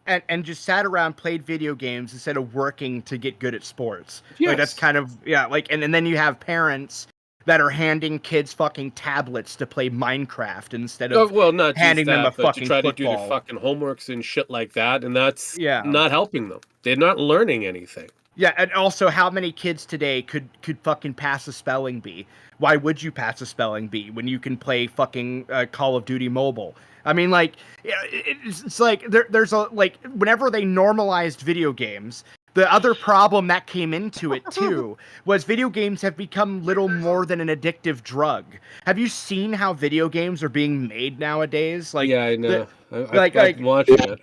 And just sat around, played video games instead of working to get good at sports. Yes. Like that's kind of and then you have parents that are handing kids fucking tablets to play Minecraft instead of not handing them a fucking to try football. To do their fucking homeworks and shit like that, and that's not helping them. They're not learning anything. Yeah, and also how many kids today could fucking pass a spelling bee? Why would you pass a spelling bee when you can play fucking Call of Duty Mobile? I mean, like, it's like there's a like whenever they normalized video games. The other problem that came into it, too, was video games have become little more than an addictive drug. Have you seen how video games are being made nowadays? Like, yeah, I know. I'm watching it.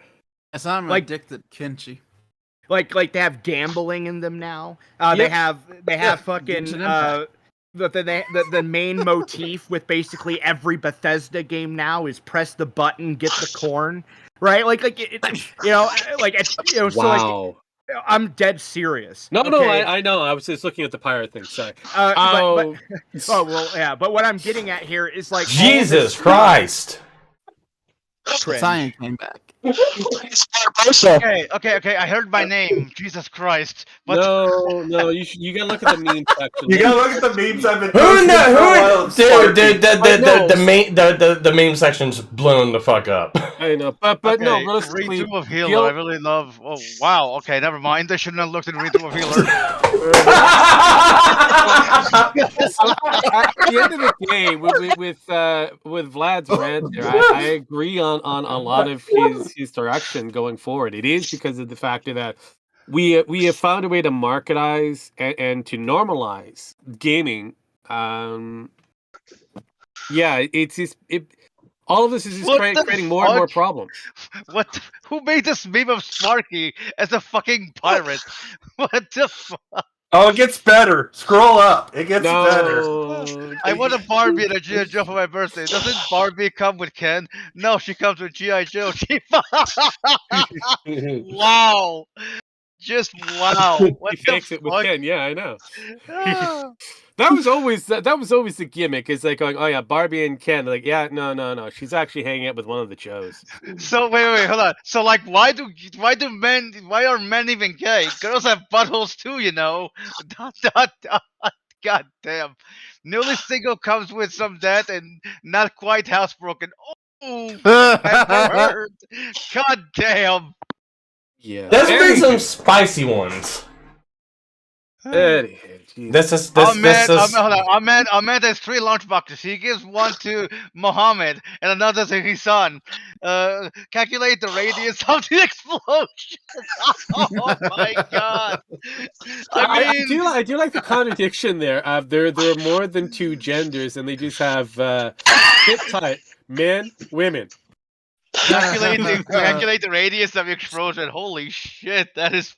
Yes, I'm addicted, Kenchi. Like they have gambling in them now. They have fucking the main motif with basically every Bethesda game now is press the button, get the corn, right? Wow. So like. I'm dead serious. No, I know. I was just looking at the pirate thing. Sorry. But what I'm getting at here is like Jesus Christ. Science came back. Okay. I heard my name. Jesus Christ. But No, you gotta look at the meme section. You gotta look at the memes I've been Who posting for a while. dude, the Sparky. meme section's blown the fuck up. I know, but no, realistically, redo of Healer. I really love. Oh wow. Okay, never mind. I shouldn't have looked at redo of Healer. At the end of the day, with Vlad's rant there, I agree on a lot of his direction going forward. It is because of the factor that we have found a way to marketize and to normalize gaming. Yeah, it's just all of this is just creating more and more problems. What? Who made this meme of Sparky as a fucking pirate? What the fuck? Oh, it gets better. Scroll up. It gets better. I want a Barbie and a G.I. Joe for my birthday. Doesn't Barbie come with Ken? No, she comes with G.I. Joe. Wow. Just wow. He fakes it with Ken. Yeah, I know. That was always the gimmick. Is like going, oh yeah, Barbie and Ken. Like, yeah, no. She's actually hanging out with one of the Joes. So wait, hold on. So like, why are men even gay? Girls have buttholes too, you know. God damn. Newly single comes with some debt and not quite housebroken. Oh, that hurt. God damn. Yeah. There's been some spicy ones. This is Ahmed has 3 lunchboxes. He gives one to Mohammed and another to his son. Calculate the radius of the explosion. Oh my god! I do like the contradiction there. There are more than 2 genders, and they just have shit type men, women. Calculate the radius of the explosion. Holy shit! That is.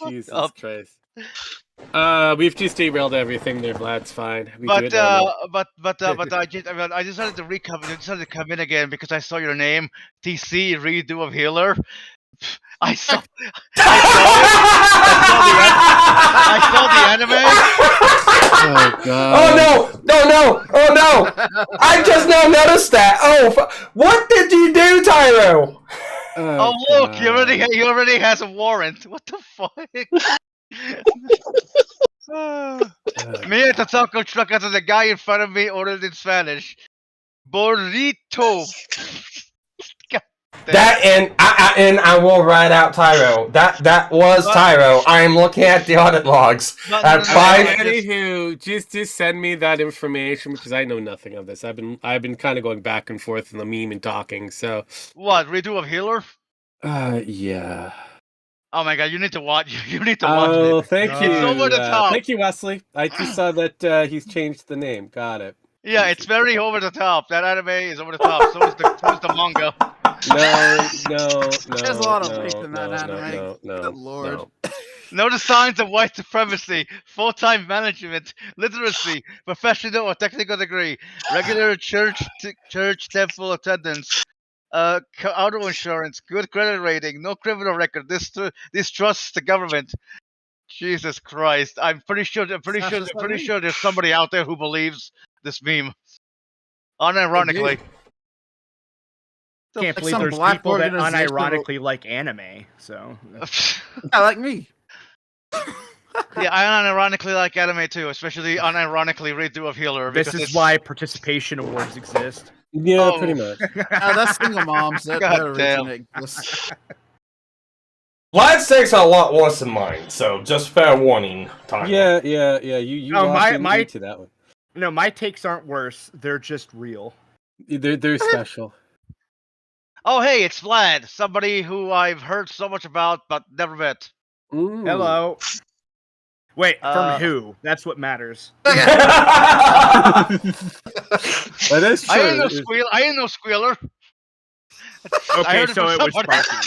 Jesus Christ. We've just derailed everything there, Vlad. It's fine. I decided to come in again because I saw your name, TC redo of Healer. I saw the anime. Oh god. Oh no! I just now noticed that. Oh, what did you do, Tyro? Oh look, he already has a warrant. What the fuck? Me at the taco truck after the guy in front of me ordered in Spanish. Burrito. That and I will write out Tyro. That was Tyro. I am looking at the audit logs at 5. Anywho, just send me that information because I know nothing of this. I've been kind of going back and forth in the meme and talking. So what redo of Healer? Yeah. Oh my god, you need to watch. You need to watch. Oh, thank you. It's over the top. Thank you, Wesley. I just saw that he's changed the name. Got it. Yeah, it's very over the top. That anime is over the top. So is the manga. No. There's a lot of faith in that anime. No. Lord. Know the signs of white supremacy, full-time management, literacy, professional or technical degree, regular church temple attendance, auto insurance, good credit rating, no criminal record, distrusts the government. Jesus Christ! I'm pretty sure there's somebody out there who believes this meme. Unironically. Can't believe there's people that unironically like anime. So, I like me. Yeah, I unironically like anime too, especially unironically redo of Healer. This is why participation awards exist. Yeah, pretty much. That's single moms. That damn. Vlad's takes are a lot worse than mine, so just fair warning. Time. Yeah. You my to that one. No, my takes aren't worse. They're just real. They're special. Oh, hey, it's Vlad, somebody who I've heard so much about but never met. Ooh. Hello. Wait, from who? That's what matters. That is true. I didn't know Squealer. Okay, so it was Sparky.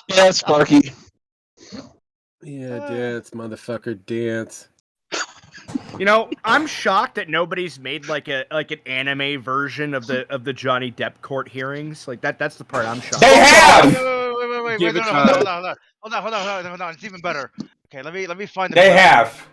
Yeah, Sparky. Yeah, dance, motherfucker, dance. You know, I'm shocked that nobody's made like an anime version of the Johnny Depp court hearings. Like that's the part I'm shocked. They have. Wait, hold on. It's even better. Okay, let me find. They have.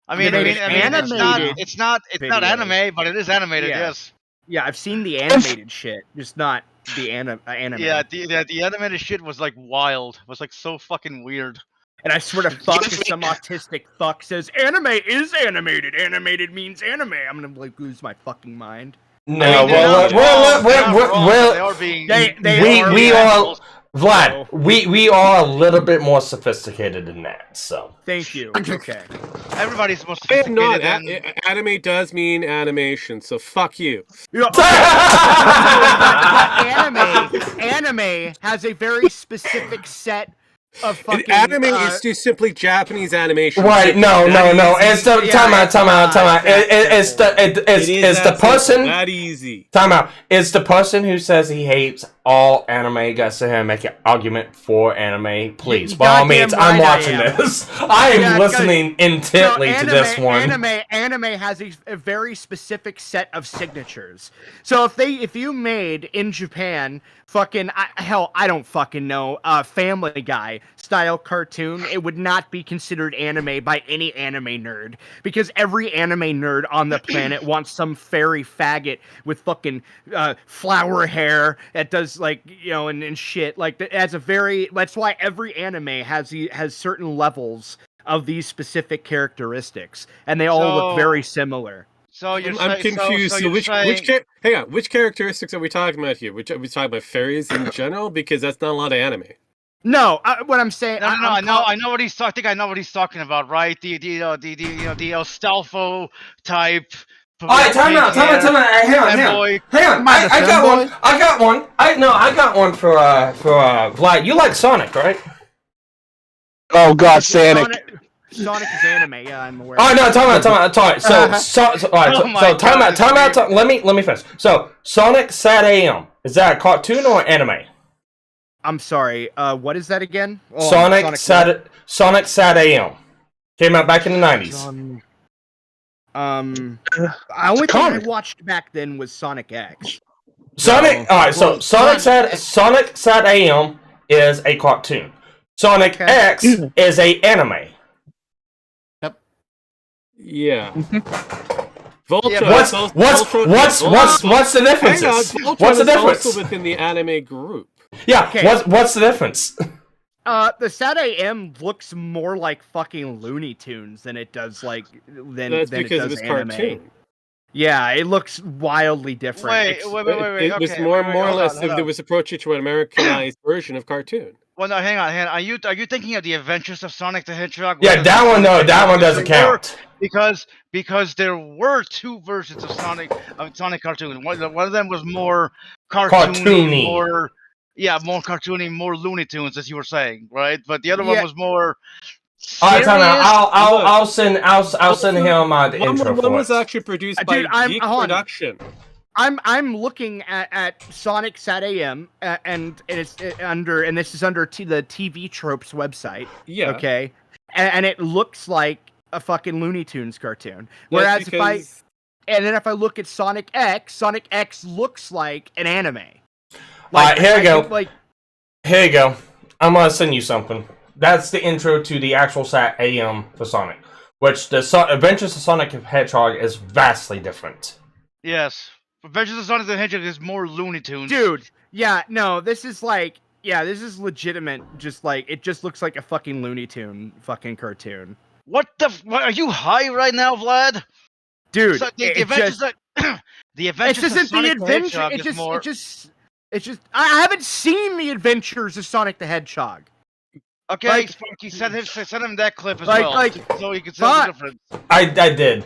I mean, it's not anime, but it is animated. Yeah. Yes. Yeah, I've seen the animated shit, just not the anime. Yeah, the animated shit was like wild. It was like so fucking weird. And I swear to fuck, if some autistic fuck says anime is animated, animated means anime, I'm gonna like lose my fucking mind. No, we are a little bit more sophisticated than that. So thank you. Okay, everybody's more sophisticated. Anime does mean animation, so fuck you. Anime has a very specific set of fucking. Anime is just simply Japanese animation. Right? No. It's the time out. It's the person. That easy. Time out. It's the person who says he hates all anime. Got to sit here and make an argument for anime, please. By all means, I'm watching this. I am listening intently to this one. Anime has a very specific set of signatures. So if you made in Japan fucking I don't fucking know, Family Guy style cartoon, it would not be considered anime by any anime nerd, because every anime nerd on the planet wants some fairy faggot with fucking flower hair that does like, you know, and shit like that. That's why every anime has certain levels of these specific characteristics, and they all look very similar. So I'm confused. So which characteristics are we talking about here? Are we talking about fairies in general? Because that's not a lot of anime. No, what I'm saying. I know what he's talking. I think I know what he's talking about, right? The Stalfo type. All right, time out. Hang on. I got one. I got one for Vlad. You like Sonic, right? Oh God, Sonic. Sonic is anime. Yeah, I'm aware. Oh no, time out. Time out. Let me finish. So, Sonic Sad AM, is that a cartoon or anime? I'm sorry. What is that again? Oh, Sonic Sad AM came out back in the 90s. The only thing I watched back then was Sonic X. Sonic Sad AM is a cartoon. Sonic X is a anime. Yeah. Voltron. What's the difference? What's the difference? Also within the anime group. Yeah. Okay. What's the difference? The Sad AM looks more like fucking Looney Tunes than it does like That's because it does anime. Cartoon. Yeah, it looks wildly different. Wait. It was more or less. There was approach to an Americanized version of cartoon. Well, no, hang on. Are you thinking of the Adventures of Sonic the Hedgehog? Yeah, that one. No, that one doesn't count. Because there were two versions of Sonic cartoon. One of them was more cartoony. More cartoony, more Looney Tunes, as you were saying, right? But the other one was more. All right, time out. I'll send him the intro. One was actually produced by Geek Production. I'm looking at Sonic Sad AM, and this is under the TV Tropes website. Yeah. Okay. And it looks like a fucking Looney Tunes cartoon. Whereas if I look at Sonic X looks like an anime. Alright, here you go. Here you go. I'm gonna send you something. That's the intro to the actual Sat AM for Sonic, which the Adventures of Sonic the Hedgehog is vastly different. Yes. Adventures of Sonic the Hedgehog is more Looney Tunes. Dude, yeah, no, this is legitimate. Just like, it just looks like a fucking Looney Tune fucking cartoon. What are you high right now, Vlad? Dude, so the Adventures of Sonic the Hedgehog is more... I haven't seen the Adventures of Sonic the Hedgehog. Okay, Sparky, send him that clip as well, so he can see the difference. I did.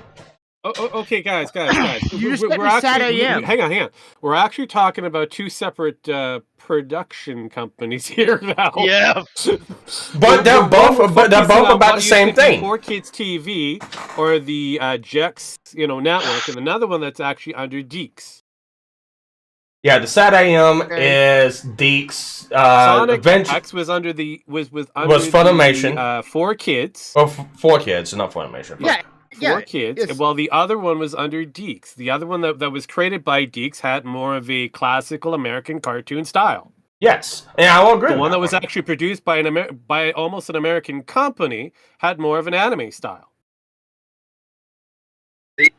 Okay, guys. You just Sad AM. Hang on. We're actually talking about two separate production companies here now. Yeah, but they're both about the same thing. 4Kids TV or the Jex, network, and another one that's actually under Deeks. Yeah, the Sad AM is Deeks. Sonic X was under was Funimation. 4Kids. Oh, 4Kids, not Funimation. Yeah. 4Kids. Yes. While the other one was under Deeks. The other one that was created by Deeks had more of a classical American cartoon style. Yes, and I will agree. The one that was actually produced by by almost an American company had more of an anime style.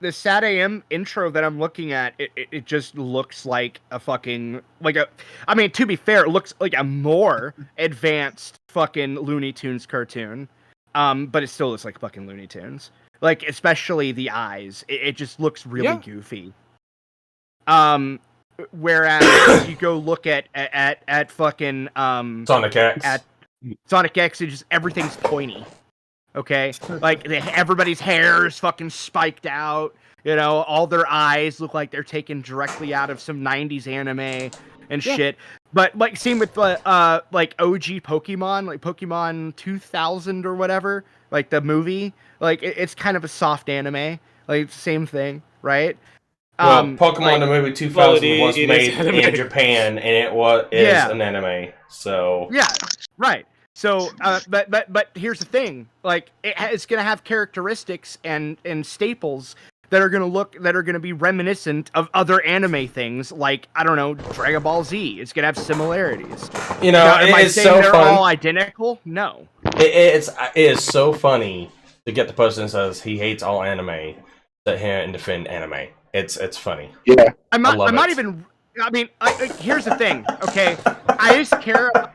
The Sad AM intro that I'm looking at, it just looks like a fucking I mean, to be fair, it looks like a more advanced fucking Looney Tunes cartoon. But it still looks like fucking Looney Tunes. Like, especially the eyes. It just looks really goofy. Whereas you go look at fucking Sonic X. At Sonic X, it just everything's pointy. Okay, like everybody's hair is fucking spiked out. You know, all their eyes look like they're taken directly out of some '90s anime and shit. But like, same with like OG Pokemon, like Pokemon 2000 or whatever, like the movie. Like it's kind of a soft anime. Like same thing, right? Well, Pokemon the movie 2000 was made in Japan, and it is an anime. So yeah, right. So, but here's the thing: like, it's gonna have characteristics and staples that are gonna be reminiscent of other anime things, like I don't know, Dragon Ball Z. It's gonna have similarities. You know, now, am I it's saying so they're fun. all identical? No. It is so funny to get the person that says he hates all anime, sit here and defend anime. It's funny. Yeah, I'm not even. I mean, here's the thing. Okay, I just care about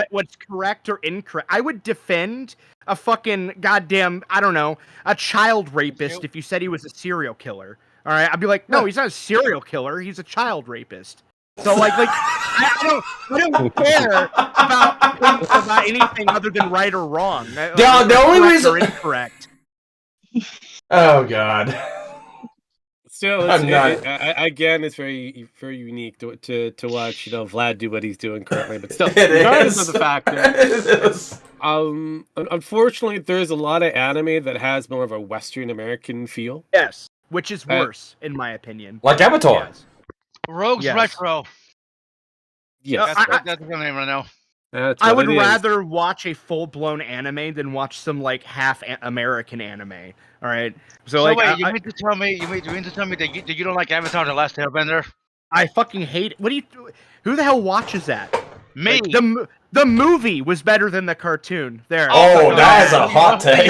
what's correct or incorrect. I would defend a fucking goddamn, I don't know, a child rapist if you said he was a serial killer. All right, I'd be like, no, he's not a serial killer. He's a child rapist. So I don't care about anything other than right or wrong. The only reason or incorrect. Oh God. Still, again, it's very, very unique to watch, you know, Vlad do what he's doing currently. But still, regardless of the fact that, unfortunately, there's a lot of anime that has more of a Western American feel. Yes, which is worse, in my opinion. Like Avatar. Yes. Rogues Retro. Yes, that's the name right now. I would rather watch a full-blown anime than watch some like half American anime. All right, so like, wait, you mean to tell me that you don't like Avatar: The Last Airbender? I fucking hate it. What do you? Who the hell watches that? Me. Like, the movie was better than the cartoon. There. Oh, that is a hot take.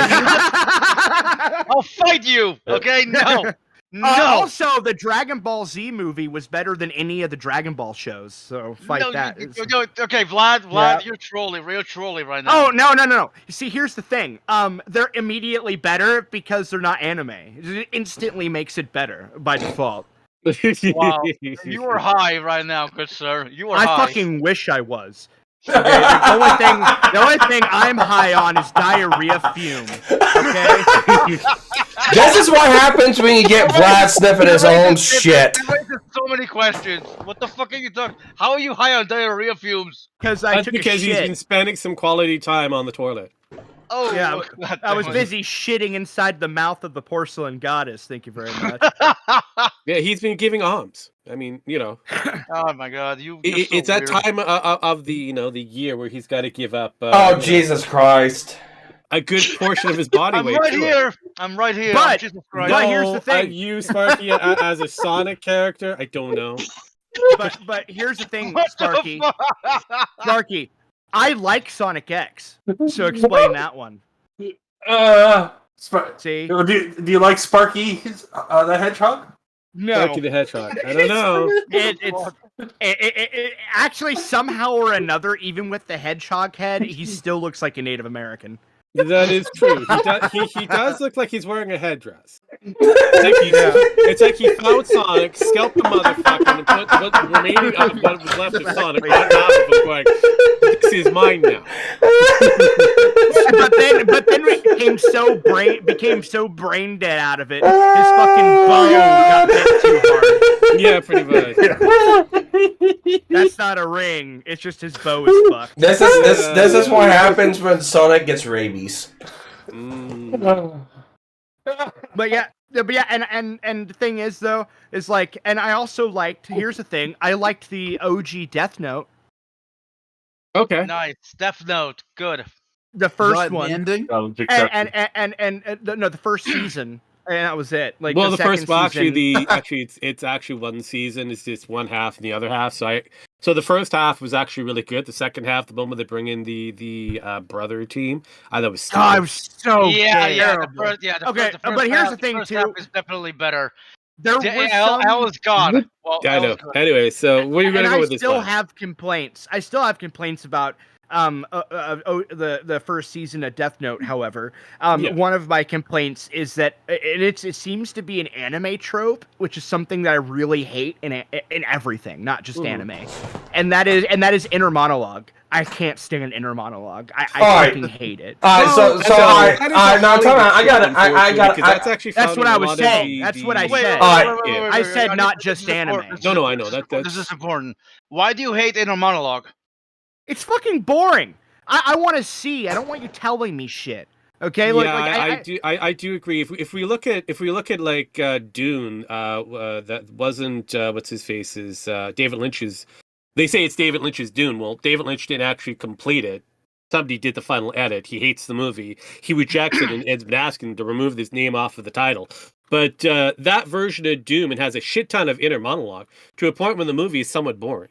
I'll fight you. Okay, no. No. Also, the Dragon Ball Z movie was better than any of the Dragon Ball shows. So fight that. Okay, Vlad, you're trolling, real trolling right now. Oh no. You see, here's the thing. They're immediately better because they're not anime. It instantly makes it better by default. Wow, you are high right now, good sir. You are high. I fucking wish I was. Okay, the only thing I'm high on is diarrhea fume. Okay. This is what happens when you get Vlad sniffing his own shit. That raises so many questions. What the fuck are you talking? How are you high on diarrhea fumes? Because he's been spending some quality time on the toilet. Oh yeah, I was busy shitting inside the mouth of the porcelain goddess. Thank you very much. Yeah, he's been giving alms. I mean, you know. Oh my God, it's that time of the the year where he's got to give up. Jesus Christ! A good portion of his body weight. I'm right here. But here's the thing: you Sparky as a Sonic character. I don't know. But here's the thing, Sparky. Sparky. I like Sonic X, so explain that one. See? Do you like Sparky the Hedgehog? No. Sparky the Hedgehog. I don't know. It actually, somehow or another, even with the hedgehog head, he still looks like a Native American. That is true. He does look like he's wearing a headdress. It's like he found Sonic, scalped the motherfucker, and put the remaining of what was left of Sonic right off of him, going, "This is mine now." but then we became so brain dead out of it. His fucking bow got bit too hard. Yeah, pretty much. That's not a ring. It's just his bow is fucked. This is what happens when Sonic gets rabies. But yeah, and the thing is though, is like, and I also liked. Here's the thing: I liked the OG Death Note. Okay. Nice. Death Note. Good. The first one. The ending? The first season. And that was it. Like, well, the first, season... it's actually one season. It's just one half and the other half. So So the first half was actually really good. The second half, the moment they bring in the brother team, I thought was stupid. I was so The first but here's the thing first too. half is definitely better. There was L is gone. Well, I L know. is gone. Anyway, so what are you gonna go with this one? I still have complaints about the first season of Death Note. However, one of my complaints is that it seems to be an anime trope, which is something that I really hate in everything, not just anime, and that is inner monologue. I can't stand inner monologue. I fucking hate it. So that's actually that's what I was saying. That's what I said. I said not just anime. No, I know This is important. Why do you hate inner monologue? It's fucking boring. I want to see. I don't want you telling me shit. Okay, I do agree. If we look at like Dune, that wasn't what's his face is David Lynch's. They say it's David Lynch's Dune. Well, David Lynch didn't actually complete it. Somebody did the final edit. He hates the movie. He rejects it and has been asking to remove his name off of the title. But that version of Doom, it has a shit ton of inner monologue to a point when the movie is somewhat boring.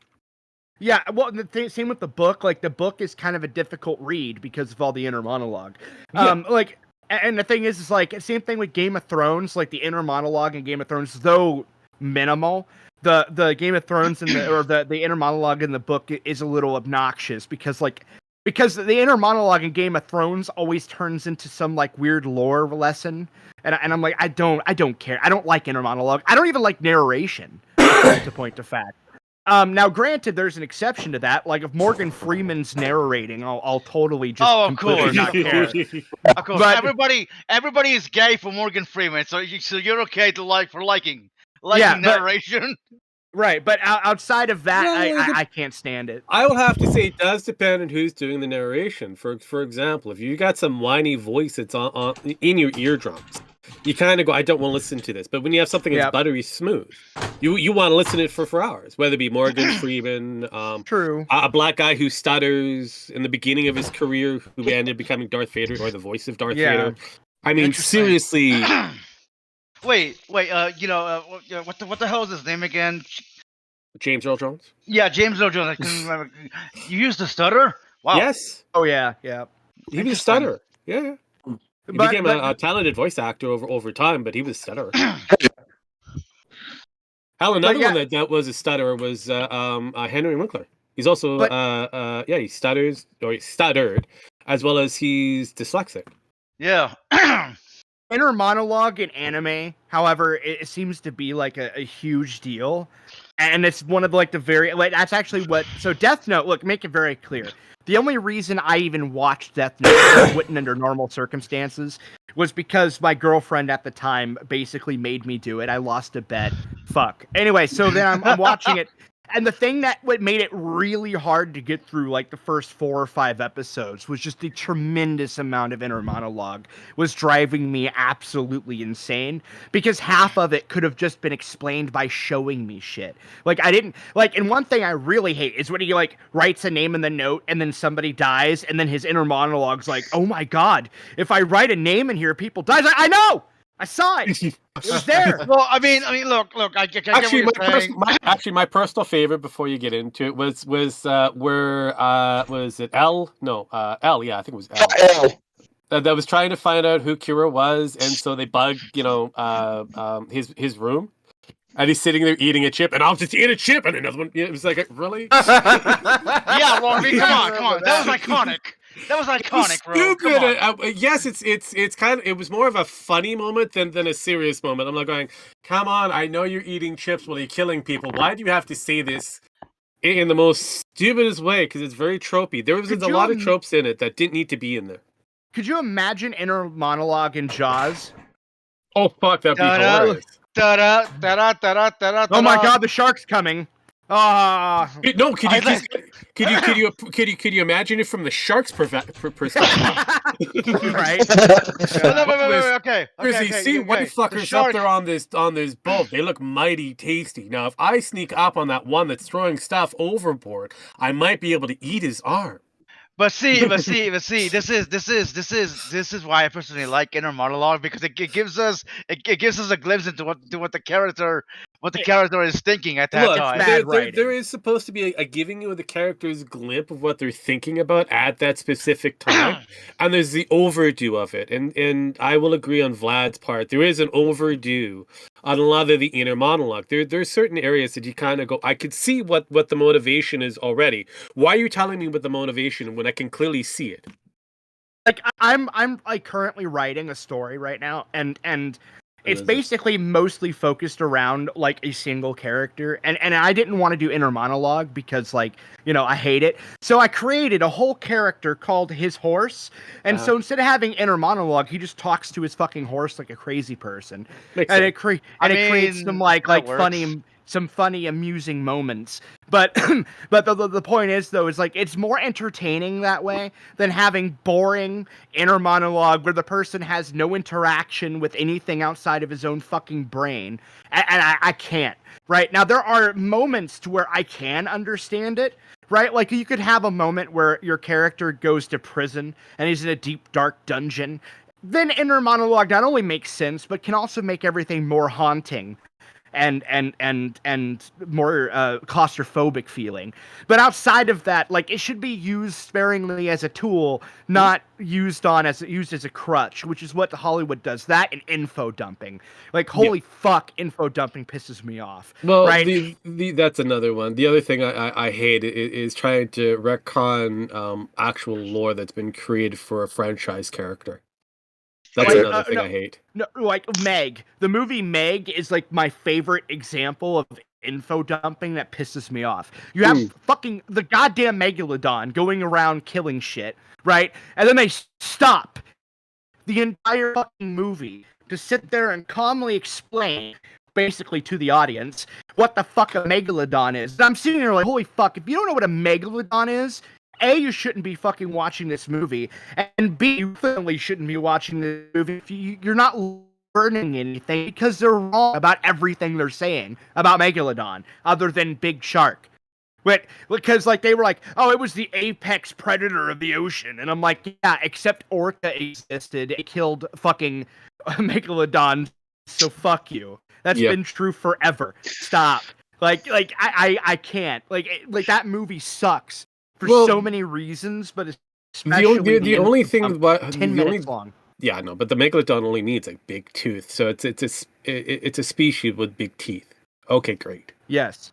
Yeah, well, same with the book. Like, the book is kind of a difficult read because of all the inner monologue. And the thing is like, same thing with Game of Thrones. Like, the inner monologue in Game of Thrones, though minimal, the Game of Thrones and the inner monologue in the book is a little obnoxious because the inner monologue in Game of Thrones always turns into some like weird lore lesson, and I'm like, I don't care. I don't like inner monologue. I don't even like narration. To point to fact. Now, granted, there's an exception to that. Like, if Morgan Freeman's narrating, I'll totally just completely not care. Of course, but everybody is gay for Morgan Freeman, so you're okay to liking narration. Right, but outside of that, I can't stand it. I will have to say it does depend on who's doing the narration. For example, if you got some whiny voice that's on in your eardrums, you kind of go, I don't want to listen to this. But when you have something that's buttery smooth, you want to listen to it for hours. Whether it be Morgan Freeman, true, a black guy who stutters in the beginning of his career, who ended up becoming Darth Vader or the voice of Darth Vader. I mean, seriously. Wait, what the hell is his name again? James Earl Jones? Yeah, James Earl Jones. I couldn't remember. You used a stutter? Wow. Yes. Oh, yeah. He was a stutter. Yeah. He became a talented voice actor over time, but he was a stutterer. Hell, another one that was a stutterer was Henry Winkler. He's also, he stutters, or he stuttered, as well as he's dyslexic. Yeah. Inner monologue in anime, however, it seems to be like a huge deal, and it's one of like that's actually what. So Death Note, look, make it very clear. The only reason I even watched Death Note, wouldn't under normal circumstances, was because my girlfriend at the time basically made me do it. I lost a bet. Fuck. Anyway, so then I'm watching it. And the thing that made it really hard to get through, like the first 4 or 5 episodes, was just the tremendous amount of inner monologue was driving me absolutely insane. Because half of it could have just been explained by showing me shit. Like, I didn't, like, and one thing I really hate is when he, like, writes a name in the note and then somebody dies, and then his inner monologue's like, oh my god, if I write a name in here, people die. I know! I saw it. It was there. Well, I mean, look. My personal favorite before you get into it was where was it L? No, L. Yeah, I think it was L. That was trying to find out who Kira was, and so they bugged, his room, and he's sitting there eating a chip, and I'll just eat a chip, and another one. It was like, really? Yeah, well, I mean, come on. That was iconic. That was iconic, bro. Stupid. Yes, it's kind of. It was more of a funny moment than a serious moment. I'm like going, come on, I know you're eating chips while you're killing people. Why do you have to say this in the most stupidest way? Because it's very tropey. There was a lot of tropes in it that didn't need to be in there. Could you imagine inner monologue in Jaws? Oh fuck, that'd be hilarious. Oh my god, the shark's coming. No, could you imagine it from the shark's perspective? Right. Okay. See what fuckers up there on this boat. They look mighty tasty. Now, if I sneak up on that one that's throwing stuff overboard, I might be able to eat his arm. But see, this is why I personally like inner monologue, because it gives us a glimpse into what the character what the character is thinking at that Look, time. there is supposed to be a giving you the character's glimpse of what they're thinking about at that specific time, and there's the overdue of it. And I will agree on Vlad's part. There is an overdue on a lot of the inner monologue. There's certain areas that you kind of go, I could see what the motivation is already. Why are you telling me what the motivation when I can clearly see it? Like I'm like currently writing a story right now, and it's basically mostly focused around like a single character, and I didn't want to do inner monologue because like, you know, I hate it. So I created a whole character called his horse, and so instead of having inner monologue, he just talks to his fucking horse like a crazy person. And it creates some like funny, amusing moments. But the point is though, is like it's more entertaining that way than having boring inner monologue where the person has no interaction with anything outside of his own fucking brain. And I can't. Right now, there are moments to where I can understand it. Right, like you could have a moment where your character goes to prison and he's in a deep, dark dungeon. Then inner monologue not only makes sense, but can also make everything more haunting and more claustrophobic feeling. But outside of that, like it should be used sparingly as a tool, not used as a crutch, which is what Hollywood does. That and info dumping. Like holy fuck, info dumping pisses me off. Well, right? That's another one. The other thing I hate is trying to retcon actual lore that's been created for a franchise character. That's another thing I hate. No, like Meg. The movie Meg is like my favorite example of info dumping that pisses me off. You have fucking the goddamn Megalodon going around killing shit, right? And then they stop the entire fucking movie to sit there and calmly explain, basically to the audience, what the fuck a Megalodon is. And I'm sitting there like, holy fuck, if you don't know what a Megalodon is, A, you shouldn't be fucking watching this movie, and B, you clearly shouldn't be watching this movie if you're not learning anything, because they're wrong about everything they're saying about Megalodon, other than Big Shark. But because like they were like, oh, it was the apex predator of the ocean, and I'm like, yeah, except Orca existed, it killed fucking Megalodon, so fuck you. That's been true forever. Stop. Like I can't. Like that movie sucks. For so many reasons, but especially the only thing about 10 minutes long. Yeah, I know, but the Megalodon only needs like big tooth, so it's a species with big teeth. Okay, great. Yes.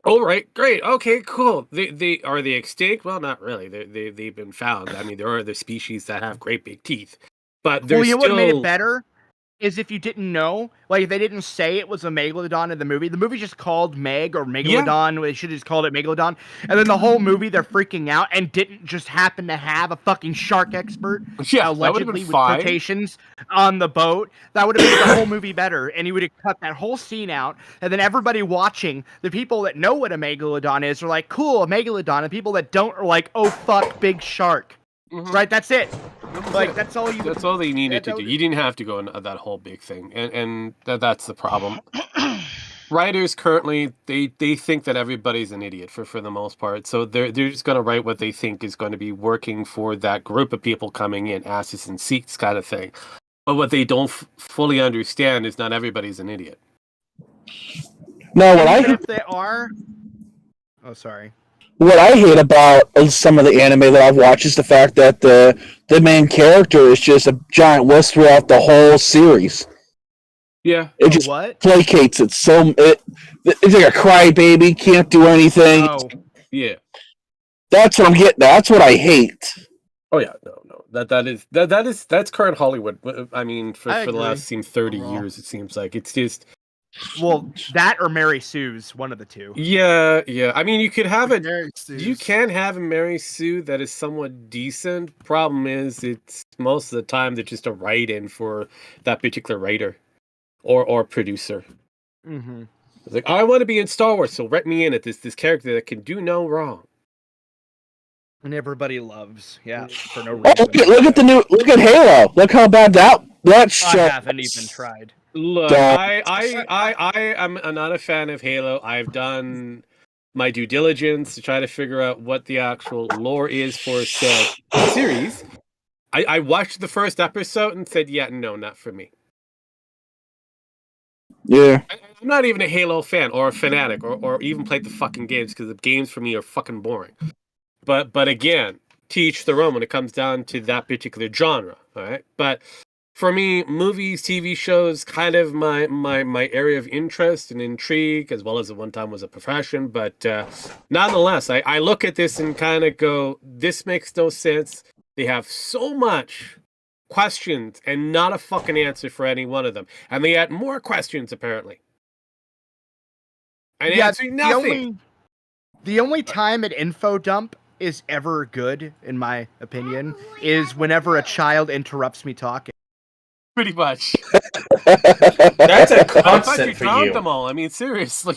All right, great. Okay, cool. They are they extinct? Well, not really. They've been found. I mean, there are other species that have great big teeth, but well, you know what made it better is if you didn't know, like they didn't say it was a Megalodon in the movie. The movie just called Meg or Megalodon. They should have just called it Megalodon. And then the whole movie they're freaking out and didn't just happen to have a fucking shark expert allegedly with quotations on the boat. That would have made the whole movie better. And he would have cut that whole scene out. And then everybody watching, the people that know what a Megalodon is, are like, cool, a Megalodon. And people that don't are like, oh fuck, big shark. Right, that's it. That's all you. That's all they needed to do. You didn't have to go into that whole big thing, and that's the problem. Writers currently they think that everybody's an idiot for the most part, so they're just going to write what they think is going to be working for that group of people coming in, asses and seats kind of thing. But what they don't fully understand is not everybody's an idiot. No, if they are. Oh, sorry. What I hate about some of the anime that I've watched is the fact that the main character is just a giant wuss throughout the whole series. Yeah. It just placates it. It's like a crybaby, can't do anything. Oh. Yeah. That's what I'm getting. That's what I hate. Oh yeah, no. That's current Hollywood. I mean, for the last 30 years, it seems like it's just. Well, that or Mary Sue's, one of the two. Yeah. I mean, you could have you can have a Mary Sue that is somewhat decent. Problem is, it's most of the time they're just a write-in for that particular writer or producer. Mm-hmm. It's like, I want to be in Star Wars, so let me in at this character that can do no wrong. And everybody loves, for no reason. Look at Halo. Look how bad that show. I haven't even tried. Look, I am not a fan of Halo. I've done my due diligence to try to figure out what the actual lore is for said series. I watched the first episode and said, yeah, no, not for me. Yeah. I'm not even a Halo fan or a fanatic or even played the fucking games because the games for me are fucking boring. But again, to each their own when it comes down to that particular genre. All right, but for me, movies, TV shows, kind of my area of interest and intrigue, as well as at one time was a profession. But nonetheless, I look at this and kind of go, this makes no sense. They have so much questions and not a fucking answer for any one of them. And they had more questions, apparently. And answering nothing. The only time an info dump is ever good, in my opinion, is whenever a child interrupts me talking. Pretty much. That's a I thought constant you for drowned you. them all. I mean, seriously.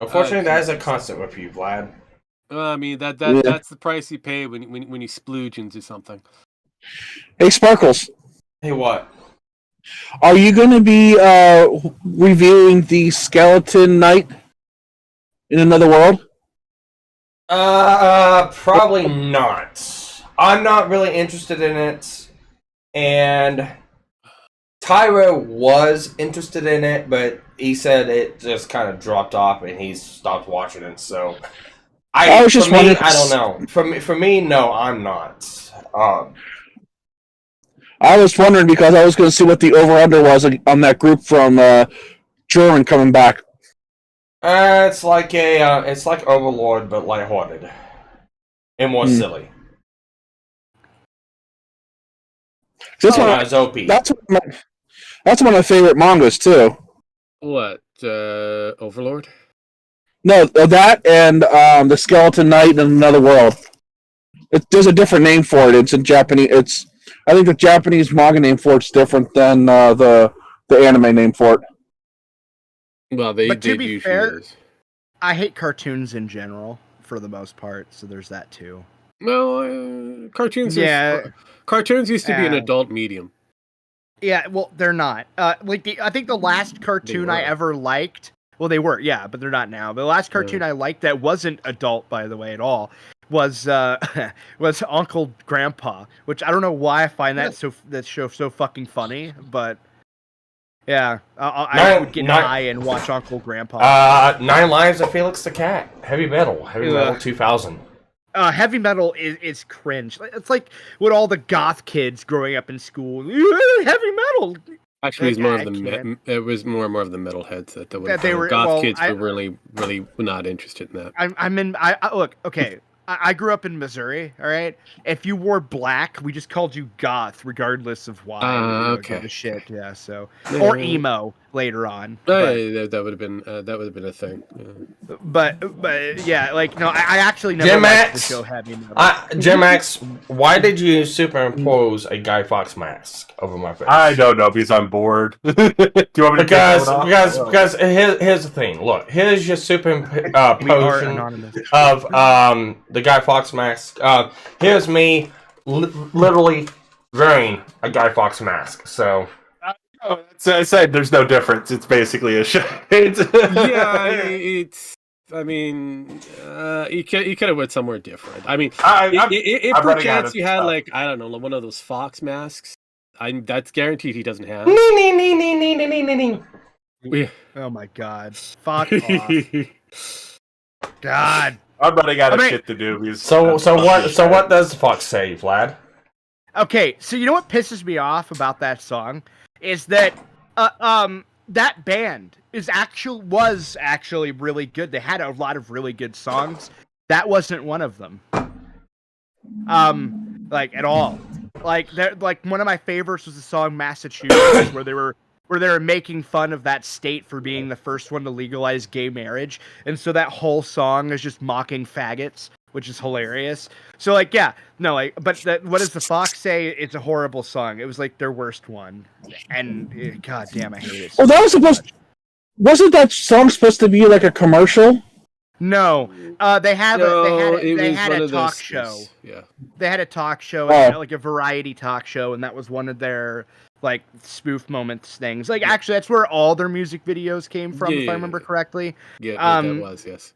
Unfortunately, that is a constant with you, Vlad. I mean, that's the price you pay when you splooge into something. Hey, Sparkles. Hey, what? Are you going to be reviewing the Skeleton Knight in Another World? Probably not. I'm not really interested in it, and Tyro was interested in it, but he said it just kind of dropped off and he stopped watching it. So, I don't know. For me, no, I'm not. I was wondering because I was going to see what the over/under was on that group from German coming back. It's like Overlord, but lighthearted and more silly. That's one of my favorite mangas too. What? Overlord? No, that and the Skeleton Knight in Another World. There's a different name for it. It's in Japanese. I think the Japanese manga name for it's different than the anime name for it. Well, but to be fair, I hate cartoons in general for the most part, so there's that too. Well, cartoons. Yeah, cartoons used to be an adult medium. Yeah, well, they're not. I think the last cartoon I ever liked. Well, they were, yeah, but they're not now. The last cartoon I liked that wasn't adult, by the way, at all, was Uncle Grandpa, which I don't know why I find that show so fucking funny, but yeah, I would get high and watch Uncle Grandpa. 9 Lives of Felix the Cat, Heavy Metal 2000. Heavy metal is cringe. It's like with all the goth kids growing up in school. Heavy metal. Actually, it was more and more of the metalheads that goth kids were really not interested in that. Look, okay. I grew up in Missouri, all right? If you wore black, we just called you goth, regardless of why. Okay. The shit, yeah, so. Or emo later on. That would have been a thing. Yeah. But yeah, like, no, I actually never liked the show Heavy Metal. Jim Max, why did you superimpose a Guy Fawkes mask over my face? I don't know, because I'm bored. Do you want me to because here's the thing. Look, here's your superimposition of the Guy Fawkes mask. Here's me literally wearing a Guy Fawkes mask. So I said there's no difference. It's basically a shade. Yeah, it's. I mean, you could have went somewhere different. I mean, if perchance you had like, I don't know, one of those Fox masks, that's guaranteed he doesn't have. Oh my God! Fuck off! God. I'm running out of shit to do. So what does the Fox say, Vlad? Okay, so you know what pisses me off about that song is that that band was actually really good. They had a lot of really good songs. That wasn't one of them. Like at all. Like one of my favorites was the song Massachusetts, where they were making fun of that state for being the first one to legalize gay marriage. And so that whole song is just mocking faggots, which is hilarious. So like, yeah, no, like, but what does the Fox say? It's a horrible song. It was like their worst one. And God damn, I hate it. So wasn't that song supposed to be like a commercial? No, they had a talk show. Yeah, they had a talk show, like a variety talk show, and that was one of their like spoof moments things. Like actually, that's where all their music videos came from, if I remember correctly. Yeah, that was yes.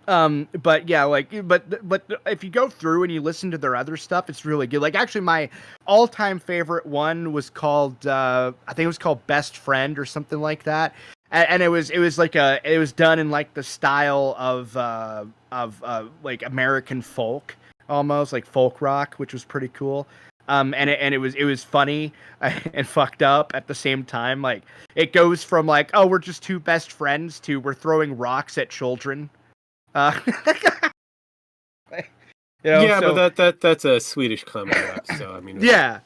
But yeah, like, but if you go through and you listen to their other stuff, it's really good. Like, actually, my all-time favorite one was called, I think it was called Best Friend or something like that. And it was like it was done in like the style of like American folk, almost like folk rock, which was pretty cool. And it was funny and fucked up at the same time. Like, it goes from like, oh, we're just two best friends to we're throwing rocks at children. Yeah, so, but that's a Swedish comedy rock, so I mean. yeah.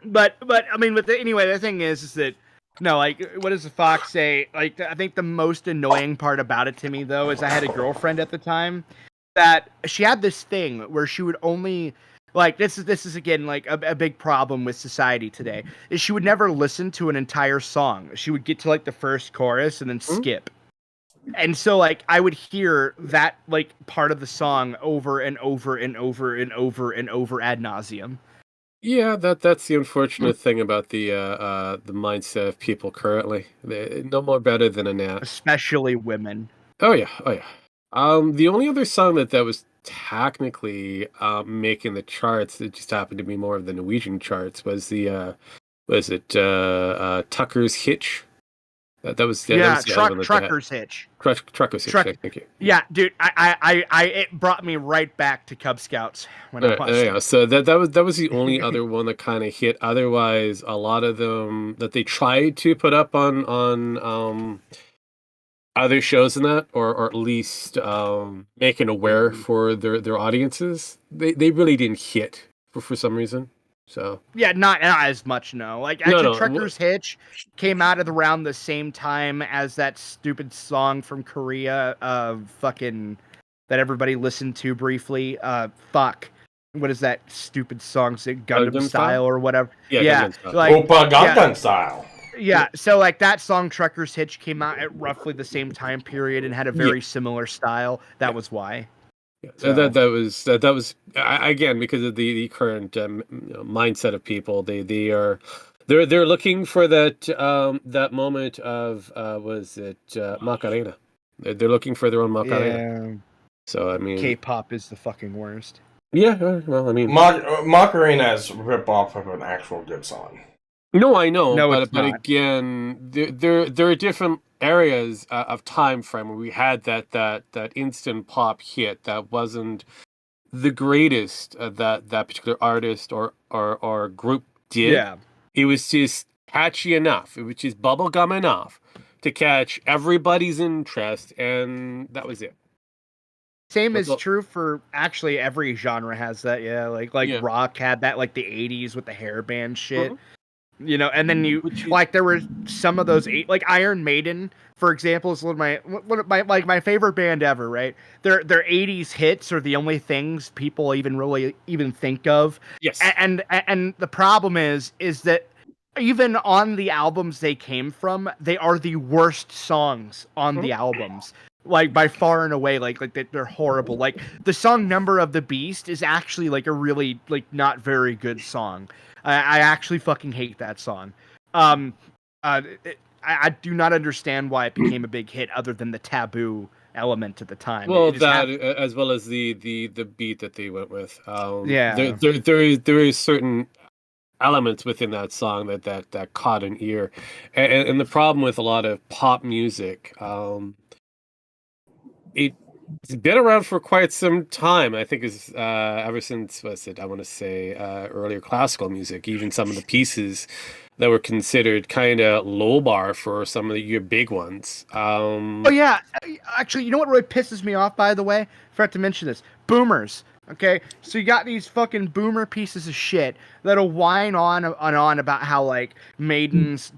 But I mean, anyway, the thing is that no, like, what does the fox say? Like, I think the most annoying part about it to me though is I had a girlfriend at the time that she had this thing where she would only like this is again like a big problem with society today is she would never listen to an entire song. She would get to like the first chorus and then skip. And so, like, I would hear that, like, part of the song over and over and over and over and over ad nauseum. Yeah, that's the unfortunate thing about the mindset of people currently. They're no more better than a gnat. Especially women. Oh yeah. The only other song that was technically making the charts, that just happened to be more of the Norwegian charts, was the Tucker's Hitch. That was Trucker's Hitch. Trucker's Hitch. Thank you. Yeah, dude, I it brought me right back to Cub Scouts when I watched it. So that was the only other one that kind of hit. Otherwise, a lot of them that they tried to put up on other shows and that, or at least making aware for their audiences, they really didn't hit for some reason. So yeah, not as much. No, like actually, Trucker's Hitch came out at around the same time as that stupid song from Korea, fucking that everybody listened to briefly. Fuck, what is that stupid song? Is it Gundam Style or whatever? Yeah, like Oppa Gangnam Style. Yeah, so like that song Trucker's Hitch came out at roughly the same time period and had a very similar style. That was why. So that was again because of the current mindset of people. They're looking for that moment of was it Macarena? They're looking for their own Macarena. Yeah. So I mean, K-pop is the fucking worst. Yeah, well, I mean, Macarena is a rip off of an actual good song. No, I know, no, but again, there are different areas of time frame where we had that instant pop hit that wasn't the greatest that particular artist or group did. Yeah, it was just catchy enough. It was just bubblegum enough to catch everybody's interest, and that was it. Same is true for actually every genre has that. Yeah, like rock had that, like the '80s with the hairband shit. Mm-hmm. You know, and then like there were some of those like Iron Maiden, for example, is one of my favorite band ever. Right, their '80s hits are the only things people even think of. Yes, and the problem is that even on the albums they came from, they are the worst songs on the albums. Like by far and away, like they're horrible. Like the song "Number of the Beast" is actually like a really like not very good song. I actually fucking hate that song. I do not understand why it became a big hit, other than the taboo element at the time. Well, as well as the beat that they went with. Yeah, there is certain elements within that song that caught an ear, and the problem with a lot of pop music, it's been around for quite some time. I think it's ever since, I want to say earlier classical music. Even some of the pieces that were considered kind of low bar for some of your big ones. Oh yeah, actually, you know what really pisses me off? By the way, I forgot to mention this: boomers. Okay, so you got these fucking boomer pieces of shit that'll whine on about how like Maiden's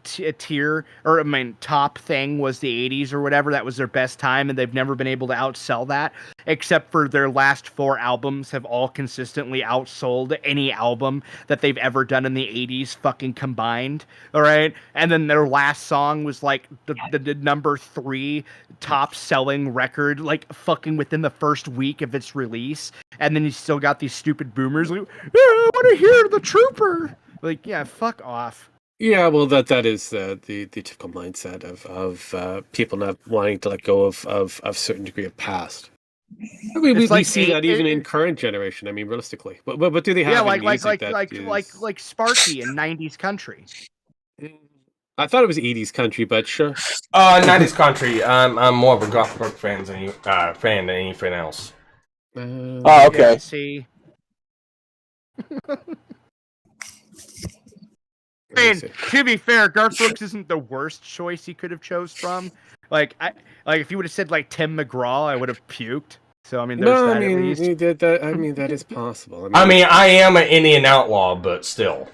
top thing was the 80s or whatever, that was their best time, and they've never been able to outsell that, except for their last 4 albums have all consistently outsold any album that they've ever done in the 80s fucking combined. All right, and then their last song was like the number 3 top selling record like fucking within the first week of its release. And then you still got these stupid boomers like, I want to hear the Trooper. Like, yeah, fuck off. Yeah, well, that is the typical mindset of people not wanting to let go of a certain degree of past. I mean, we see that even in current generation. I mean, realistically, but do they have music that is like Sparky in '90s country? I thought it was '80s country, but sure. 90s country. I'm more of a goth rock fan than anything else. Oh, okay. Yeah, see. And to be fair, Garth Brooks isn't the worst choice he could have chose from. Like if you would have said like Tim McGraw, I would have puked. So I mean, there's that at least. That is possible. I mean, I am an Indian outlaw, but still.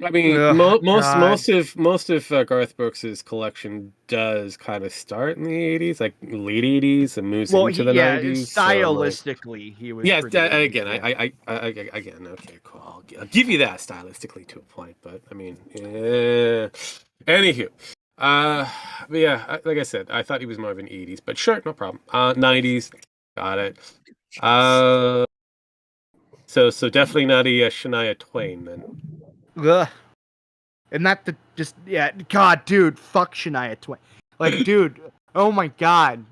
I mean, most of Garth Brooks's collection does kind of start in the '80s, like late '80s, and moves into the '90s. Stylistically, he was. Yeah, again, I okay, cool. I'll give you that stylistically to a point, but I mean, anywho, but yeah, like I said, I thought he was more of an '80s, but sure, no problem. '90s, got it. So definitely not a Shania Twain then. Ugh. And that God, dude, fuck Shania Twain. Like, dude, oh my god,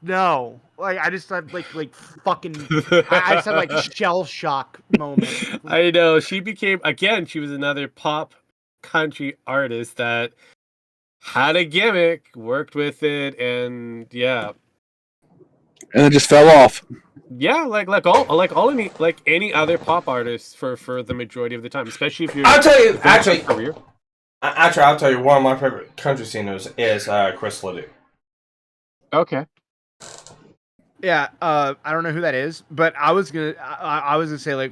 no. Like, I just had like fucking. I just had like shell shock moment. I know she was another pop country artist that had a gimmick, worked with it, and yeah, and it just fell off. Yeah, like any other pop artist for the majority of the time, especially if you're. I'll tell you, career. I'll tell you, one of my favorite country singers is Chris Ledoux. Okay. Yeah, I don't know who that is, but I was gonna say like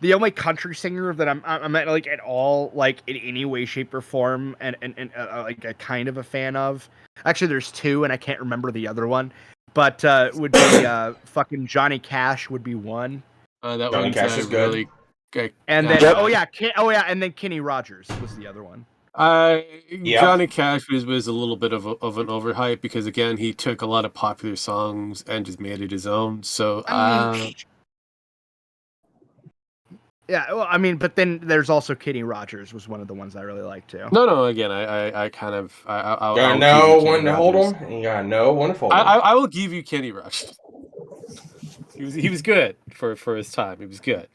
the only country singer that I'm like at all like in any way, shape, or form, and like a kind of a fan of. Actually, there's two, and I can't remember the other one. But would be fucking Johnny Cash would be one. That Johnny Cash is good. Really good. And then and then Kenny Rogers was the other one. Johnny Cash was a little bit of an overhype because again he took a lot of popular songs and just made it his own. So yeah, well, I mean, but then there's also Kenny Rogers was one of the ones I really liked too. No. Again, I kind of you gotta know when to hold him, and you gotta know when to fold him. I will give you Kenny Rogers. He was good for his time. He was good.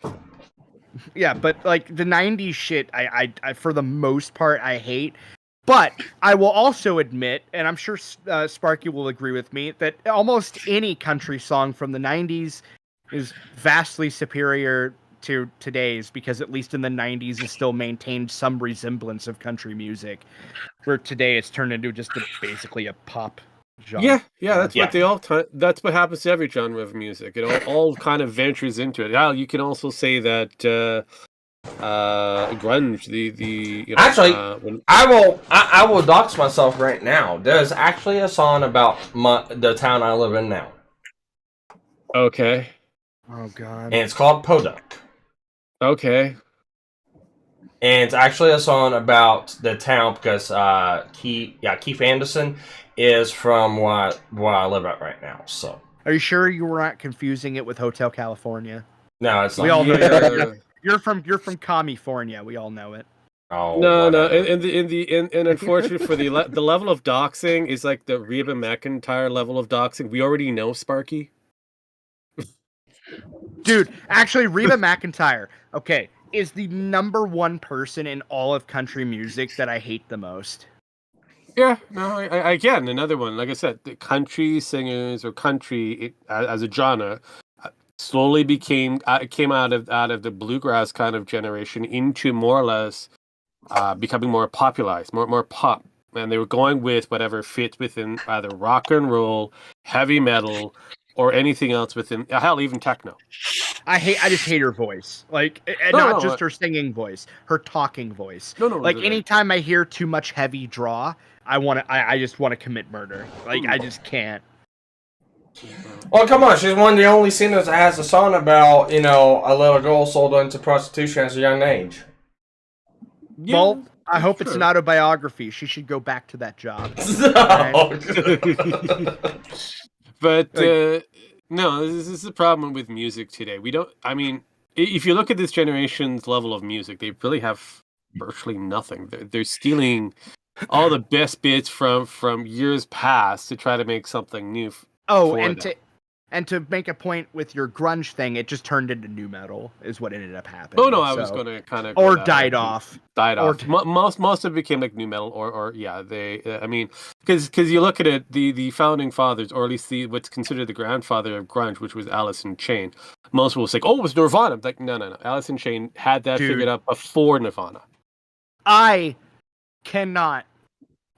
Yeah, but like the '90s shit, I for the most part I hate. But I will also admit, and I'm sure Sparky will agree with me, that almost any country song from the '90s is vastly superior to today's, because at least in the '90s it still maintained some resemblance of country music, where today it's turned into just basically a pop genre. That's what happens to every genre of music. It all kind of ventures into it. Now you can also say that grunge, actually I will dox myself right now. There's actually a song about the town I live in now. Okay. Oh god. And it's called Podunk. Okay. And it's actually a song about the town because Keith Anderson is from where I live at right now. So, are you sure you were not confusing it with Hotel California? No, it's not. We all know you're from California. We all know it. Oh no, and unfortunately for the level of doxing is like the Reba McEntire level of doxing. We already know Sparky. Dude, actually, Reba McEntire, okay, is the #1 person in all of country music that I hate the most. Yeah, no, again, another one. Like I said, the country singers or country as a genre slowly came out of the bluegrass kind of generation into more or less becoming more popularized, more pop, and they were going with whatever fits within either rock and roll, heavy metal, or anything else within, hell, even techno. I just hate her voice. Like, not just her singing voice, her talking voice. Like, anytime I hear too much heavy draw, I just want to commit murder. Like, I just can't. Well, come on, she's one of the only singers that has a song about, a little girl sold into prostitution at a young age. Yeah, well, I hope it's an autobiography. She should go back to that job. But no, this is the problem with music today. We don't. I mean, if you look at this generation's level of music, they really have virtually nothing. They're stealing all the best bits from years past to try to make something new. And to make a point with your grunge thing, it just turned into nu metal, is what ended up happening. Oh no, I was going to kind of died off. Most of it became like nu metal, or yeah, they. I mean, because you look at it, the founding fathers, or at least what's considered the grandfather of grunge, which was Alice in Chains. Most people say, "Oh, it was Nirvana." I'm like, no. Alice in Chains had that figured out before Nirvana. I cannot,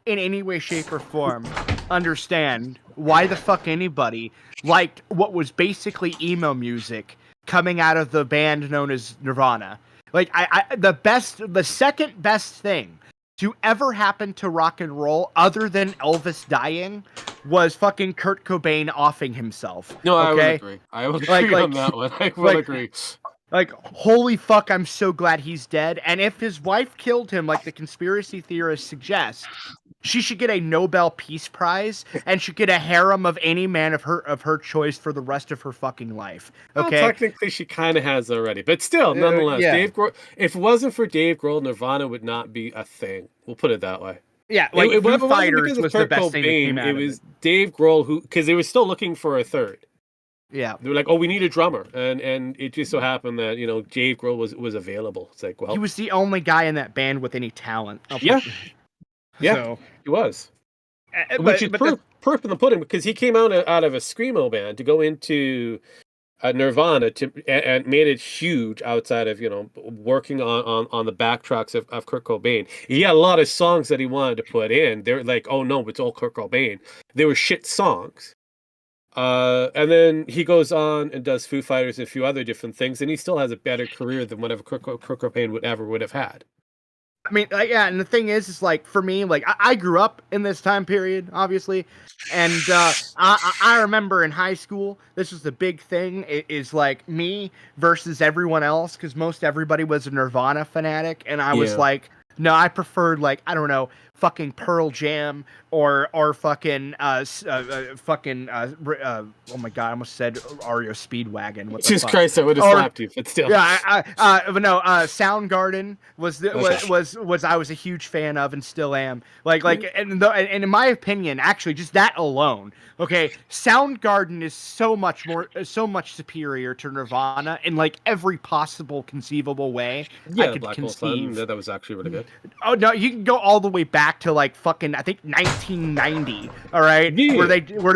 in any way, shape, or form, understand why the fuck anybody liked what was basically emo music coming out of the band known as Nirvana. Like, the second best thing to ever happen to rock and roll, other than Elvis dying, was fucking Kurt Cobain offing himself. No, okay? I would agree. I would agree on that one. I will agree. Like, holy fuck, I'm so glad he's dead. And if his wife killed him, like the conspiracy theorists suggest, she should get a Nobel Peace Prize and should get a harem of any man of her choice for the rest of her fucking life. Okay, well, technically she kind of has already, but still, nonetheless, Dave Grohl. If it wasn't for Dave Grohl, Nirvana would not be a thing. We'll put it that way. Yeah, like Foo Fighters was the best thing that came out of it. It was Dave Grohl because they were still looking for a third. Yeah, they were like, "Oh, we need a drummer," and it just so happened that Dave Grohl was available. It's like, well, he was the only guy in that band with any talent. Yeah, he was, which is proof in the pudding because he came out of a screamo band to go into Nirvana and made it huge outside of working on the backtracks of Kurt Cobain. He had a lot of songs that he wanted to put in. They're like, oh no, it's all Kurt Cobain. They were shit songs. And then he goes on and does Foo Fighters and a few other different things, and he still has a better career than whatever Kurt Cobain would have had. I mean, and the thing is like, for me, like, I grew up in this time period, obviously, and I remember in high school, this was the big thing, is like me versus everyone else, because most everybody was a Nirvana fanatic, and I was like, no, I preferred, like, I don't know, fucking Pearl Jam or fucking oh my god, I almost said REO Speedwagon. Jesus Christ, I would have slapped you, but still. Yeah, but no, Soundgarden was I was a huge fan of and still am. And in my opinion, actually, just that alone, okay, Soundgarden is so much superior to Nirvana in like every possible conceivable way I could Black conceive. Hole Sun, that was actually really good. Oh no, you can go all the way back to like fucking, I think 1990. All right, where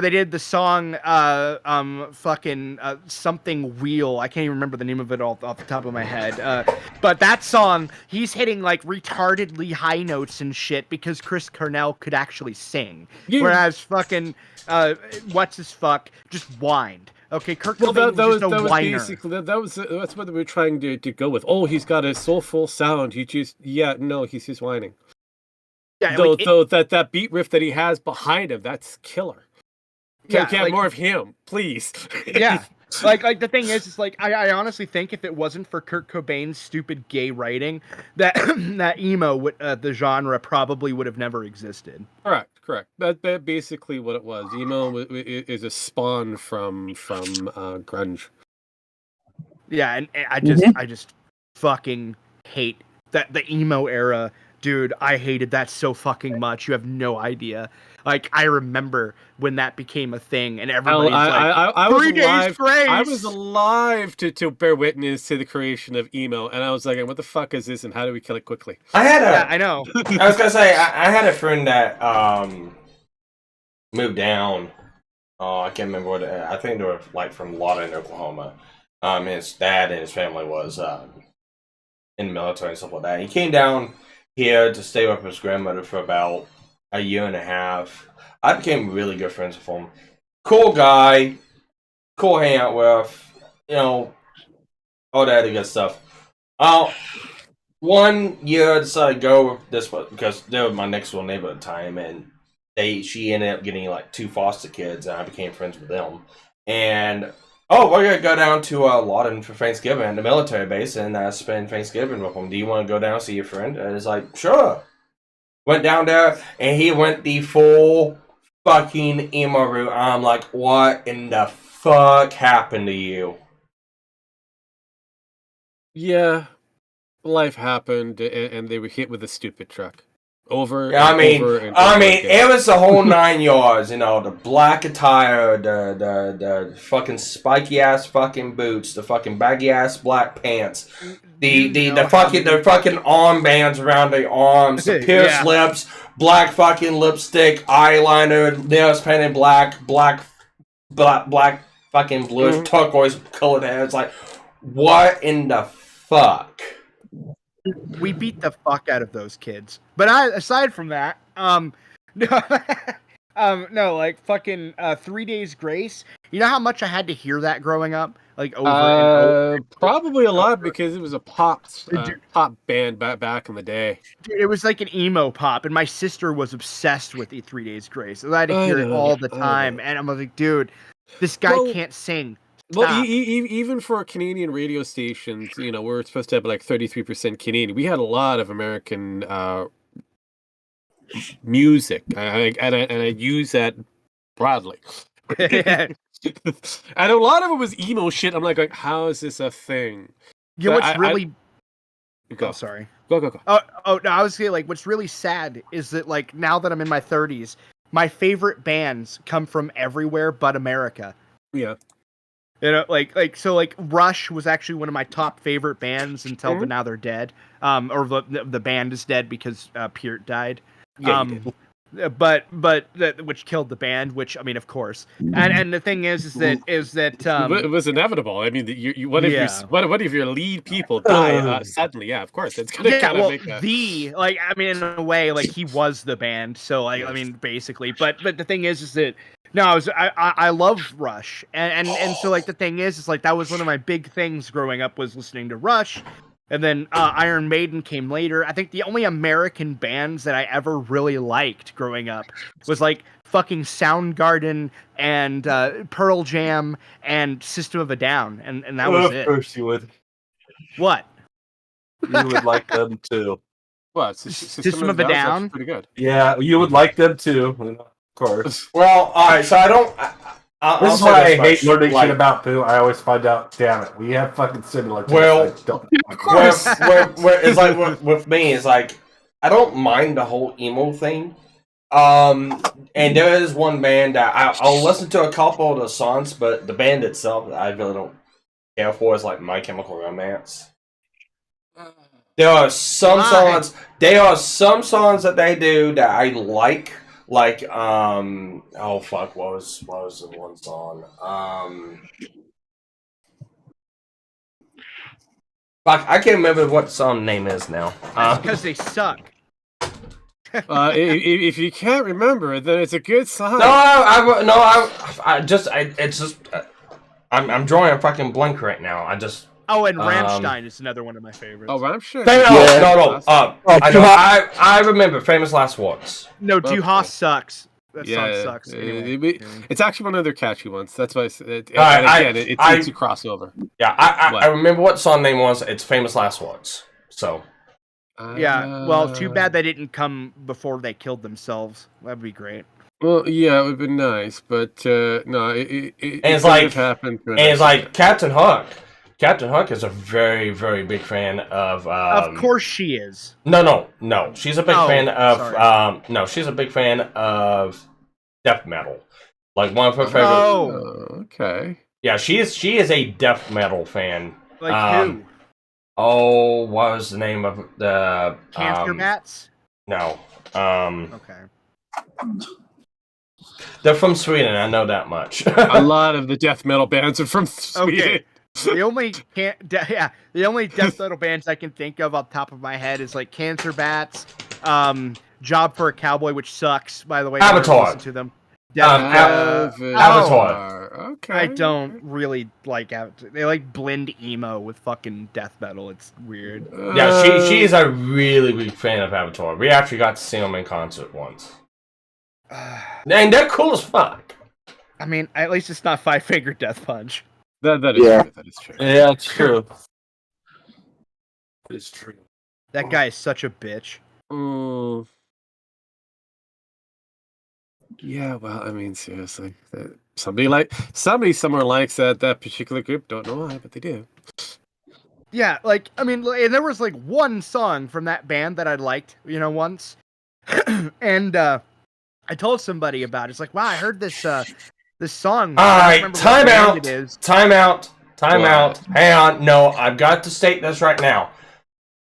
they did the song something wheel. I can't even remember the name of it off the top of my head. But that song, he's hitting like retardedly high notes and shit because Chris Cornell could actually sing, whereas fucking what's his fuck just whined. Okay, Kurt Cobain was just a whiner. That's what they were trying to go with. Oh, he's got a soulful sound. He's just whining. Yeah, though that beat riff that he has behind him, that's killer. Can have more of him, please. Yeah. Like the thing is like I honestly think if it wasn't for Kurt Cobain's stupid gay writing, that that emo the genre probably would have never existed. Correct. That's basically what it was. Emo is a spawn from grunge. Yeah, and I just fucking hate that the emo era. Dude, I hated that so fucking much. You have no idea. Like, I remember when that became a thing, and everybody's I was 3 days grace. I was alive to bear witness to the creation of emo, and I was like, what the fuck is this, and how do we kill it quickly? I know. I was gonna say, I had a friend that moved down. I can't remember what. I think they were like from Lawton, Oklahoma. His dad and his family was in the military and stuff like that. He came down here to stay with his grandmother for about a year and a half. I became really good friends with him. Cool guy, cool hang out with, all that other good stuff. 1 year I decided to go with this one because they were my next door neighbor at the time, and she ended up getting like 2 foster kids, and I became friends with them. And we're gonna go down to Lawton for Thanksgiving, the military base, and spend Thanksgiving with them. Do you want to go down and see your friend? And it's like, sure. Went down there, and he went the full fucking emo route. I'm like, what in the fuck happened to you? Yeah. life happened, and they were hit with a stupid truck. Over It was the whole 9 yards, the black attire, the fucking spiky ass fucking boots, the fucking baggy ass black pants, the fucking armbands around the arms, the pierced lips, black fucking lipstick, eyeliner, nails painted black fucking bluish turquoise colored hair. It's like, what in the fuck? We beat the fuck out of those kids. But aside from that, no, like fucking 3 Days Grace. You know how much I had to hear that growing up, like over and over. Probably a lot because it was a pop band back in the day. Dude, it was like an emo pop, and my sister was obsessed with 3 Days Grace. So I had to hear it all the time, and I'm like, dude, this guy can't sing. Well, even for Canadian radio stations, we're supposed to have like 33% Canadian. We had a lot of American music, and I use that broadly. And a lot of it was emo shit. I'm like, how is this a thing? You know what's really... Go. Oh, sorry. Go. Oh, no, I was saying, like, what's really sad is that, like, now that I'm in my 30s, my favorite bands come from everywhere but America. Yeah. So Rush was actually one of my top favorite bands until now they're dead. Or the band is dead because Peart died. Yeah, but which killed the band, which, I mean, of course. And the thing is that it was inevitable. I mean, what if your lead people die suddenly? Yeah, of course, it's gonna kind of make in a way, like, he was the band. So I mean, basically, but the thing is that. No, I love Rush, and so, like, the thing is like, that was one of my big things growing up, was listening to Rush, and then Iron Maiden came later. I think the only American bands that I ever really liked growing up was like fucking Soundgarden and Pearl Jam and System of a Down, and that was it. Of course you would. What? You would like them too. What? System of a Down? Pretty good. Yeah, you would like them too. Of course. Well, alright, so I don't... This is why I hate learning shit about poo. I always find out, damn it, we have fucking similar tastes. Well, of course. It's like, with me, it's like, I don't mind the whole emo thing. And there is one band that I'll listen to a couple of the songs, but the band itself, I really don't care for, is like My Chemical Romance. There are some songs that they do that I like. Like, oh fuck, what was the one song? Fuck, I can't remember what the song name is now. Because they suck. If you can't remember, then it's a good sign. I'm drawing a fucking blank right now. Oh, and Rammstein is another one of my favorites. Oh, Rammstein. I remember Famous Last Words. No, Du Hast sucks. That song sucks. Anyway. It's actually one of their catchy ones. That's why it's a crossover. Yeah, I remember what song name was. It's Famous Last Words. So. Well, too bad they didn't come before they killed themselves. That'd be great. Well, yeah, it would be nice, but no, it's like Captain Hook. Captain Hook is a very, very big fan of. Of course, she is. No. She's a big fan of. No, she's a big fan of death metal. Like, one of her favorite. Oh, okay. Yeah, she is a death metal fan. Like who? Oh, what was the name of the Cancer Bats? No. Okay. They're from Sweden. I know that much. A lot of the death metal bands are from Sweden. Okay. The only death metal bands I can think of off the top of my head is like Cancer Bats, Job for a Cowboy, which sucks, by the way. Avatar. Listen to them. Avatar. Okay. I don't really like Avatar. They like blend emo with fucking death metal. It's weird. Yeah, she is a really big fan of Avatar. We actually got to see them in concert once. And they're cool as fuck. I mean, at least it's not Five Finger Death Punch. That is true. That is true. Yeah, it's true. It's true. That guy is such a bitch. Yeah, well, I mean, seriously, somebody somewhere likes that particular group. Don't know why, but they do. Yeah, like, I mean, and there was like one song from that band that I liked, once. And I told somebody about it. It's like, wow, I heard this this song. All I don't right, remember what band it is. time out. Hang on. No, I've got to state this right now.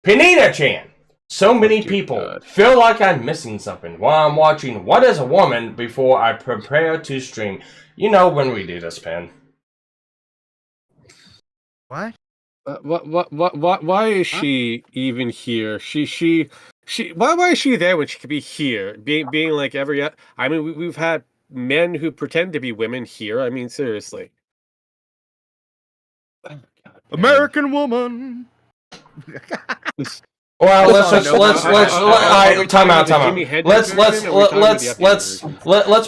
Panina-chan. So many people feel like I'm missing something while I'm watching What is a Woman before I prepare to stream. You know when we do this, Pen. What? Why is she even here? Why is she there when she could be here? Being like every. I mean, we've had men who pretend to be women here. I mean, seriously. Oh, God, American woman. Well, time out. Let's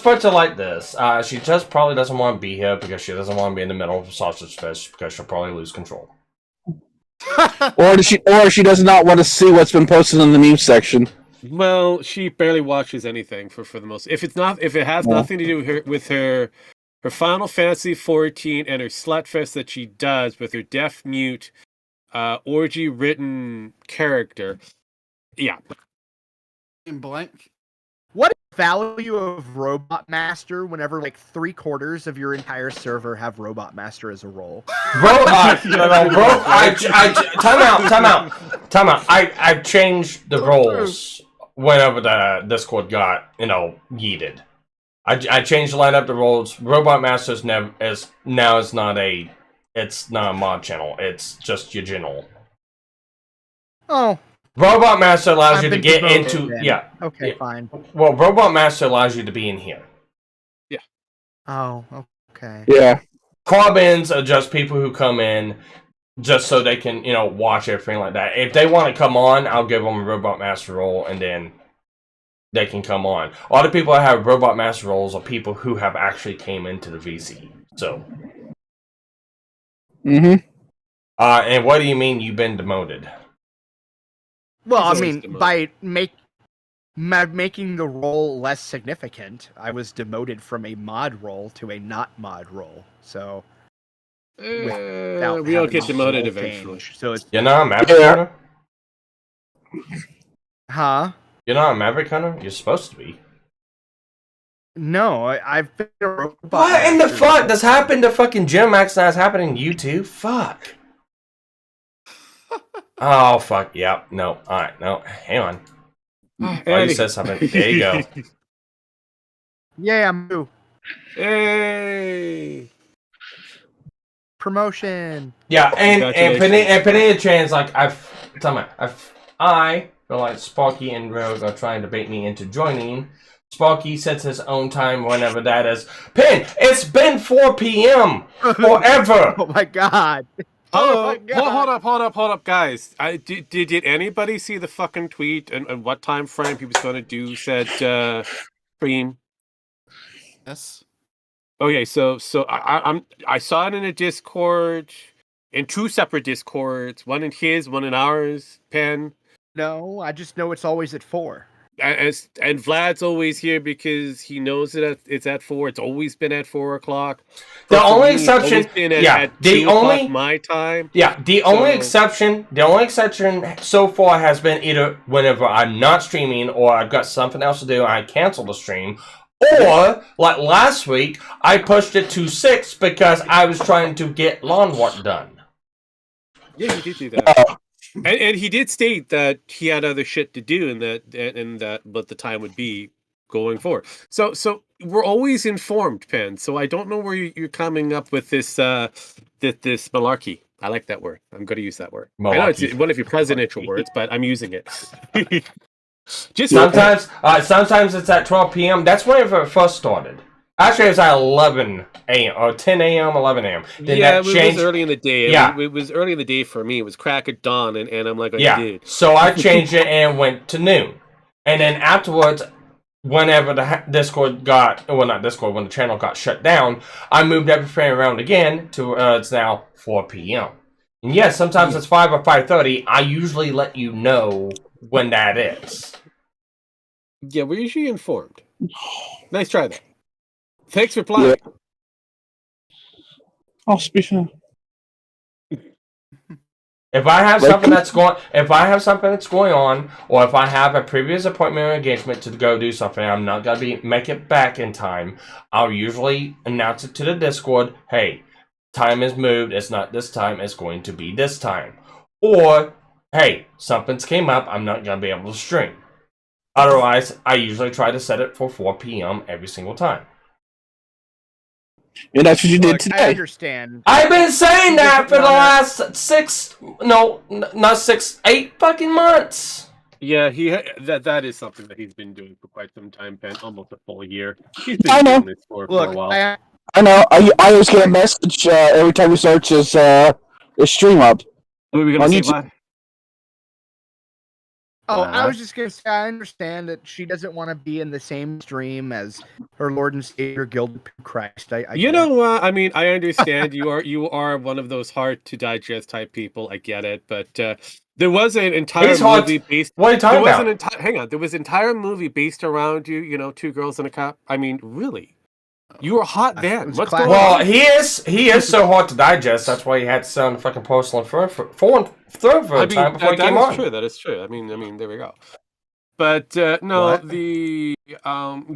put it like this. She just probably doesn't want to be here because she doesn't want to be in the middle of a sausage fest because she'll probably lose control. or she does not want to see what's been posted in the meme section. Well, she barely watches anything for the most. If it has nothing to do with her Final Fantasy 14 and her slutfest that she does with her deaf mute orgy written character. Yeah. In blank. What is the value of Robot Master whenever like 3/4 of your entire server have Robot Master as a role? Time out. I changed the roles whenever the Discord got, yeeted. I changed the lineup, the roles. Robot Master is not a mod channel. It's just your general. Oh. Robot Master allows you to get into Okay, fine. Well, Robot Master allows you to be in here. Yeah. Oh, okay. Yeah. Carbons are just people who come in just so they can, watch everything like that. If they want to come on, I'll give them a Robot Master role and then they can come on. A lot of people that have Robot Master roles are people who have actually came into the VC. So. Mm-hmm. And what do you mean you've been demoted? Well, I mean, by making the role less significant, I was demoted from a mod role to a not mod role. So we all get demoted eventually. So it's you're not a Maverick Hunter? Huh? You're not a Maverick Hunter? You're supposed to be. No, I've been a robot. What in the fuck? This happened to fucking Jim Max, that's happening to you too? Fuck. Oh, fuck. Yep. No. Alright. No. Hang on. Oh, you said something. There you go. Yeah, I'm new. Hey. Promotion. Yeah, and Panina-chan's like, I feel like Sparky and Rogue are trying to bait me into joining. Sparky sets his own time whenever that is. Pin, it's been 4 p.m. forever. Oh my god. Hello. Hold up, guys. Did anybody see the fucking tweet and what time frame he was going to do said stream? Yes. Okay, so I saw it in a Discord, in 2 separate Discords, one in his, one in ours. Pen. No, I just know it's always at 4. And Vlad's always here because he knows that it's at 4. It's always been at 4 o'clock. The only exception, my time. Yeah, the only exception so far has been either whenever I'm not streaming or I've got something else to do and I cancel the stream, or like last week I pushed it to 6 because I was trying to get lawn work done. Yeah, he did do that. And he did state that he had other shit to do and that what the time would be going forward. So we're always informed, Pen. So I don't know where you're coming up with this this malarkey. I like that word. I'm going to use that word. Malarkey. I know it's one of your presidential words, but I'm using it. Just sometimes it's at 12 p.m. That's whenever it first started. Actually, it was at 11 a.m. or 10 a.m., 11 a.m. Then it was early in the day. Yeah. It was early in the day for me. It was crack at dawn, and I'm like, dude. So I changed it and went to noon. And then afterwards, whenever the when the channel got shut down, I moved everything around again to it's now 4 p.m. And yes, sometimes it's 5 or 5:30. I usually let you know when that is. Yeah, we're usually informed. Nice try there. Thanks for playing. Yeah. Oh, speaking of... If I have something that's going on, or if I have a previous appointment or engagement to go do something, I'm not gonna make it back in time. I'll usually announce it to the Discord. Hey, time is moved. It's not this time. It's going to be this time. Or hey, something's came up. I'm not gonna be able to stream. Otherwise, I usually try to set it for 4 p.m. every single time. And that's what you did today. I understand. I've been saying that for the last 8 fucking months. Yeah, that is something that he's been doing for quite some time, Pen, almost a full year. He's I been know. doing this for a while. I know. I always get a message every time he starts his stream up. What are we gonna say? What? Oh, I was just gonna say I understand that she doesn't want to be in the same stream as her Lord and Savior Gilded Christ. You know what? I mean, I understand you are one of those hard to digest type people. I get it, but there was an entire movie based. What are you talking about? Hang on, there was an entire movie based around you. You know, 2 girls and a cop. I mean, really. You were hot then. What's going on? Well, he is so hard to digest. That's why he had to sit on the fucking porcelain throne for a time before he came on. That is true. I mean, there we go. But no, what? The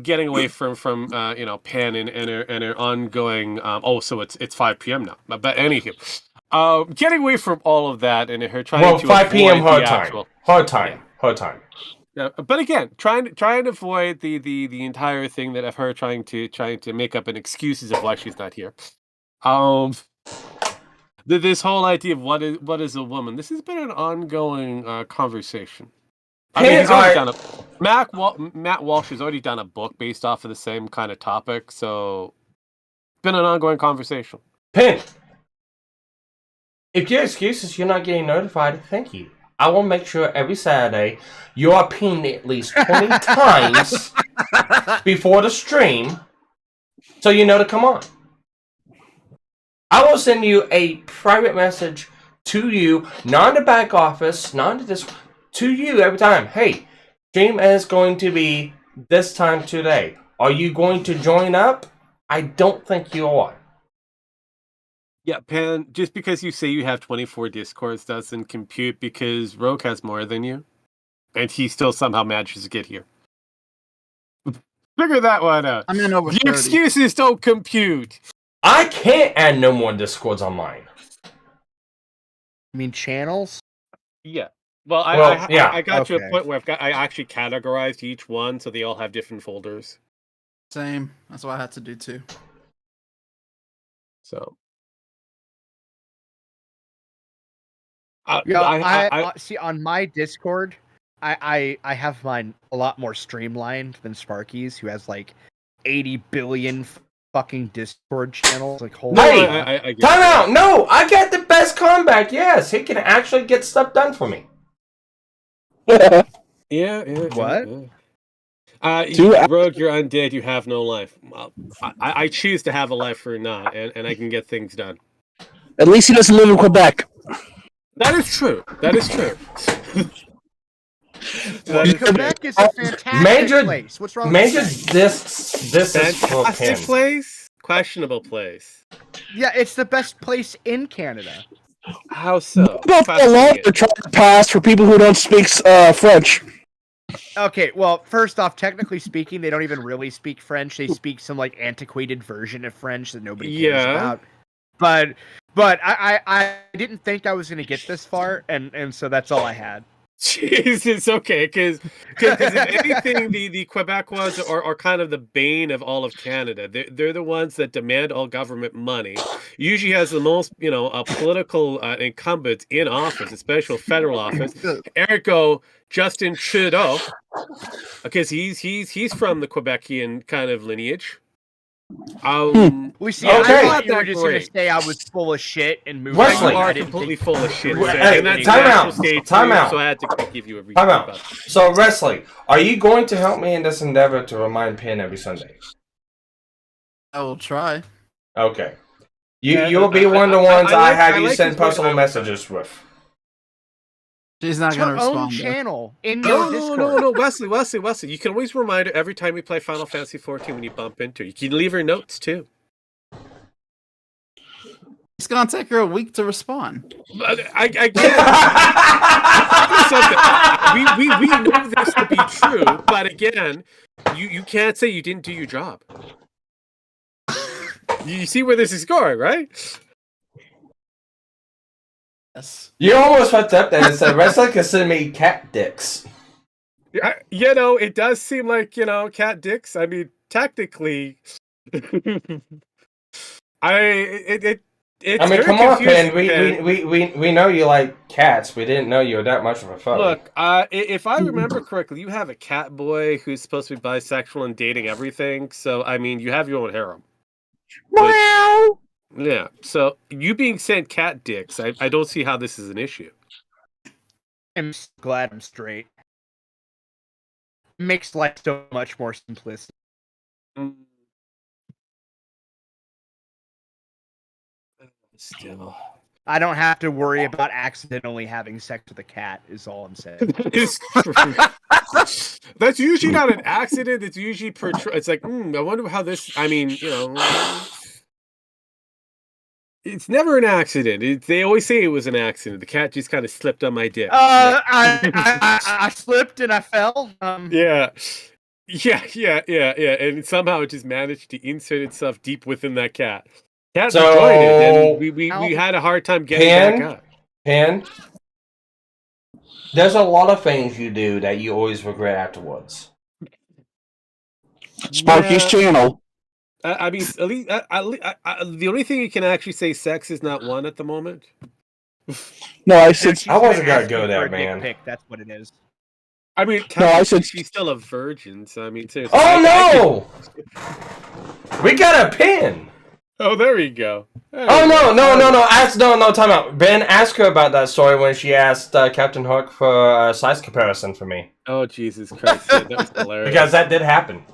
getting away from Pan and her ongoing. So it's 5 p.m. now. But anywho, getting away from all of that and her trying to 5 p.m. avoid hard time. Yeah, but again, trying to avoid the entire thing that of her trying to make up an excuses of why she's not here. This whole idea of what is a woman. This has been an ongoing conversation. I mean, he's already done Matt Walsh has already done a book based off of the same kind of topic, so it's been an ongoing conversation. Pin, if your excuse is you're not getting notified, thank you. I will make sure every Saturday you are pinned at least 20 times before the stream so you know to come on. I will send you a private message to you, not in the back office, not in this, to you every time. Hey, stream is going to be this time today. Are you going to join up? I don't think you are. Yeah, Pan, just because you say you have 24 Discords doesn't compute because Rogue has more than you. And he still somehow manages to get here. Figure that one out. I'm in over 30. The excuses don't compute. I can't add no more Discords on mine. You mean channels? Yeah. Well, yeah. I got to a point where I actually categorized each one so they all have different folders. Same. That's what I had to do too. So... I see on my Discord, I have mine a lot more streamlined than Sparky's, who has like 80 billion fucking Discord channels. Like, holy time out! No, I get the best comeback. Yes, he can actually get stuff done for me. Yeah. What? Rogue, you're undead. You have no life. I choose to have a life or not, and I can get things done. At least he doesn't live in Quebec. That is true. Quebec is a fantastic place. What's wrong with this is fantastic place? Questionable place. Yeah, it's the best place in Canada. How so? What about the law they're trying to pass for people who don't speak French? Okay, well, first off, technically speaking, they don't even really speak French. They speak some like antiquated version of French that nobody cares about. But I didn't think I was going to get this far, and so that's all I had. Jesus, okay, because if anything, the Quebecois are kind of the bane of all of Canada. They're the ones that demand all government money. Usually has the most, political incumbents in office, especially federal office. Ergo, Justin Trudeau, because he's from the Quebecian kind of lineage. We see. I thought you were just going to say I was full of shit and move. Wesley, you are completely full of shit. Hey, time out. So I had to give you a reason. Time out. So, Wesley, are you going to help me in this endeavor to remind Pin every Sunday? I will try. Okay. You'll be one of the ones I have you send personal messages with. She's not going to respond. Own channel in your Discord. No, Wesley. You can always remind her every time we play Final Fantasy 14 when you bump into her. You can leave her notes too. It's gonna take her a week to respond. I can't. we know this to be true, but again, you can't say you didn't do your job. You see where this is going, right? Yes. You almost fucked up there. It said wrestler consider me cat dicks. You know, it does seem like, you know, cat dicks. I mean, technically, it's I mean, very come on, confusing, Pen. We know you like cats. We didn't know you were that much of a fuck. Look, if I remember correctly, you have a cat boy who's supposed to be bisexual and dating everything. So, I mean, you have your own harem. Meow. Yeah. So, you being sent cat dicks, I don't see how this is an issue. I'm glad I'm straight. It makes life so much more simplistic. Still. I don't have to worry about accidentally having sex with a cat, is all I'm saying. It's true. That's usually not an accident. It's usually it's like, I wonder how this. I mean, you know, it's never an accident. They always say it was an accident. The cat just kind of slipped on my dick. I slipped and I fell. Yeah. And somehow it just managed to insert itself deep within that cat. Cat enjoyed it, and we had a hard time getting back up. Pan, there's a lot of things you do that you always regret afterwards. Sparky's channel. I mean, at least the only thing you can actually say sex is not one at the moment. No, I said I wasn't gonna asking go for there, a dick man. pic, that's what it is. I mean, No, I said she's still a virgin, so I mean, seriously. Oh no! We got a pin. Oh, there we go. No! Time out. Ben, ask her about that story when she asked Captain Hook for a size comparison for me. Oh, Jesus Christ. That was hilarious. Because that did happen.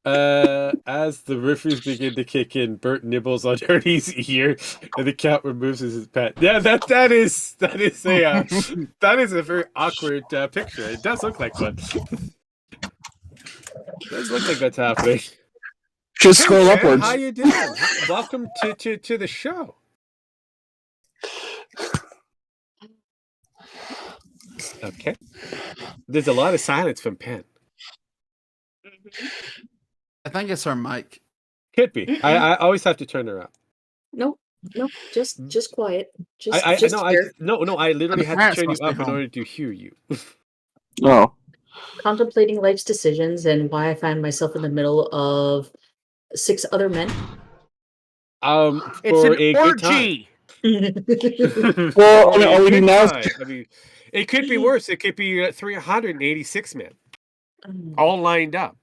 As the riffers begin to kick in, Bert nibbles on Ernie's ear, and the cat removes his pet. Yeah, that is a very awkward picture. It does look like one. It does look like that's happening. just scroll upwards. How you doing? Welcome to the show. Okay. There's a lot of silence from Penn. I think it's our mic. Could be. I always have to turn her up. No, just quiet. Just I here. literally had to turn you up in order to hear you. Oh. Contemplating life's decisions and why I find myself in the middle of 6 other men. It's an orgy. Well, are we now? I mean, it could be worse. It could be 386 men, all lined up.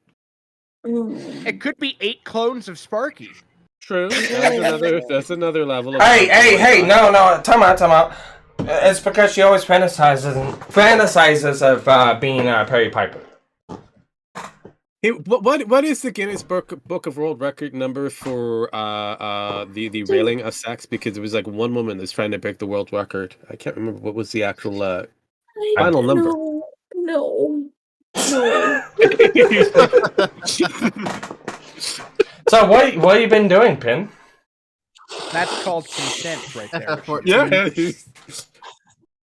It could be 8 clones of Sparky. True. That's another level. Of Hey! No! Time out. It's because she always fantasizes of being Perry Piper. Hey, what is the Guinness Book of World Record number for the railing of sex? Because it was like one woman that's trying to break the world record. I can't remember what was the actual final number. No. So what have you been doing, Pin? That's called consent right there. Yeah.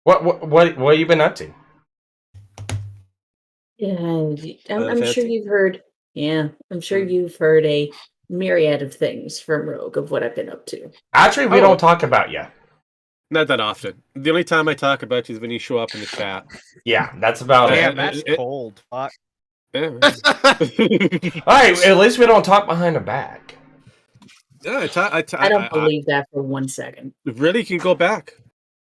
What have you been up to? Yeah, I'm sure you've heard. Yeah, I'm sure you've heard a myriad of things from Rogue of what I've been up to. Actually, we don't talk about you. Not that often. The only time I talk about you is when you show up in the chat. Yeah, that's about it. Damn, that's cold. Fuck. Yeah. Alright, at least we don't talk behind her back. Yeah, I don't believe that for 1 second. Really, you can go back.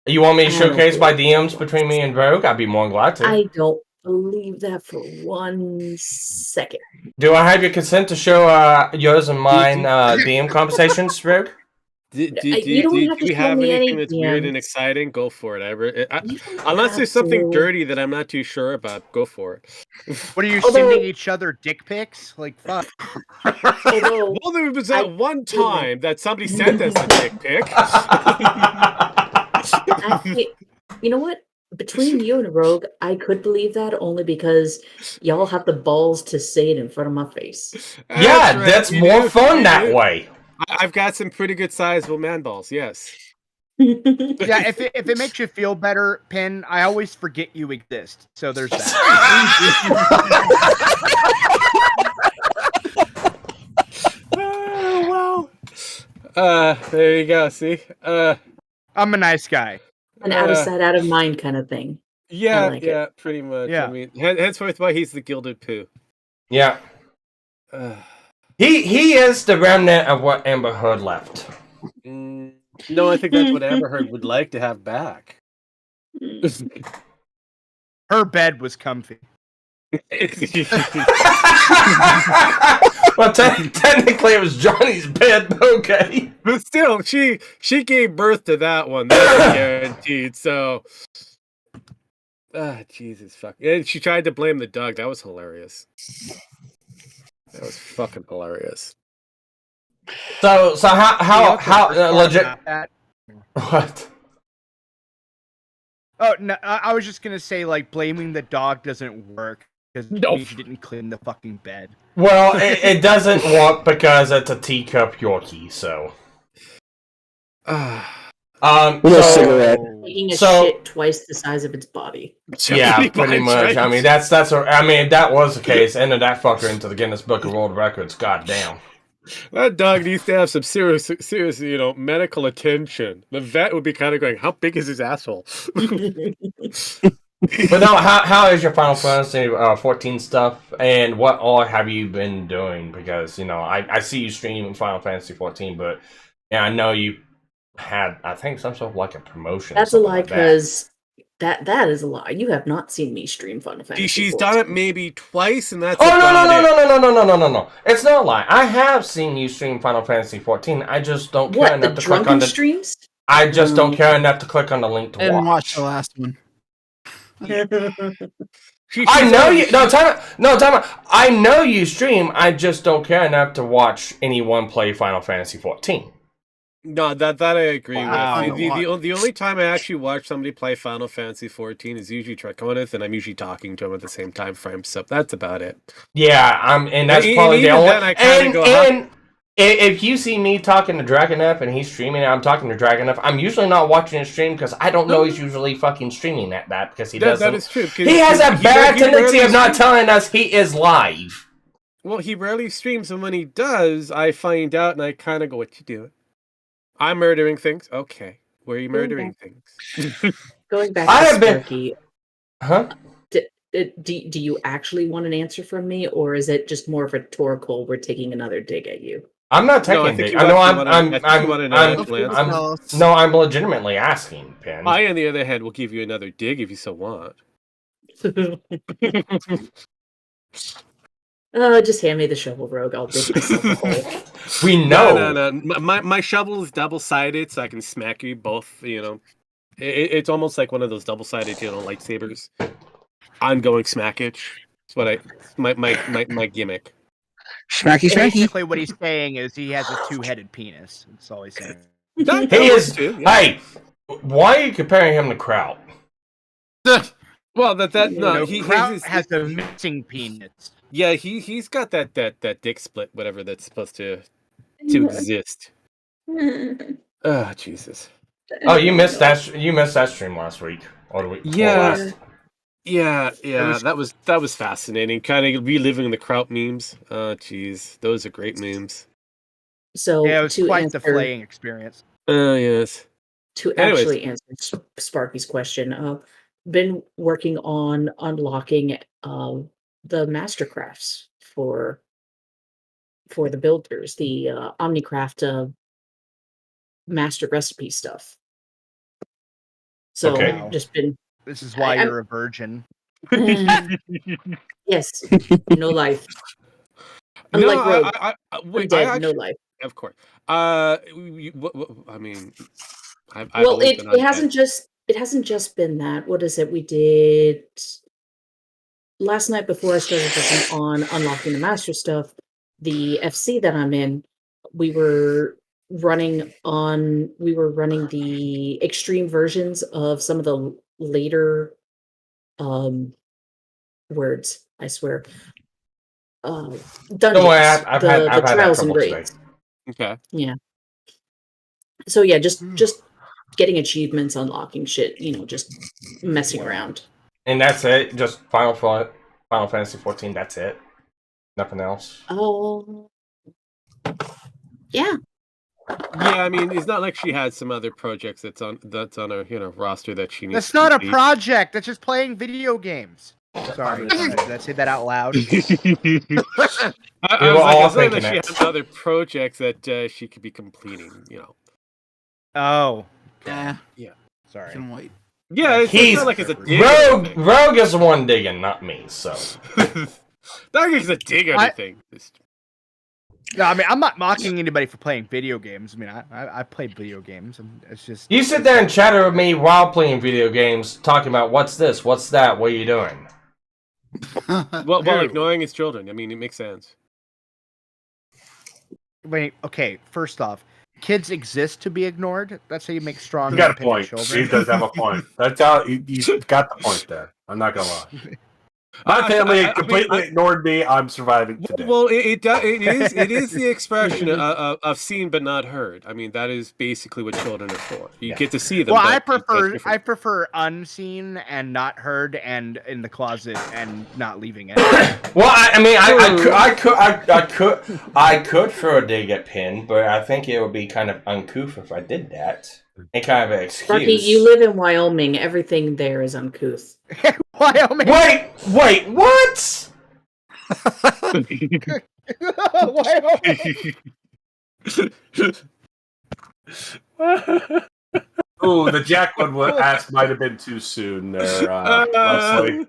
You want me to showcase my DMs between me and Rogue? I'd be more than glad to. I don't believe that for 1 second. Do I have your consent to show yours and mine DM conversations, Rogue? Do you have anything that's weird and exciting? Go for it. Unless there's something dirty that I'm not too sure about, go for it. What are you sending each other dick pics? Like, fuck. Well, there was that one time that somebody sent us a dick pic. You know what? Between you and Rogue, I could believe that only because y'all have the balls to say it in front of my face. That's more fun that way. I've got some pretty good sizable man balls. Yes. Yeah, if it makes you feel better, Pin, I always forget you exist. So there's that. Oh, wow. There you go. See, I'm a nice guy. An out of sight, out of mind kind of thing. Yeah, like it. pretty much. Yeah. I mean, henceforth, why he's the gilded poo. Yeah. He is the remnant of what Amber Heard left. No, I think that's what Amber Heard would like to have back. Her bed was comfy. Well, technically it was Johnny's bed, but okay. But still, she gave birth to that one. That's guaranteed. So, Jesus fuck. And she tried to blame the dog. That was hilarious. That was fucking hilarious. So how legit? What? Oh no, I was just gonna say like blaming the dog doesn't work because she didn't clean the fucking bed. Well, it doesn't work because it's a teacup Yorkie. So, cigarette. Taking a shit twice the size of its body. Yeah, pretty much. Right? I mean, that's I mean, if that was the case, enter that fucker into the Guinness Book of World Records. Goddamn. That dog needs to have some serious, medical attention. The vet would be kind of going, "How big is his asshole?" But no, how is your Final Fantasy 14 stuff, and what all have you been doing? Because I see you streaming Final Fantasy 14, but I know you had, I think, some sort of like a promotion. That's a lie, because that is a lie. You have not seen me stream Final Fantasy. She's done it maybe twice, and that's no. It's not a lie. I have seen you stream Final Fantasy 14. I just don't care enough to click on the streams. I just don't care enough to click on the link to watch. I didn't watch the last one. I know you. No, time out. I know you stream. I just don't care enough to watch anyone play Final Fantasy 14. No, that I agree Wow. with. The only time I actually watch somebody play Final Fantasy 14 is usually Draconith, and I'm usually talking to him at the same time frame. So that's about it. Yeah, and that's probably the only. And if you see me talking to Dragonef and he's streaming, and I'm talking to Dragonef, I'm usually not watching his stream because I don't know he's usually fucking streaming at that because he doesn't. That is true. He has a bad tendency of not telling us he is live. Well, he rarely streams, and when he does, I find out and I kind of go, "What you doing?" I'm murdering things. Okay, where are you murdering things? Going back to Sparky. Huh? Do you actually want an answer from me, or is it just more rhetorical? We're taking another dig at you. I'm not taking dig. No, I'm legitimately asking, Pin. I, on the other hand, will give you another dig if you so want. Just hand me the shovel, Rogue. I'll dig myself a hole. We know. No. My shovel is double-sided, so I can smack you both. It's almost like one of those double-sided, lightsabers. Ongoing smackage. That's what my gimmick. Smacky. Basically, what he's saying is he has a two-headed penis. That's all he's saying. He is. Too, yeah. Hey, why are you comparing him to Kraut? Well, he has a missing penis. Yeah, he's got that dick split, whatever that's supposed to exist. Oh, Jesus. Oh, you missed that. You missed that stream last week or the week before last. Yeah. That was fascinating. Kind of reliving the Kraut memes. Oh, jeez, those are great memes. So yeah, it was quite the flaying experience. Oh yes. To actually answer Sparky's question, been working on unlocking the mastercrafts for the builders, the Omnicraft master recipe stuff. So just been. This is why you're a virgin. Yes, no life. Unlike Rogue, dead, no life. Of course. I mean, it hasn't just been that. What is it? We did last night before I started working on unlocking the master stuff. The FC that I'm in, we were running the extreme versions of some of the later words, I swear. Dungeons. Don't worry, I've had trials and trouble grades. today. Okay. Yeah. So yeah, just getting achievements, unlocking shit, just messing around. And that's it? Just Final Fantasy 14, that's it? Nothing else? Oh. Yeah. Yeah, I mean, it's not like she had some other projects that's on her roster that she needs. That's not a project. That's just playing video games. Sorry, did I say that out loud? I was like, that she has other projects that she could be completing. Oh. Yeah. Sorry. Can wait. Yeah, it's not like it's a digger Rogue is the one digging, not me. So that is a dig or anything. No, I mean, I'm not mocking anybody for playing video games. I mean, I play video games, and it's just... You sit there and chatter with me while playing video games, talking about what's this, what's that, what are you doing? Well, while ignoring his children. I mean, it makes sense. Wait, okay, first off, kids exist to be ignored. That's how you make strong, You got a independent point. children. He does have a point. That's how you got the point there. I'm not gonna lie. My family completely ignored me. I'm surviving today. Well, it is the expression of seen but not heard. I mean, that is basically what children are for. You get to see them. Well, I prefer unseen and not heard, and in the closet and not leaving it. Well, I could throw a dig at Pin, but I think it would be kind of uncouth if I did that. And kind of an excuse. Sparky, you live in Wyoming. Everything there is uncouth. Wyoming. Wait, what? Wyoming. Oh, the Jackwood ask might have been too soon there, Leslie.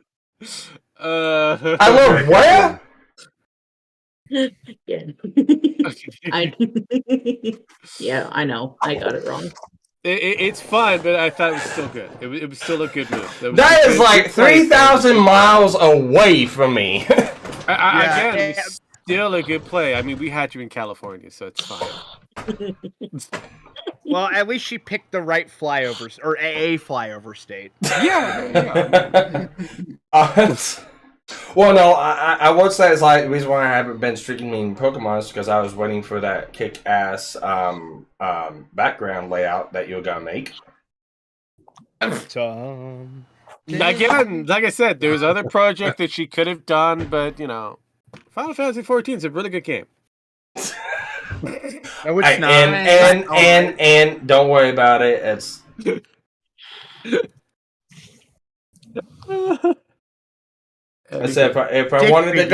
I live where? Yeah. Yeah, I know. I got it wrong. It's fine, but I thought it was still good. It was still a good move. That is like 3,000 miles away from me. Again, it was still a good play. I mean, we had you in California, so it's fine. Well, at least she picked the right flyover, or a flyover state. Yeah. Well, no, I would say it's like the reason why I haven't been streaking in Pokemon is because I was waiting for that kick-ass background layout that you're gonna make. Again, like I said, there's other project that she could have done, but Final Fantasy 14 is a really good game. No, it's not. And don't worry about it. It's. I said if I wanted to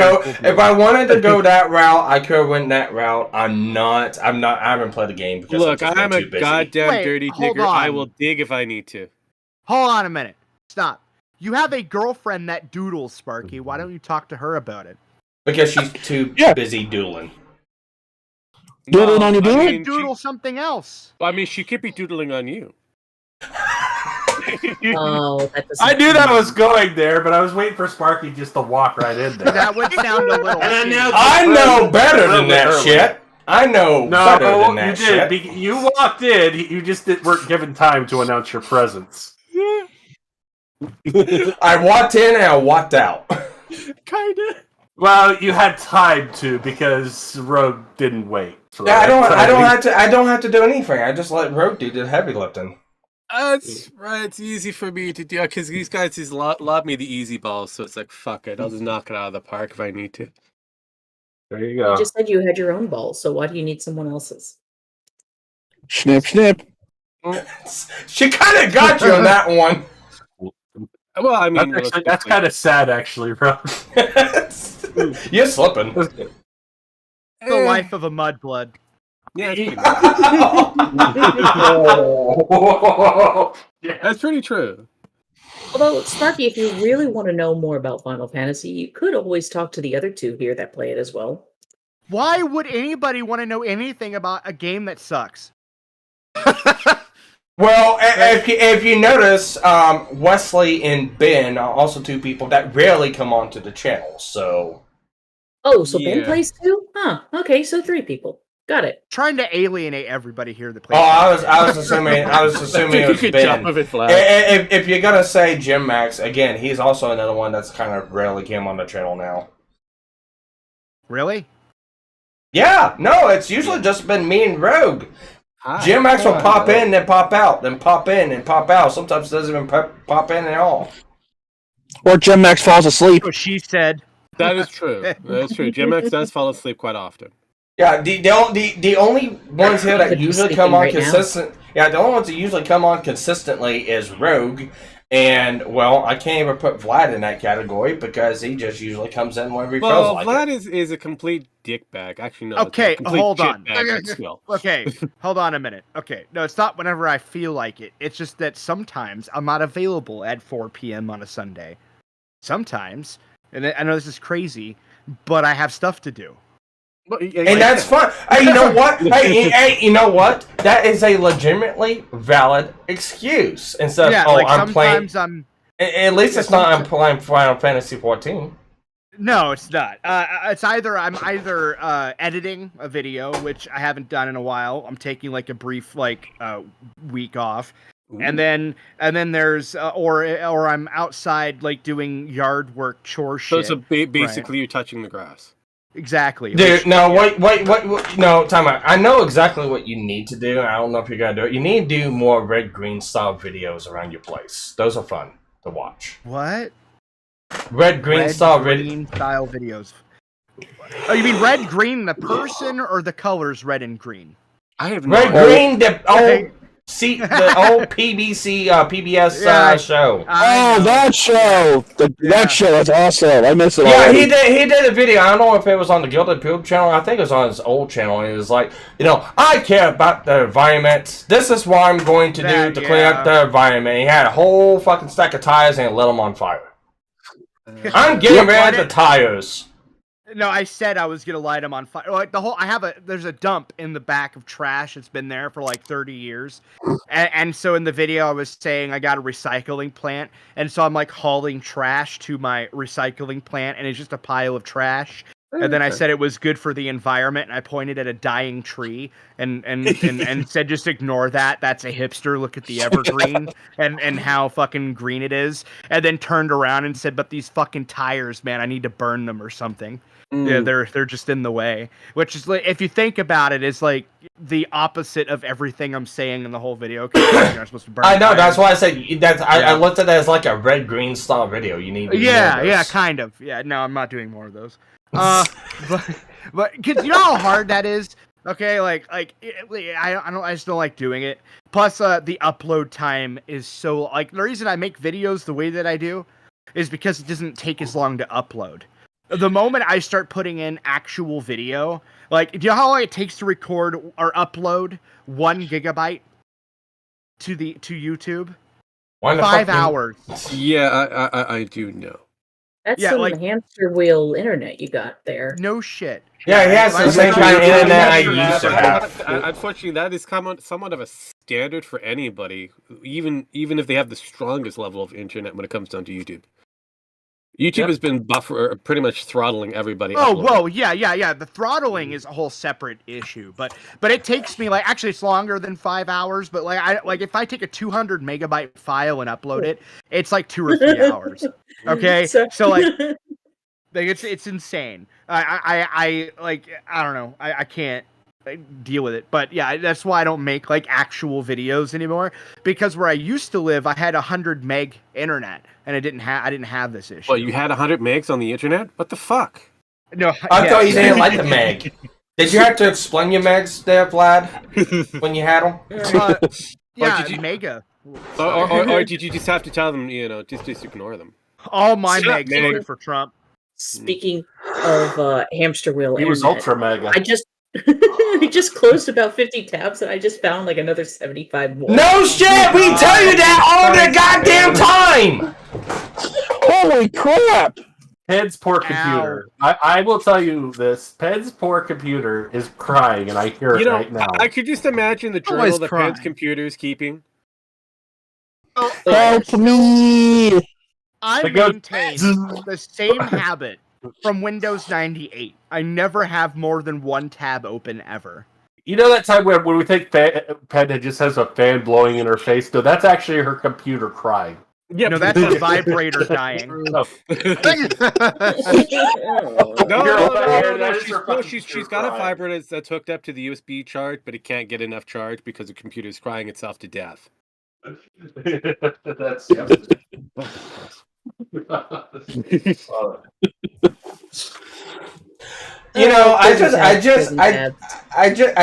go that route, I could have went that route. I haven't played the game because look, I'm a goddamn dirty digger. I will dig if I need to. Hold on a minute. Stop. You have a girlfriend that doodles, Sparky. Why don't you talk to her about it? Because she's too busy doodling. Doodling on your doodle? She could doodle something else. I mean, she could be doodling on you. Oh, I knew that was going there, but I was waiting for Sparky just to walk right in there. That would sound a little. I know better than that shit. I know better than that shit. You walked in. You just weren't given time to announce your presence. I walked in and I walked out. Kinda. Well, you had time to because Rogue didn't wait. Yeah, I don't have to do anything. I just let Rogue do the heavy lifting. That's right. It's easy for me to do because these guys just lob me the easy balls, so it's like fuck it. I'll just knock it out of the park if I need to. There you go. You just said you had your own balls, so why do you need someone else's? Snip, snip. She kind of got you on that one. Well, I mean, that's kind of sad, actually, bro. You're slipping. The life of a mudblood. Yeah, that's pretty true. Although, Sparky, if you really want to know more about Final Fantasy, you could always talk to the other two here that play it as well. Why would anybody want to know anything about a game that sucks? Well, if you notice, Wesley and Ben are also two people that rarely come onto the channel, so... Oh, so Ben plays too? Huh, okay, so 3 people. Got it. Trying to alienate everybody here that plays. Oh, I was assuming it was Ben. If you're gonna say Jim Max, again, he's also another one that's kind of rarely came on the channel now. Really? Yeah, no, it's usually just been me and Rogue. Jim Max will pop in, then pop out, then pop in and pop out. Sometimes it doesn't even pop in at all. Or Jim Max falls asleep. What she said. That is true. That is true. Jim Max does fall asleep quite often. Yeah, the only ones here that usually come on consistent. Yeah, the only ones that usually come on consistently is Rogue, and well, I can't even put Vlad in that category because he just usually comes in whenever he feels like Vlad it. is a complete dickbag. Actually, no. Okay, hold on. Okay, hold on a minute. Okay, no, it's not whenever I feel like it. It's just that sometimes I'm not available at 4 p.m. on a Sunday. Sometimes, and I know this is crazy, but I have stuff to do. And that's fine. Hey, you know what? hey, you know what? That is a legitimately valid excuse. Instead of, I'm playing. At least it's not I'm playing Final Fantasy 14. No, it's not. It's either I'm editing a video, which I haven't done in a while. I'm taking like a brief week off. Ooh. And then there's or I'm outside like doing yard work, chore shit. So basically you're touching the grass. Exactly. Dude, no, wait, no, time out. I know exactly what you need to do. I don't know if you're going to do it. You need to do more red-green style videos around your place. Those are fun to watch. What? Red-green style videos. Oh, you mean red-green the person or the colors red and green? I have no red-green, the old PBS show. Oh, that show! That show, that's awesome. I miss it. Yeah, he did a video. I don't know if it was on the Gilded Poop channel. I think it was on his old channel. And it was like, I care about the environment. This is what I'm going to do to clean up the environment. He had a whole fucking stack of tires and lit them on fire. I'm getting rid of the tires. No, I said I was gonna light them on fire. Like there's a dump in the back of trash. It's been there for like 30 years, and so in the video I was saying I got a recycling plant, and so I'm like hauling trash to my recycling plant, and it's just a pile of trash. And then I said it was good for the environment, and I pointed at a dying tree, and said just ignore that. That's a hipster. Look at the evergreen and how fucking green it is. And then turned around and said, "But these fucking tires, man, I need to burn them or something." Yeah, they're just in the way. Which is like, if you think about it, is like the opposite of everything I'm saying in the whole video. You're not supposed to burn. I know. Tires. That's why I said that. I looked at it as like a red-green style video. You need. Yeah, kind of. Yeah, no, I'm not doing more of those. But cause you know how hard that is. Okay, I just don't like doing it. Plus, the upload time is so like the reason I make videos the way that I do is because it doesn't take as long to upload. The moment I start putting in actual video, like, do you know how long it takes to record or upload 1 gigabyte to YouTube? 5 hours. Yeah, I do know. That's some hamster wheel internet you got there. No shit. Yeah, he has the same kind of internet I used to have. Unfortunately, that is somewhat of a standard for anybody, even if they have the strongest level of internet when it comes down to YouTube. YouTube has been pretty much throttling everybody. Whoa, yeah. The throttling is a whole separate issue, but it takes me actually it's longer than 5 hours. But if I take a 200 megabyte file and upload it, it's like 2 or 3 hours. Okay, so it's insane. I don't know. I can't deal with it. But yeah, that's why I don't make actual videos anymore, because where I used to live, I had 100 meg internet. And I didn't have this issue. Well, you had 100 megs on the internet? What the fuck? No, I thought you didn't like the meg. Did you have to explain your megs there, Vlad, when you had them? Yeah, did you, mega. Or did you just have to tell them, just ignore them? All my megs voted for Trump. Speaking of hamster wheel, he was ultra mega. I just closed about 50 tabs and I just found another 75 more. No shit! We tell you that all the goddamn time! Holy crap! Ped's poor computer. I will tell you this. Ped's poor computer is crying, and I hear it right now. I could just imagine the journal that Ped's computer is keeping. Help me! I maintain the same habit from Windows 98. I never have more than 1 tab open ever. You know that time when we think Pen just has a fan blowing in her face? No, that's actually her computer crying. Yeah, No, that's a vibrator dying. No, she's got a vibrator that's hooked up to the USB charge, but it can't get enough charge because the computer's crying itself to death. That's You know, I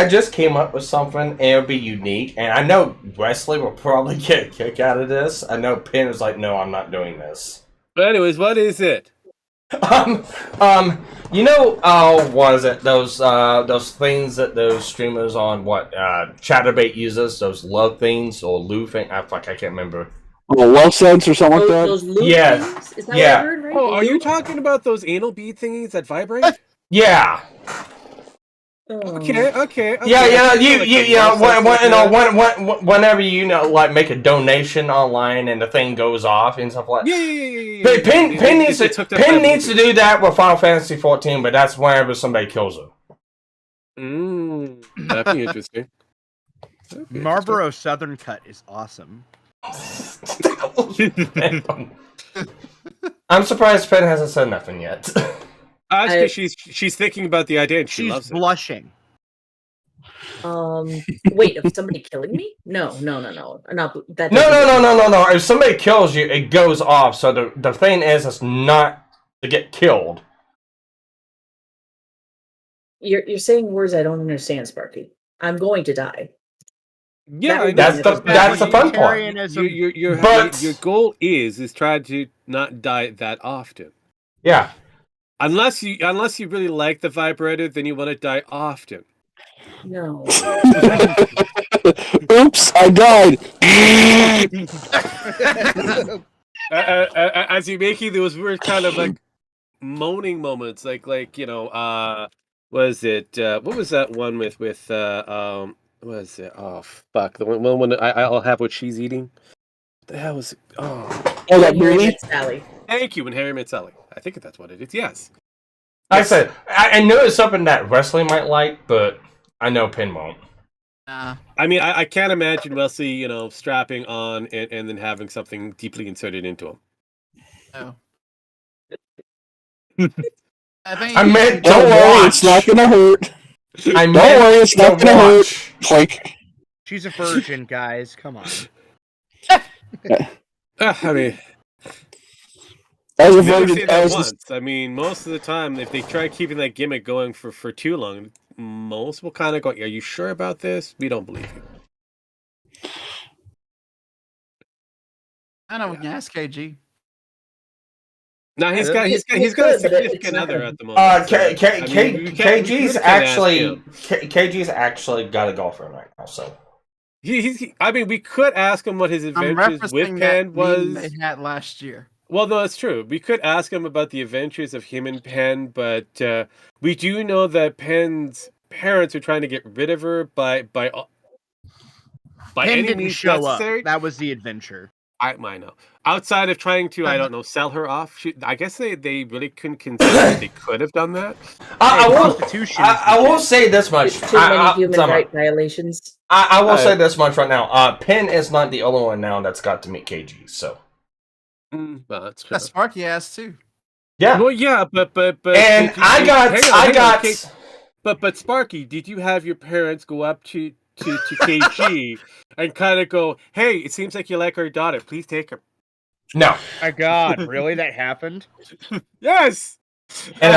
just came up with something, and it'll be unique. And I know Wesley will probably get a kick out of this. I know Penn is like, no, I'm not doing this. But anyways, what is it? You know, what is it? Those things that those streamers on Chatterbait uses, those love things or loo thing. I can't remember. Oh, love sense or something like that. Those loop Yeah. things? Is that Yeah. what I heard, right? Oh, are you talking about those anal bead thingies that vibrate? Yeah. Okay. Yeah. Whenever you know, like, make a donation online and the thing goes off and stuff like that. Yeah. Penn needs to do that with Final Fantasy 14, but that's whenever somebody kills her. That'd be interesting. Marlboro Southern Cut is awesome. I'm surprised Penn hasn't said nothing yet. Actually, she's thinking about the idea and she loves it. Blushing. Wait, of somebody killing me? No. Not that. No. If somebody kills you, it goes off. So the thing is, it's not to get killed. You're saying words I don't understand, Sparky. I'm going to die. Yeah, that's the fun part. Your goal is try to not die that often. Yeah. Unless you really like the vibrator, then you want to die often. No. Oops, I died. As you're making those weird kind of like moaning moments, like was it what was that one with what was it? Oh fuck, the one when I'll have what she's eating. What the hell was it? Oh, that movie. Sally. Thank you, when Harry Met Sally. I think that's what it is. Yes. I said I know it's something that Wesley might like, but I know Penn won't. Nah. I mean, I can't imagine Wesley, strapping on and then having something deeply inserted into him. No. I meant don't worry, it's not gonna hurt. Don't worry, it's not gonna hurt. Like, she's a virgin, guys. Come on. I mean, as a virgin, I mean, most of the time, if they try keeping that gimmick going for too long, most will kind of go, "Are you sure about this? We don't believe you." I know we can ask KG. No, he's got a significant other at the moment. KG's actually got a girlfriend right now, so. I mean, we could ask him what his adventures with Penn was. They had last year. Well, no, that's true. We could ask him about the adventures of him and Penn, but we do know that Penn's parents are trying to get rid of her by Penn any didn't means show necessary. up. That was the adventure. I know. Outside of trying to, I don't know, sell her off. I guess they really couldn't consider that they could have done that. I will say this much. Too many human rights violations. I will say this much right now. Penn is not the only one now that's got to meet KG. So. Well, that's Sparky has too. Yeah. Well, yeah, but and But Sparky, did you have your parents go up to KG and kind of go, "Hey, it seems like you like our daughter. Please take her." No. My God, really? That happened? Yes. And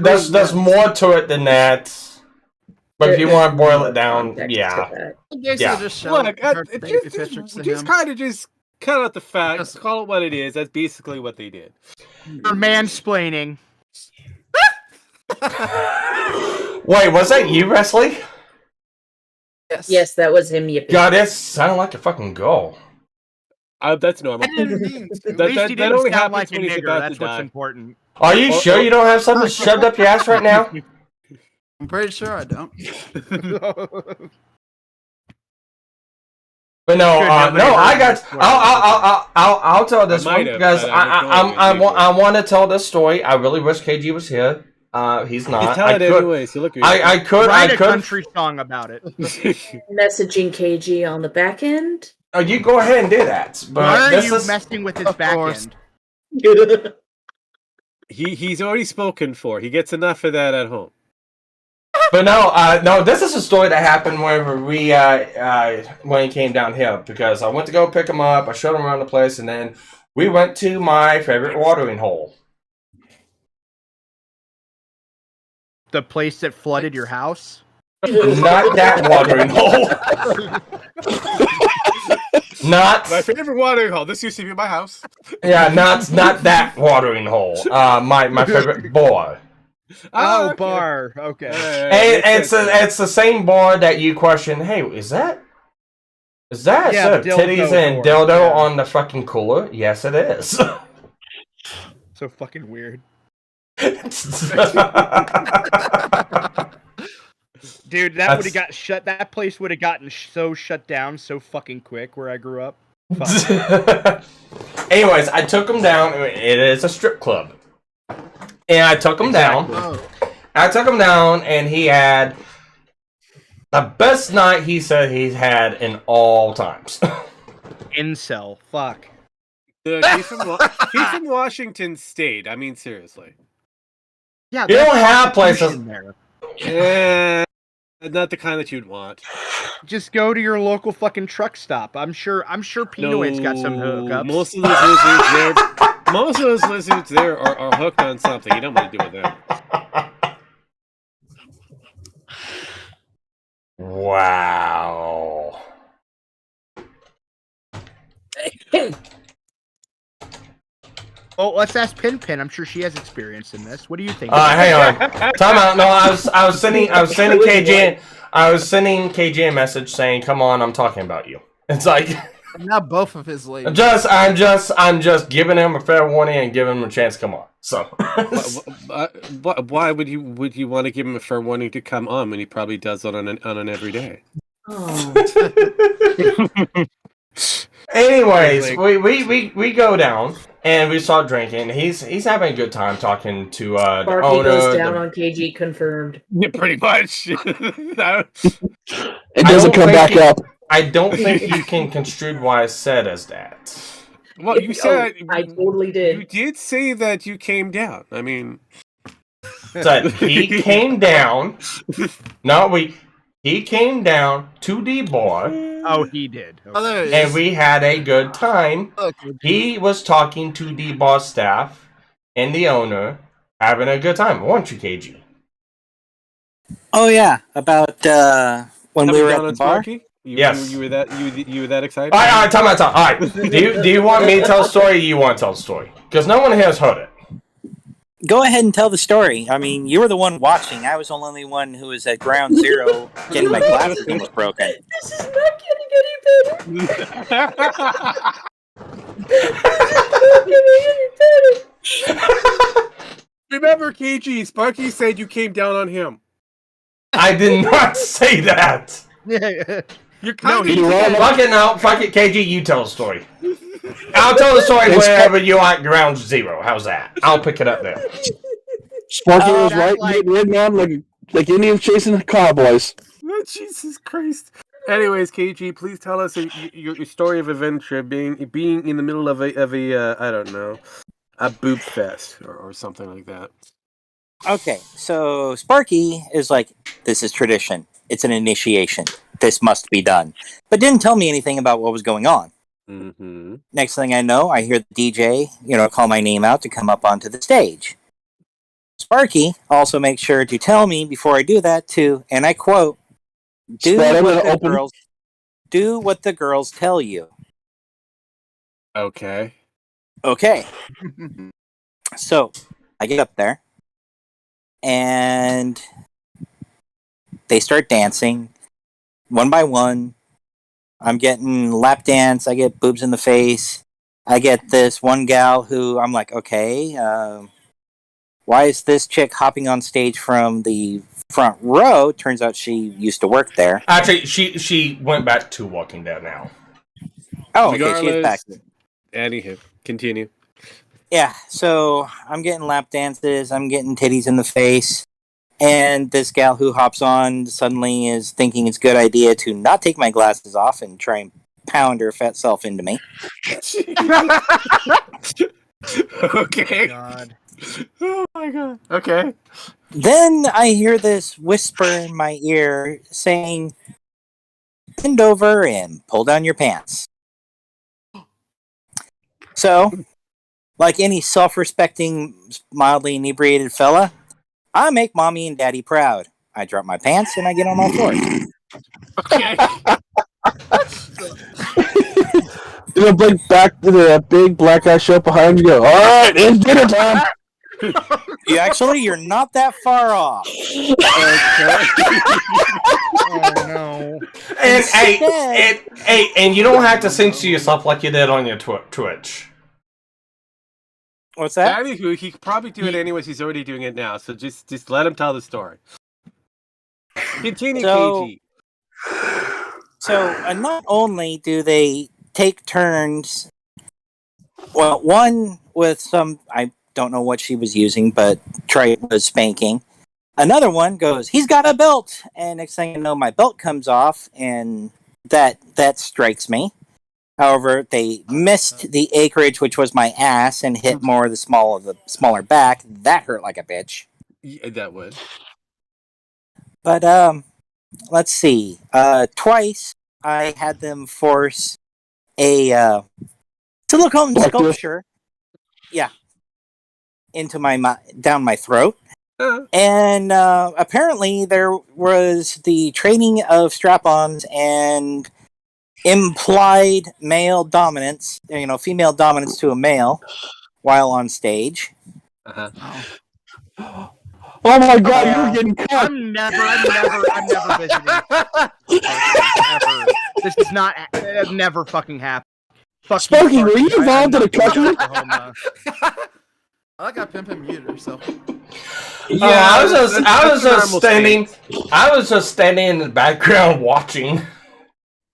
there's more to it than that. But if you want to boil it down, yeah. Just kind of just cut out the facts, call it what it is. That's basically what they did. You're mansplaining. Wait, was that you, Wesley? Yes, that was him. God, that sounded like a fucking girl. That's normal. That only happens when he's about That's to die. what's important. Are you sure you don't have something shoved up your ass right now? I'm pretty sure I don't. But no, I got. I'll tell this one because I want to tell this story. I really wish KG was here. He's not. Tell it anyways. You look. I could write a country song about it. Messaging KG on the back end. Oh, you go ahead and do that. But why are you is... messing with his back end? He's already spoken for. He gets enough of that at home. But no, this is a story that happened whenever we when he came down here, because I went to go pick him up, I showed him around the place, and then we went to my favorite watering hole. The place that flooded your house? Not that watering hole. Not my favorite watering hole. This used to be my house. Yeah, not that watering hole. My favorite bar. Oh, bar. Okay. And it's the same bar that you question. Hey, is that titties and dildo on the fucking cooler? Yes, it is. So fucking weird. Dude, that would have got shut. That place would have gotten so shut down so fucking quick where I grew up. Anyways, I took him down. It is a strip club. And I took him down. I took him down, and he had the best night he said he's had in all times. Incel. Fuck. Dude, he's from Washington State. I mean, seriously. Yeah, you don't have places there. Yeah, not the kind that you'd want. Just go to your local fucking truck stop. I'm sure Pinoid's got some hookups. Most of those lizards there are hooked on something. You don't want to do with them. Wow. Oh, let's ask Pin. I'm sure she has experience in this. What do you think? Hang on. Time out. No, I was sending KJ a message saying, "Come on, I'm talking about you." It's like not both of his ladies. I'm just giving him a fair warning and giving him a chance to come on. So why would you want to give him a fair warning to come on when he probably does it on an everyday? Oh. Anyways, we go down and we start drinking. He's having a good time talking to the Sparky owner. goes down on KG, confirmed. Yeah, pretty much. It doesn't come back up. I don't think you can construe what I said as that. Well, you said I totally did. You did say that you came down. I mean, said he came down. He came down to the bar. Oh, he did. Okay. And we had a good time. He was talking to the bar staff and the owner, having a good time. Weren't you, KG? Oh yeah, about when we were at the bar. Sparky? Yes. You were that excited? All right, time. All right. Do you want me to tell the story, or you want to tell the story? Because no one here has heard it. Go ahead and tell the story. I mean, you were the one watching. I was the only one who was at ground zero getting my glasses almost broken. This is not getting any better. Remember, KG, Sparky said you came down on him. I did not say that. You're kind of... Fuck it, KG, you tell the story. I'll tell the story whenever you're at ground zero. How's that? I'll pick it up there. Sparky was right, ridden on like Indians chasing cowboys. Oh, Jesus Christ. Anyways, KG, please tell us your story of adventure being in the middle of a I don't know, a boob fest or something like that. Okay, so Sparky is like, this is tradition. It's an initiation. This must be done. But didn't tell me anything about what was going on. Mm-hmm. Next thing I know, I hear the DJ, call my name out to come up onto the stage. Sparky also makes sure to tell me before I do that to, and I quote, do what the girls tell you. Okay. So, I get up there, and they start dancing, one by one. I'm getting lap dance, I get boobs in the face, I get this one gal who I'm like, okay, why is this chick hopping on stage from the front row? Turns out she used to work there. Actually, she went back to walking there now. Oh, okay, she is back. Anywho, continue. Yeah, so I'm getting lap dances, I'm getting titties in the face, and this gal who hops on suddenly is thinking it's a good idea to not take my glasses off and try and pound her fat self into me. Okay. God. Oh my god. Okay. Then I hear this whisper in my ear saying, "Bend over and pull down your pants." So, like any self-respecting, mildly inebriated fella, I make mommy and daddy proud. I drop my pants and I get on all fours. Okay. The big black guy show up behind you. Go, all right, it's dinner time. You're not that far off. Oh no. And you don't have to censor yourself like you did on your Twitch. What's that? Anywho, he could probably do it anyways. He's already doing it now. So just let him tell the story. Continue, KG. So, not only do they take turns, well, one with some, I don't know what she was using, but Trey was spanking. Another one goes, "He's got a belt," and next thing you know, my belt comes off, and that strikes me. However, they missed the acreage, which was my ass, and hit more of the smaller back. That hurt like a bitch. Yeah, that would. But let's see. Twice I had them force a silicone sculpture, into down my throat. And apparently there was the training of strap-ons and implied male dominance, female dominance to a male while on stage. Oh my god, you're getting cut. I'm never visiting. Ever. This is not. Never fucking happened. Fuck Sparky, you, were you involved in a country? I like how Pimpin muted herself. Yeah, I was just standing in the background watching.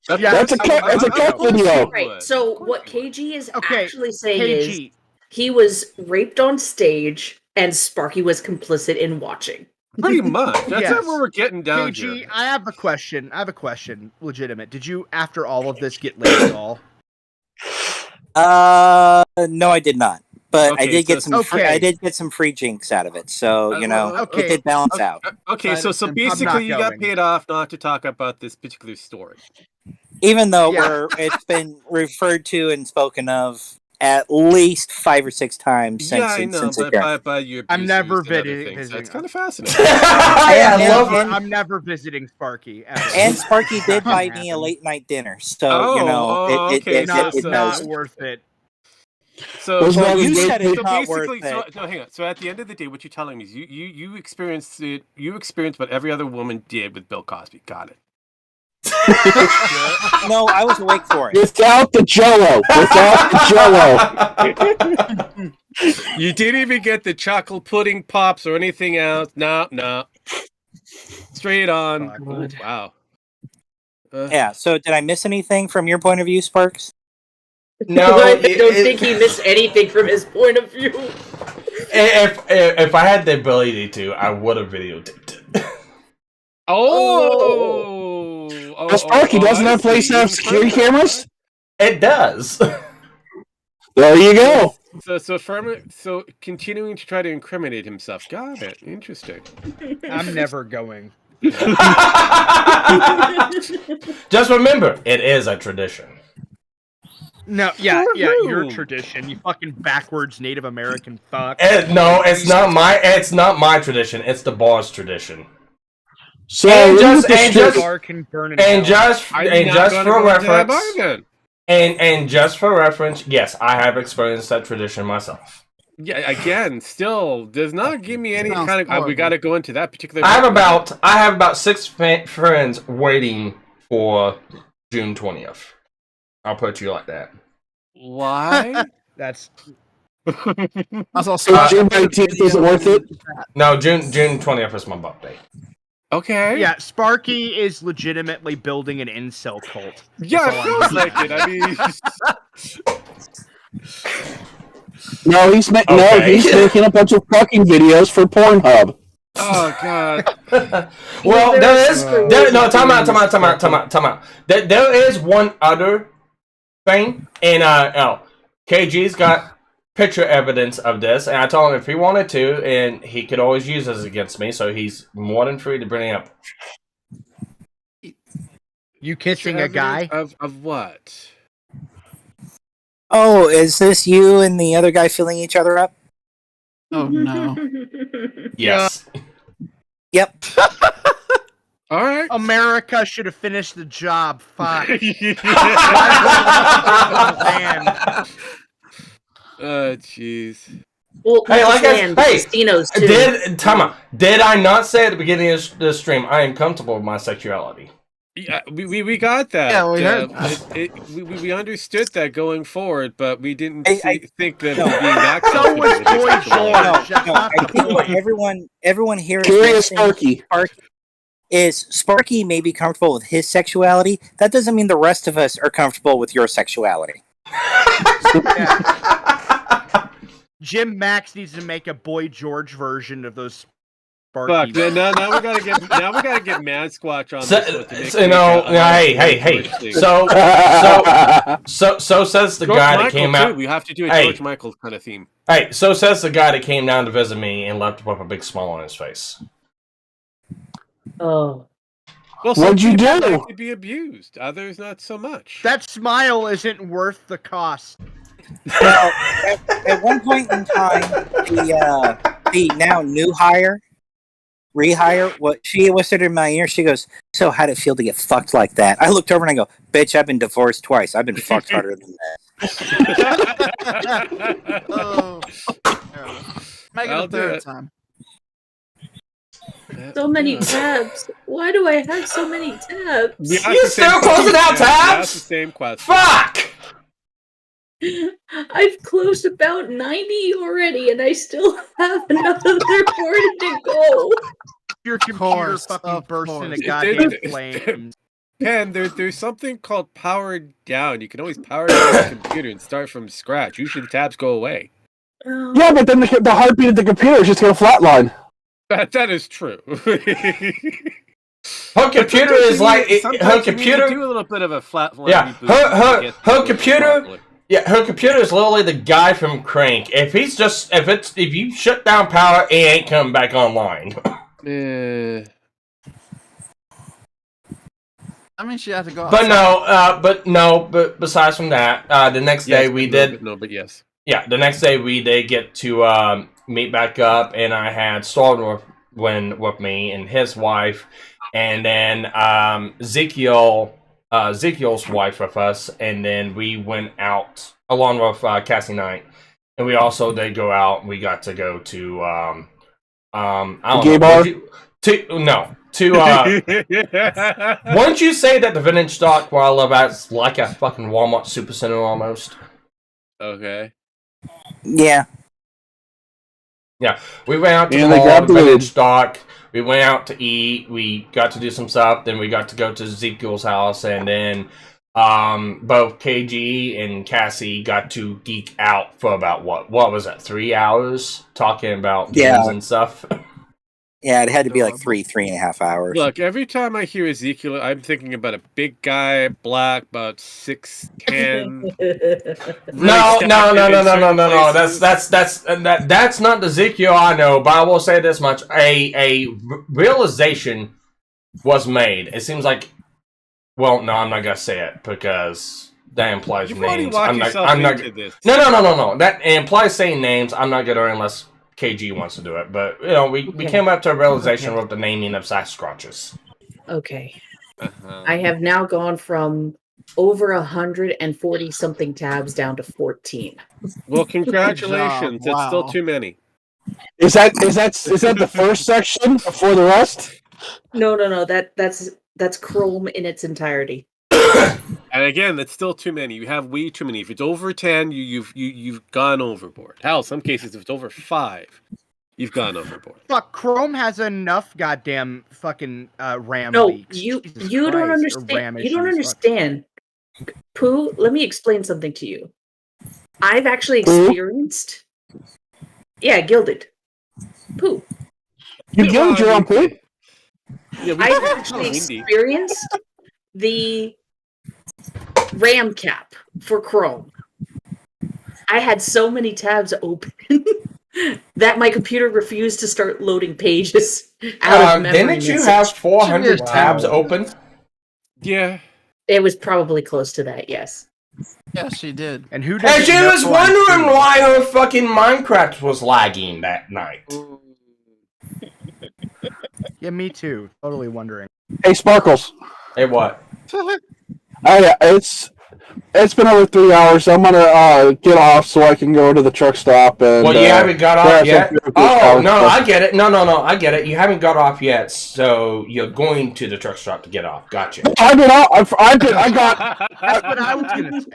That's a cut video. Right. So what KG is actually saying KG. is he was raped on stage and Sparky was complicit in watching. Pretty much. That's Yes. where we're getting down KG, here. I have a question. Legitimate. Did you, after all of this, get laid at all? No, I did not. But Okay, I did get okay. I did get some free jinx out of it. So, okay. it did balance out. Okay, so basically you got paid off not to talk about this particular story. Even though it's been referred to and spoken of at least 5 or 6 times since I know, but you I'm never visiting. visiting. That's kind of fascinating. I'm never visiting Sparky. Ever. And Sparky did buy me a late night dinner, so it not worth it. So you said it's not worth basically, it. hang on. So at the end of the day, what you're telling me is you experienced it. You experienced what every other woman did with Bill Cosby. Got it. No, I was awake for it. Without the Jello. You didn't even get the chocolate pudding pops or anything else. No. Straight on. Oh, wow. Yeah. So did I miss anything from your point of view, Sparks? No, I don't think he missed anything from his point of view. If I had the ability to, I would have videotaped it. Sparky, doesn't that place have security cameras? It does. There you go. So continuing to try to incriminate himself. Got it. Interesting. I'm never going. Just remember, it is a tradition. No, your tradition. You fucking backwards Native American fuck. No, it's not my tradition. It's the bar's tradition. So just for reference, yes, I have experienced that tradition myself. Yeah, again, still does not give me any kind of. We got to go into that particular. I have about 6 friends waiting for June 20th. I'll put you like that. Why? That's. So June 19th isn't worth it? No, June 20th is my birthday. Okay. Yeah, Sparky is legitimately building an incel cult. Yeah, it feels like it. I mean. No, he's making a bunch of fucking videos for Pornhub. Oh god. Well, time out. There is one other thing, and KG's got picture evidence of this, and I told him if he wanted to, and he could always use this against me, so he's more than free to bring it up. You kissing a guy? Of what? Oh, is this you and the other guy filling each other up? Oh no. Yes. Yep. All right. America should have finished the job. Fuck. Oh, jeez. Well, Hey, like casinos too. Did I not say at the beginning of the stream I am comfortable with my sexuality? Yeah, we got that. Yeah, we heard that. We understood that going forward, but we didn't think that No. being that So was Boy George. No, I think what everyone here is Curious missing is Sparky may be comfortable with his sexuality. That doesn't mean the rest of us are comfortable with your sexuality. Jim Max needs to make a Boy George version of those Fuck! Sparky. Now we gotta get Mad Squatch on this one to make hey. So says the George guy Michael that came too. out. We have to do a George Michael kind of theme. Hey, so says the guy that came down to visit me and left with a big smile on his face. Oh. Well, What'd you do? Like to be abused. Others not so much. That smile isn't worth the cost. Well, at one point in time, the now new rehire, what she whispered in my ear, she goes, "So how'd it feel to get fucked like that?" I looked over and I go, "Bitch, I've been divorced twice. I've been fucked harder than that." Oh. Make it I'll a do third it. time. So many tabs. Why do I have so many tabs? We asked You the same still question. closing out Yeah, we tabs? asked the same question. Fuck! I've closed about 90 already, and I still have another 40 to go. Your computer fucking bursts into goddamn flames. Ken, there's something called powered down. You can always power down your computer and start from scratch. Usually the tabs go away. Yeah, but then the heartbeat of the computer is just going to flatline. That is true. Her computer is like her computer. Do a little bit of a flatline. Yeah, her computer. Yeah, her computer is literally the guy from Crank. If you shut down power, it ain't coming back online. I mean, she had to go. But besides from that, the next day we did. But yes. Yeah, the next day we did get to meet back up, and I had Storm with me and his wife, and then Ezekiel's wife with us, and then we went out along with Cassie Knight, and we also did go out. And we got to go to I don't gay know, bar. Wouldn't you say that the vintage stock where I live at is like a fucking Walmart Supercenter almost? Okay. Yeah. Yeah, we went out to the And they mall, grabbed the the vintage lube. stock. We went out to eat. We got to do some stuff. Then we got to go to Ezekiel's house, and then both KG and Cassie got to geek out for about what was that? 3 hours talking about games and stuff. Yeah, it had to be like 3.5 hours. Look, every time I hear Ezekiel, I'm thinking about a big guy, black, about 6'10". No. That's not the Ezekiel I know. But I will say this much: a realization was made. It seems like, well, no, I'm not gonna say it because that implies names. I'm not. No. That implies saying names. I'm not gonna unless KG wants to do it. But we came up to a realization with the naming of Sasquatches. Okay. I have now gone from over 140 something tabs down to 14. Well, congratulations. Wow. It's still too many. Is that the first section before the rest? No. That's Chrome in its entirety. And again, that's still too many. You have way too many. If it's over 10, you've gone overboard. Hell, some cases, if it's over 5, you've gone overboard. Fuck, Chrome has enough goddamn fucking RAM No, leaks. you Jesus don't Christ, or understand. RAM You don't issues. understand. Pooh, let me explain something to you. I've actually experienced. Yeah, gilded. Pooh. You killed your own poop? Yeah, I've actually experienced the RAM cap for Chrome. I had so many tabs open that my computer refused to start loading pages out of memory. Didn't you have 400 tabs open? Yeah. It was probably close to that, yes. Yeah, she did. And who And doesn't she know was I'm wondering serious? why her fucking Minecraft was lagging that night. Yeah, me too. Totally wondering. Hey, Sparkles. Hey, what? It's been over 3 hours. So I'm gonna get off so I can go to the truck stop and. Well, you haven't got off yet? Oh no, I get it. No, I get it. You haven't got off yet, so you're going to the truck stop to get off. Gotcha. I've been off. That's what I was gonna say.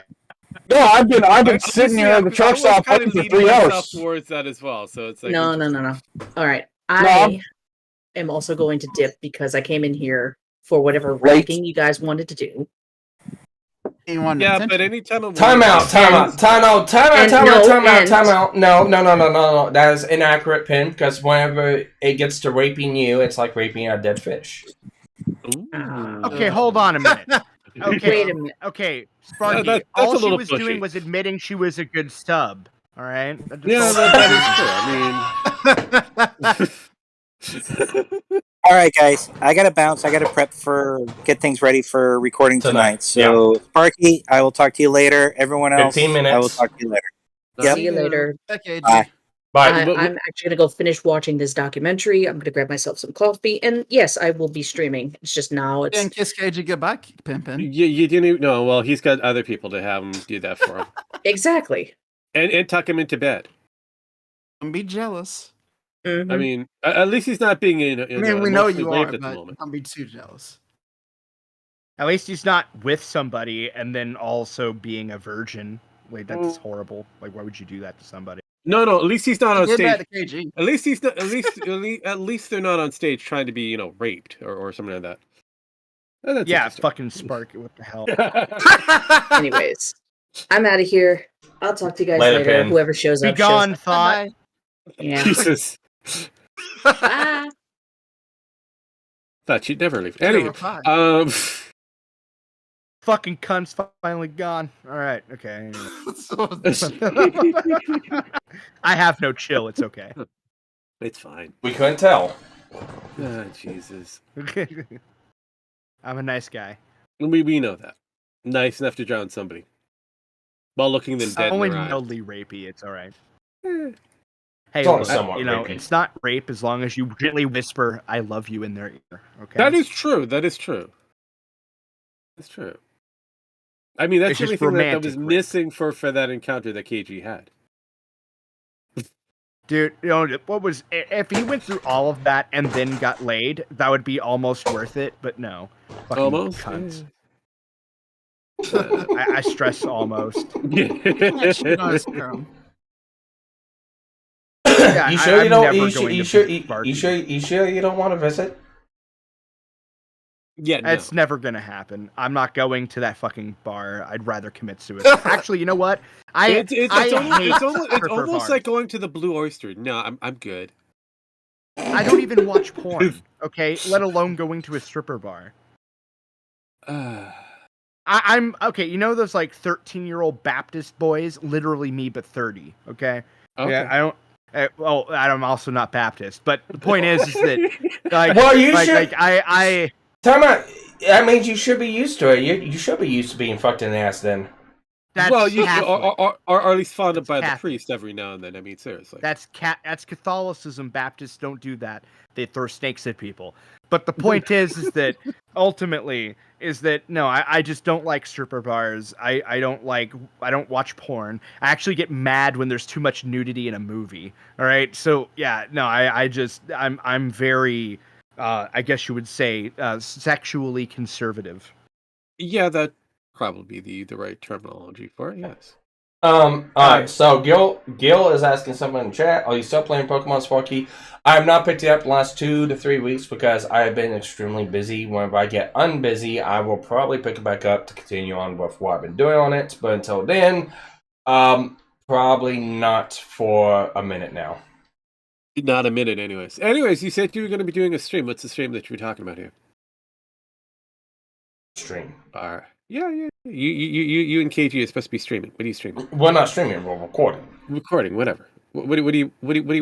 No, I've been sitting here at the truck stop kind waiting of for leading 3 hours. myself towards that as well. So it's like No. All right. I am also going to dip because I came in here for whatever ranking you guys wanted to do. Yeah, but anytime Time out. No. That is inaccurate, Pin, because whenever it gets to raping you, it's like raping a dead fish. Okay, hold on a minute. Okay, wait a minute. Okay, Sparky, that's all a she little was pushy. doing was admitting she was a good sub. All right. Yeah, that is true. All right, guys, I gotta bounce. I gotta get things ready for recording tonight. So, Sparky, I will talk to you later. Everyone else, 15 minutes. I will talk to you later. See you later. Okay, Bye. I'm actually going to go finish watching this documentary. I'm going to grab myself some coffee. And yes, I will be streaming. It's just now. It's and kiss KG goodbye, Pimpin. You didn't even know. Well, he's got other people to have him do that for him. Exactly. And tuck him into bed. Don't be jealous. Mm-hmm. I mean, at least he's not being we know you are, at the but moment. don't be too jealous. At least he's not with somebody and then also being a virgin. Wait, that's horrible. Like, why would you do that to somebody? No. At least he's not on Did stage. that to KG. At least he's not. At least they're not on stage trying to be, raped or something like that. That's yeah, fucking Sparky. What the hell? Anyways, I'm out of here. I'll talk to you guys later. Pin. Whoever shows Be up. gone, shows up. thought. Yeah. Jesus. Bye. Thought you'd never leave. Yeah, Anyway, we're fine. Fucking cunt's finally gone. All right. Okay. I have no chill. It's okay. it's fine. We couldn't tell. Oh, Jesus. I'm a nice guy. We know that. Nice enough to drown somebody. While looking them dead Only in their eyes. mildly rapey. It's all right. Hey, It's only look, somewhat rapey. it's not rape as long as you gently whisper "I love you" in their ear. Okay. That is true. That's true. I mean, that's It's the only just thing that romantic was rape. missing for that encounter that KG had. Dude, what was if he went through all of that and then got laid? That would be almost worth it. But no, fucking Almost. cunts. I stress almost. Yeah, shit on his girl. Yeah, You sure I'm you don't? never You going to sure? visit Sparky. You sure you don't want to visit? Yeah, no. It's never gonna happen. I'm not going to that fucking bar. I'd rather commit suicide. Actually, you know what? It's stripper almost bars. like going to the Blue Oyster. No, I'm good. I don't even watch porn. Okay, let alone going to a stripper bar. I'm okay. You know those like 13-year-old Baptist boys? Literally me, but 30. Okay. Yeah, I don't. Well, I'm also not Baptist, but the point is that like, Well, you should. like I. Time out. That means you should be used to it. You should be used to being fucked in the ass then. That's well, you Catholic. or at least followed by Catholic. the priest every now and then. I mean, seriously. That's Catholicism. Baptists don't do that. They throw snakes at people. But the point is that ultimately is that no, I just don't like stripper bars. I don't watch porn. I actually get mad when there's too much nudity in a movie. All right, so yeah, no, I'm very, I guess you would say, sexually conservative. Yeah, that probably be the right terminology for it. Yes. Alright, so Gil is asking someone in chat, are you still playing Pokemon Sparky? I have not picked it up the last 2 to 3 weeks because I have been extremely busy. Whenever I get unbusy, I will probably pick it back up to continue on with what I've been doing on it. But until then, probably not for a minute now. Not a minute, anyways. Anyways, you said you were going to be doing a stream. What's the stream that you were talking about here? Stream. Alright. Yeah. You and KG are supposed to be streaming. What are you streaming? We're not streaming. We're recording. Recording, whatever. What are you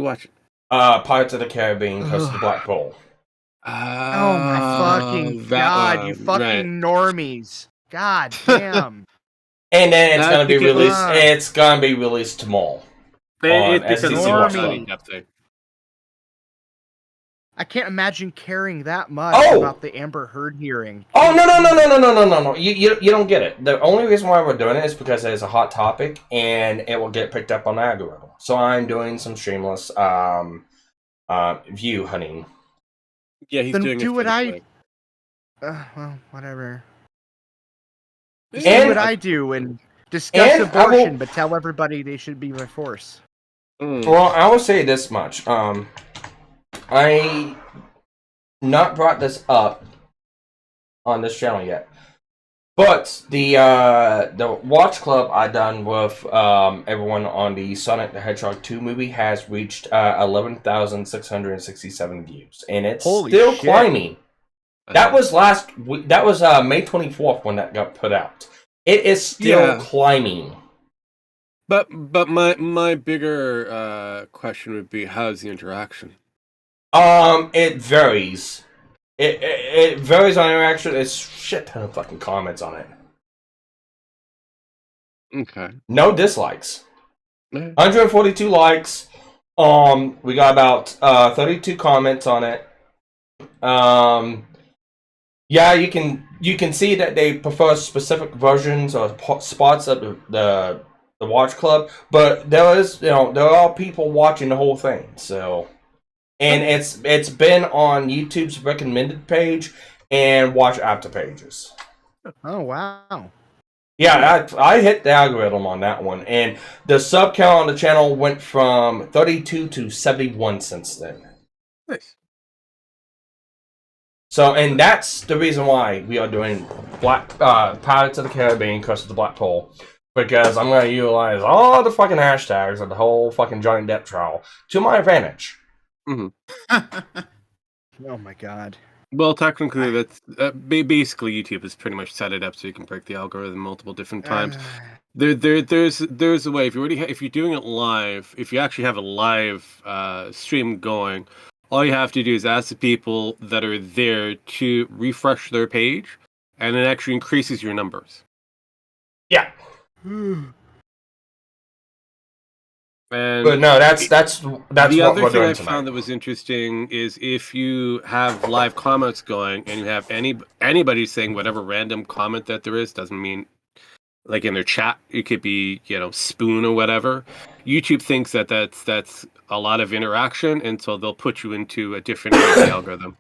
watching? Pirates of the Caribbean, Curse of the Black Pearl. Oh my fucking god! You fucking right. normies! God damn! And then it's That's gonna be because- released. It's gonna be released tomorrow. It's because SDC of Watch the Party. update. I can't imagine caring that much Oh! about the Amber Heard hearing. Oh no! You don't get it. The only reason why we're doing it is because it's a hot topic and it will get picked up on the algorithm. So I'm doing some shameless view hunting. Yeah, he's Then doing do it. what I. Well, whatever. Just And- do what I do and discuss and I abortion, will- but tell everybody they should be by force. Well, I will say this much. I not brought this up on this channel yet, but the watch club I done with everyone on the Sonic the Hedgehog 2 movie has reached 11,667 views, and it's Holy still shit. climbing. That was last week. That was May 24th when that got put out. It is still climbing. But my bigger question would be, how's the interaction? It varies. It varies on interaction. There's shit ton of fucking comments on it. Okay. No dislikes. Yeah. 142 likes. We got about 32 comments on it. Yeah, you can see that they prefer specific versions or spots of the watch club, but there are people watching the whole thing. So, and it's been on YouTube's recommended page and watch after pages. Oh wow! Yeah, I hit the algorithm on that one, and the sub count on the channel went from 32 to 71 since then. Nice. So, and that's the reason why we are doing Pirates of the Caribbean, Curse of the Black Pearl, because I'm going to utilize all the fucking hashtags of the whole fucking Johnny Depp trial to my advantage. Mm-hmm. Oh my god. Well, technically, that's basically YouTube has pretty much set it up so you can break the algorithm multiple different times. There's a way. If you if you're doing it live, if you actually have a live stream going, all you have to do is ask the people that are there to refresh their page, and it actually increases your numbers. Yeah. And but no, that's the what other we're thing doing I tonight. found that was interesting is if you have live comments going and you have anybody saying whatever random comment that there is, doesn't mean like in their chat it could be spoon or whatever. YouTube thinks that that's a lot of interaction, and so they'll put you into a different algorithm.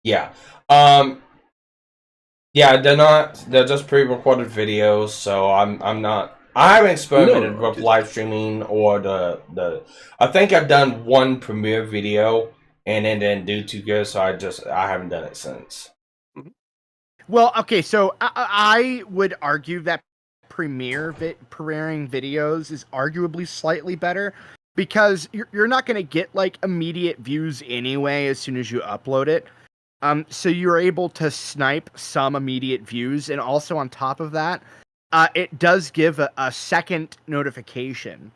Yeah. Yeah, they're just pre-recorded videos, so I haven't experimented with live streaming or the I think I've done one premiere video and it didn't do too good, so I haven't done it since. Well, okay, so I would argue that premiering videos is arguably slightly better because you're not going to get like immediate views anyway as soon as you upload it. So you're able to snipe some immediate views, and also on top of that, it does give a second notification.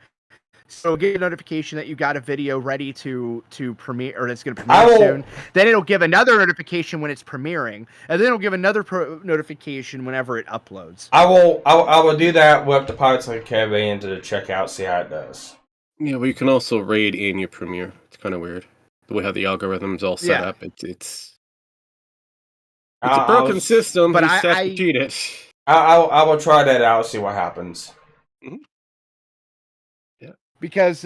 So get a notification that you got a video ready to premiere, or it's going to premiere soon. Then it'll give another notification when it's premiering, and then it'll give another notification whenever it uploads. I will do that with the Pirates of the Caribbean to check out, see how it does. Yeah, but you can also raid in your premiere. It's kind of weird the way how the algorithm's all set up. It's a broken system, but I cheat it. I will try that out, see what happens. Mm-hmm. Yeah, because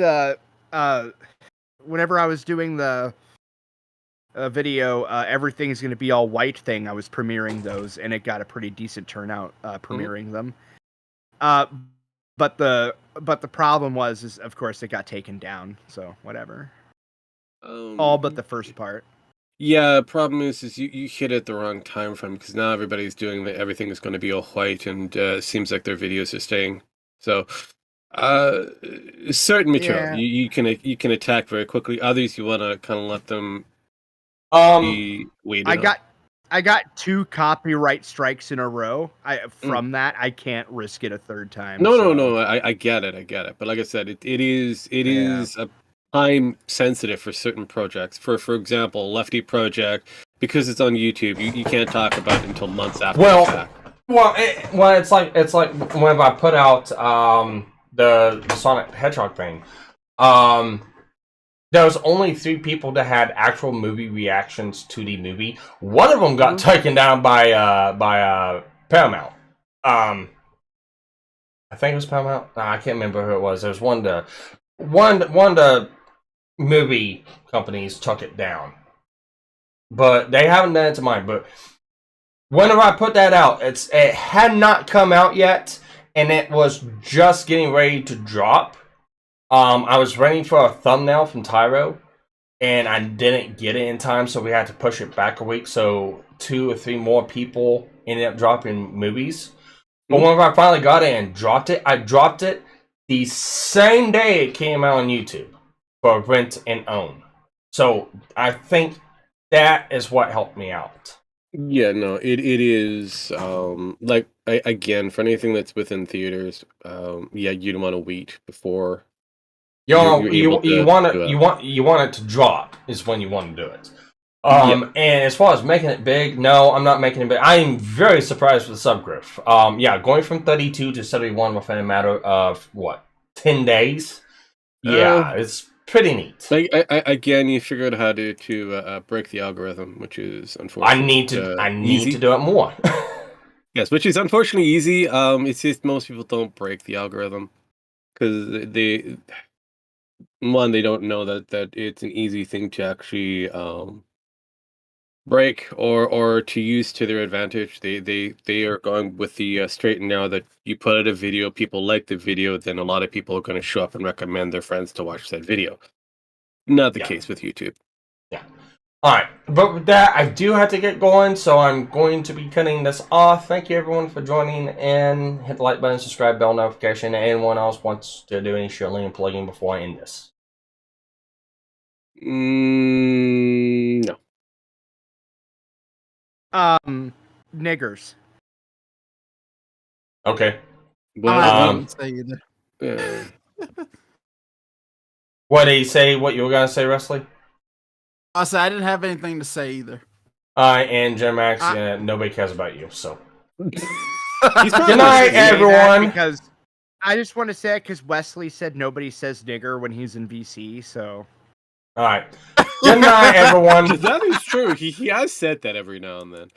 whenever I was doing the video, everything's going to be all white thing. I was premiering those, and it got a pretty decent turnout premiering them. But the problem is of course it got taken down. So whatever. All but the first part. Yeah, problem is you hit it at the wrong time frame because now everybody's doing that. Everything is going to be all white, and it seems like their videos are staying. So, certain material you can attack very quickly. Others you want to kind of let them be waited. I got 2 copyright strikes in a row. From that, I can't risk it a third time. No. I get it. But like I said, it is a time sensitive for certain projects. For example, Lefty Project, because it's on YouTube, you can't talk about it until months after the fact. Well, it's like whenever I put out the Sonic the Hedgehog thing, there was only 3 people that had actual movie reactions to the movie. One of them got taken down by Paramount. I think it was Paramount. I can't remember who it was. There was one of the movie companies took it down, but they haven't done it to mine. But whenever I put that out, it had not come out yet, and it was just getting ready to drop. I was waiting for a thumbnail from Tyro, and I didn't get it in time, so we had to push it back a week. So 2 or 3 more people ended up dropping movies. But whenever I finally got it and dropped it, I dropped it the same day it came out on YouTube for rent and own. So I think that is what helped me out. Yeah, no, it is like again, for anything that's within theaters, you don't want to wait before. You want it to drop is when you want to do it. And as far as making it big, no, I'm not making it big. I am very surprised with the subgrowth. Going from 32 to 71 within a matter of 10 days. It's pretty neat. Like again, you figured out how to break the algorithm, which is unfortunately I need to do it more. Yes, which is unfortunately easy. It's just most people don't break the algorithm because they don't know that it's an easy thing to actually break or to use to their advantage. They are going with the straight and narrow that you put out a video, people like the video, then a lot of people are going to show up and recommend their friends to watch that video. Not the case with YouTube. Yeah. Alright, but with that, I do have to get going, so I'm going to be cutting this off. Thank you everyone for joining, and hit the like button, subscribe, bell notification, and anyone else wants to do any shilling and plugging before I end this. No. Niggers. Okay. Well, I didn't say either. What did he say? What you were gonna say, Wesley? I said I didn't have anything to say either. And Jim Max, nobody cares about you, so. Good night, everyone. Because I just want to say it because Wesley said nobody says nigger when he's in VC, so. All right. Good night, everyone. That is true. He has said that every now and then.